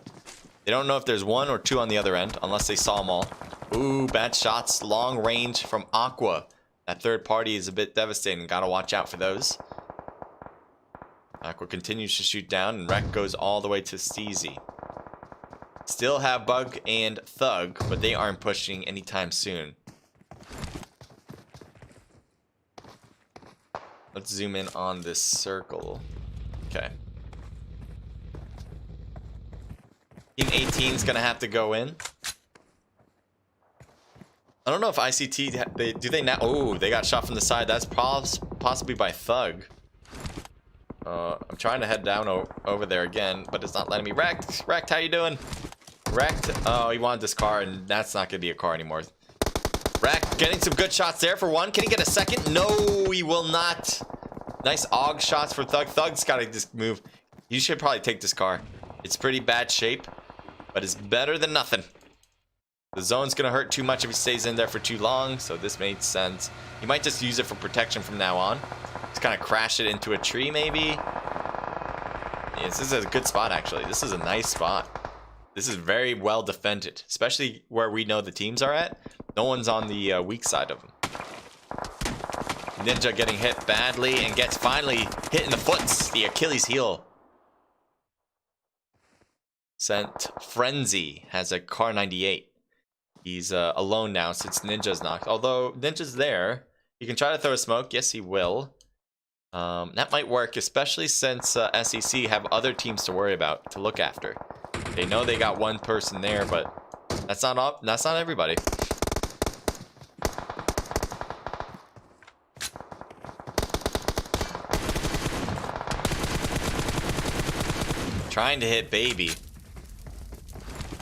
They don't know if there's one or two on the other end, unless they saw them all. Ooh, bad shots, long range from Aqua. That third party is a bit devastating. Gotta watch out for those. Aqua continues to shoot down, and Wreck goes all the way to Steezy. Still have Bug and Thug, but they aren't pushing anytime soon. Let's zoom in on this circle. Okay. Team 18 is going to have to go in. I don't know if ICT, do they now? Oh, they got shot from the side. That's possibly by Thug. I'm trying to head down over there again, but it's not letting me. Wrecked, how you doing? Wrecked. Oh, he wanted this car, and that's not going to be a car anymore. Wrecked, getting some good shots there for one. Can he get a second? No, he will not. Nice AUG shots for Thug. Thug's got to just move. You should probably take this car. It's pretty bad shape, but it's better than nothing. The zone's going to hurt too much if he stays in there for too long, so this made sense. He might just use it for protection from now on. Just kind of crash it into a tree, maybe. Yeah, this is a good spot, actually. This is a nice spot. This is very well defended, especially where we know the teams are at. No one's on the weak side of them. Ninja getting hit badly and gets finally hit in the foot, the Achilles heel. Sent Frenzy has a Car 98. He's alone now since Ninja's knocked. Although Ninja's there, he can try to throw a smoke. Yes, he will. That might work, especially since SEC have other teams to worry about, to look after. They know they got one person there, but that's not everybody. Trying to hit Baby.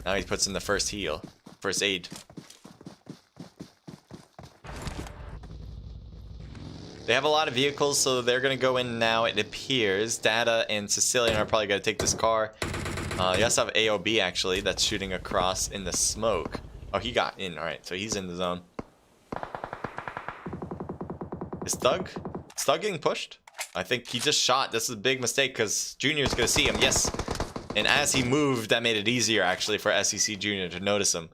Now he puts in the first aid. They have a lot of vehicles, so they're going to go in now, it appears. Data and Sicilian are probably going to take this car. You also have AOB, actually, that's shooting across in the smoke. Oh, he got in. All right, so he's in the zone. Is Thug getting pushed? I think he just shot. This is a big mistake because Junior's going to see him. Yes. And as he moved, that made it easier, actually, for SEC Junior to notice him.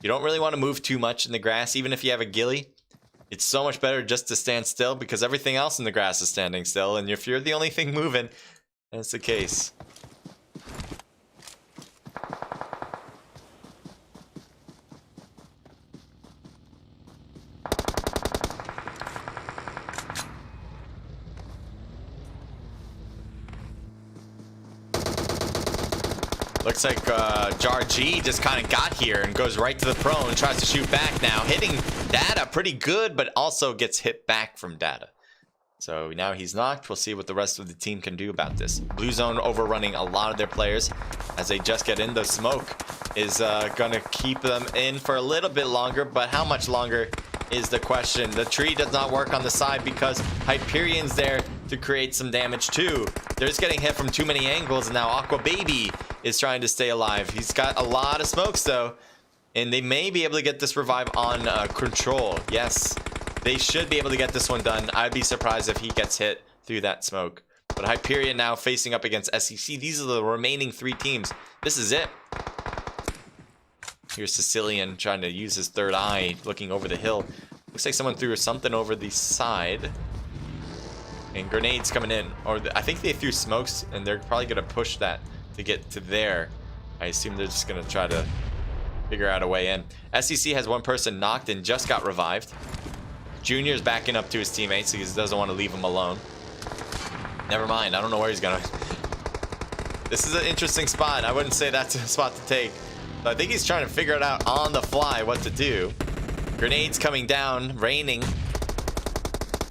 You don't really want to move too much in the grass, even if you have a ghillie. It's so much better just to stand still because everything else in the grass is standing still. And if you're the only thing moving, that's the case. Looks like Jar G just kind of got here and goes right to the prone and tries to shoot back now. Hitting Data pretty good, but also gets hit back from Data. So now he's knocked. We'll see what the rest of the team can do about this. Blue Zone overrunning a lot of their players as they just get in. The smoke is going to keep them in for a little bit longer, but how much longer is the question. The tree does not work on the side because Hyperion's there to create some damage too. They're just getting hit from too many angles, and now Aqua Baby is trying to stay alive. He's got a lot of smokes though, and they may be able to get this revive on control. Yes, they should be able to get this one done. I'd be surprised if he gets hit through that smoke. But Hyperion now facing up against SEC. These are the remaining 3 teams. This is it. Here's Sicilian trying to use his third eye, looking over the hill. Looks like someone threw something over the side. And grenades coming in. Or I think they threw smokes, and they're probably going to push that to get to there. I assume they're just going to try to figure out a way in. SEC has one person knocked and just got revived. Junior's backing up to his teammates because he doesn't want to leave him alone. Never mind. I don't know where he's going. This is an interesting spot. I wouldn't say that's a spot to take. But I think he's trying to figure it out on the fly what to do. Grenades coming down, raining.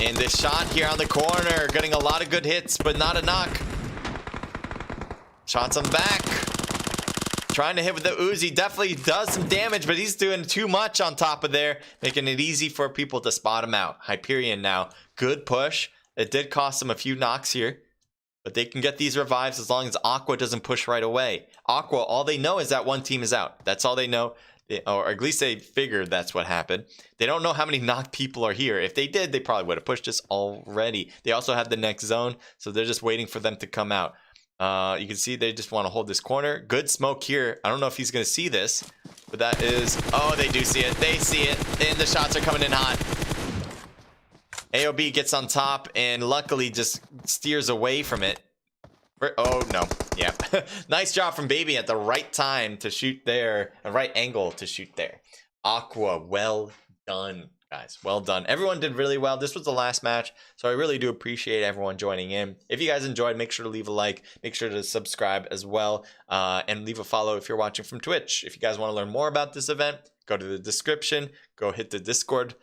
And this shot here on the corner, getting a lot of good hits, but not a knock. Shots him back. Trying to hit with the Uzi. Definitely does some damage, but he's doing too much on top of there, making it easy for people to spot him out. Hyperion now. Good push. It did cost him a few knocks here, but they can get these revives as long as Aqua doesn't push right away. Aqua, all they know is that one team is out. That's all they know. Or at least they figured that's what happened. They don't know how many knocked people are here. If they did, they probably would have pushed us already. They also have the next zone, so they're just waiting for them to come out. You can see they just want to hold this corner. Good smoke here. I don't know if he's going to see this, but that is... Oh, they do see it. They see it, and the shots are coming in hot. AOB gets on top and luckily just steers away from it. Oh, no. Yeah. Nice job from Baby at the right time to shoot there. A right angle to shoot there. Aqua, well done, guys. Well done. Everyone did really well. This was the last match, so I really do appreciate everyone joining in. If you guys enjoyed, make sure to leave a like. Make sure to subscribe as well. And leave a follow if you're watching from Twitch. If you guys want to learn more about this event, go to the description, go hit the Discord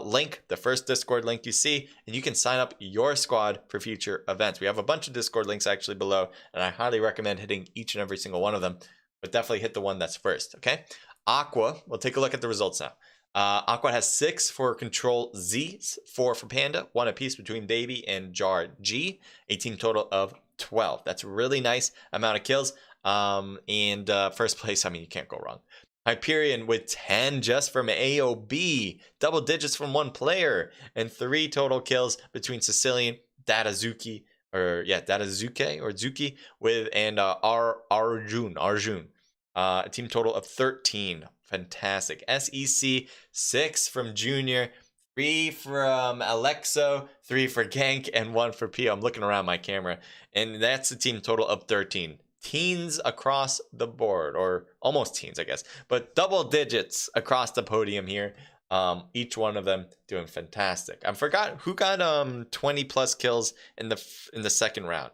link, the first Discord link you see, and you can sign up your squad for future events. We have a bunch of Discord links actually below, and I highly recommend hitting each and every single one of them, but definitely hit the one that's first, okay? Aqua, we'll take a look at the results now. Aqua has 6 for Control Z, 4 for Panda, 1 apiece between Baby and Jar G, a team total of 12. That's a really nice amount of kills. And first place, I mean, you can't go wrong. Hyperion with 10 just from AOB, double digits from one player, and 3 total kills between Sicilian, Datazuki, Zuki with and Arjun. A team total of 13. Fantastic. SEC 6 from Junior, 3 from Alexo, 3 for Gank, and 1 for Pio. I'm looking around my camera, and that's a team total of 13. Teens across the board, or almost teens, I guess, but double digits across the podium here. Each one of them doing fantastic. I forgot who got 20 plus kills in the second round.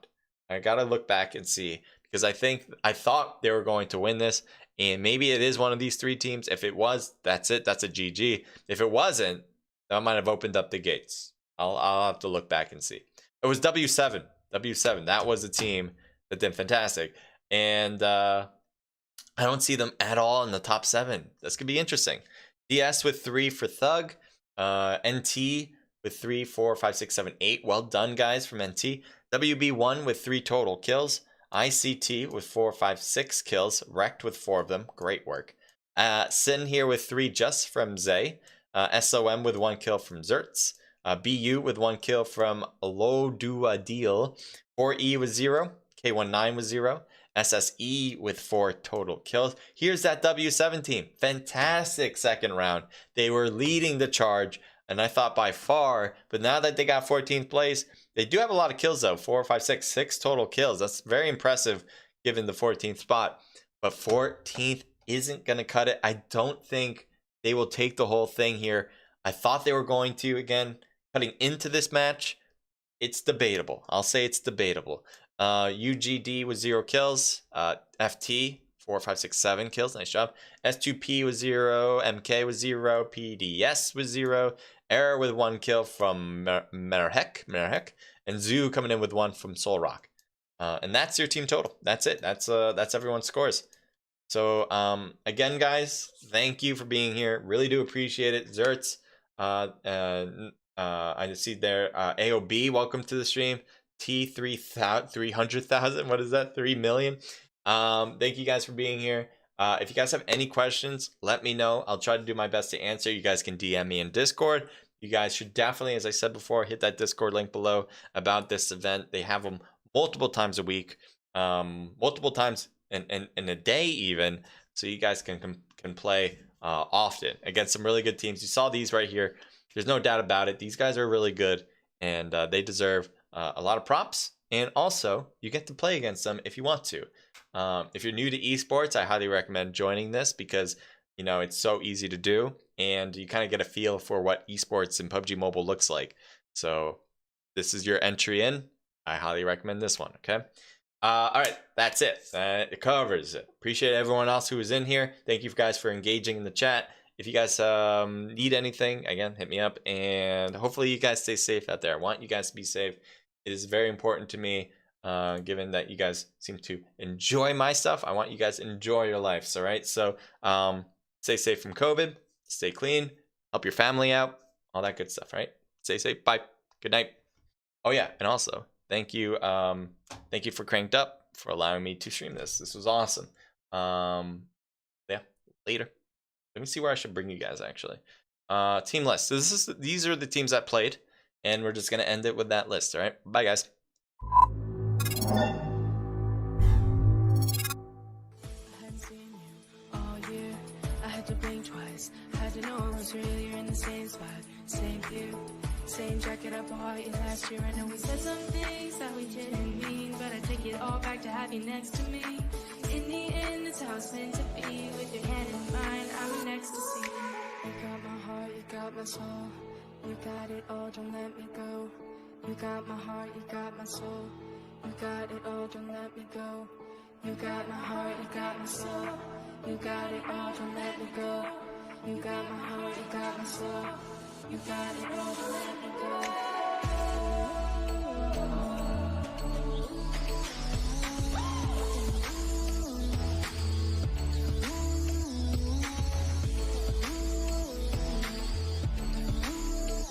I gotta look back and see, because I thought they were going to win this, and maybe it is one of these 3 teams. If it was, that's it. That's a GG. If it wasn't, that might have opened up the gates. I'll have to look back and see. It was W7. W7. That was a team that did fantastic. And I don't see them at all in the top 7. This could be interesting. DS with 3 for Thug. NT with 3, 4, 5, 6, 7, 8. Well done, guys, from NT. WB1 with 3 total kills. ICT with 4, 5, 6 kills. Wrecked with 4 of them. Great work. Sin here with 3 just from Zay. SOM with 1 kill from Zertz. BU with 1 kill from Loduadil. 4E with 0. K19 with 0. SSE with 4 total kills. Here's that W7 team. Fantastic second round. They were leading the charge, and I thought by far, but now that they got 14th place, they do have a lot of kills though. 4, 5, 6 total kills. That's very impressive given the 14th spot. But 14th isn't going to cut it. I don't think they will take the whole thing here. I thought they were going to, again, cutting into this match. It's debatable. I'll say it's debatable. UGD with 0 kills. FT 4, 5, 6, 7 kills. Nice job. S2P with 0. MK with 0. PDS with 0. Error with 1 kill from Merhek. And Zoo coming in with 1 from Solrock. And that's your team total. That's it. That's everyone's scores. So again, guys, thank you for being here. Really do appreciate it. Zertz, I see there. AOB, welcome to the stream. T300,000. What is that? 3 million. Thank you guys for being here. If you guys have any questions, let me know. I'll try to do my best to answer. You guys can DM me in Discord. You guys should definitely, as I said before, hit that Discord link below about this event. They have them multiple times a week, multiple times in a day even, so you guys can play often against some really good teams. You saw these right here. There's no doubt about it. These guys are really good, and they deserve a lot of props. And also, you get to play against them if you want to. If you're new to esports, I highly recommend joining this because, you know, it's so easy to do, and you kind of get a feel for what esports in PUBG Mobile looks like. So this is your entry in. I highly recommend this one, okay? All right, that's it. It covers it. Appreciate everyone else who was in here. Thank you guys for engaging in the chat. If you guys need anything, again, hit me up. And hopefully you guys stay safe out there. I want you guys to be safe. It is very important to me, given that you guys seem to enjoy my stuff. I want you guys to enjoy your lives, all right? So stay safe from COVID. Stay clean. Help your family out. All that good stuff, right? Stay safe. Bye. Good night. Oh, yeah, and also, thank you for CrankedUp for allowing me to stream this. This was awesome. Yeah, later. Let me see where I should bring you guys actually. Team list. So these are the teams that played, and we're just gonna end it with that list. All right, bye guys. Same jacket I bought you last year. I know we said some things that we didn't mean, but I take it all back to have you next to me. In the end, it's how it's meant to be. With your hand in mine, I'm in ecstasy. You got my heart, you got my soul. You got it all, don't let me go. You got my heart, you got my soul. You got it all, don't let me go. You got my heart, you got my soul. You got it all, don't let me go. You got my heart, you got my soul. You got it all, don't let me go.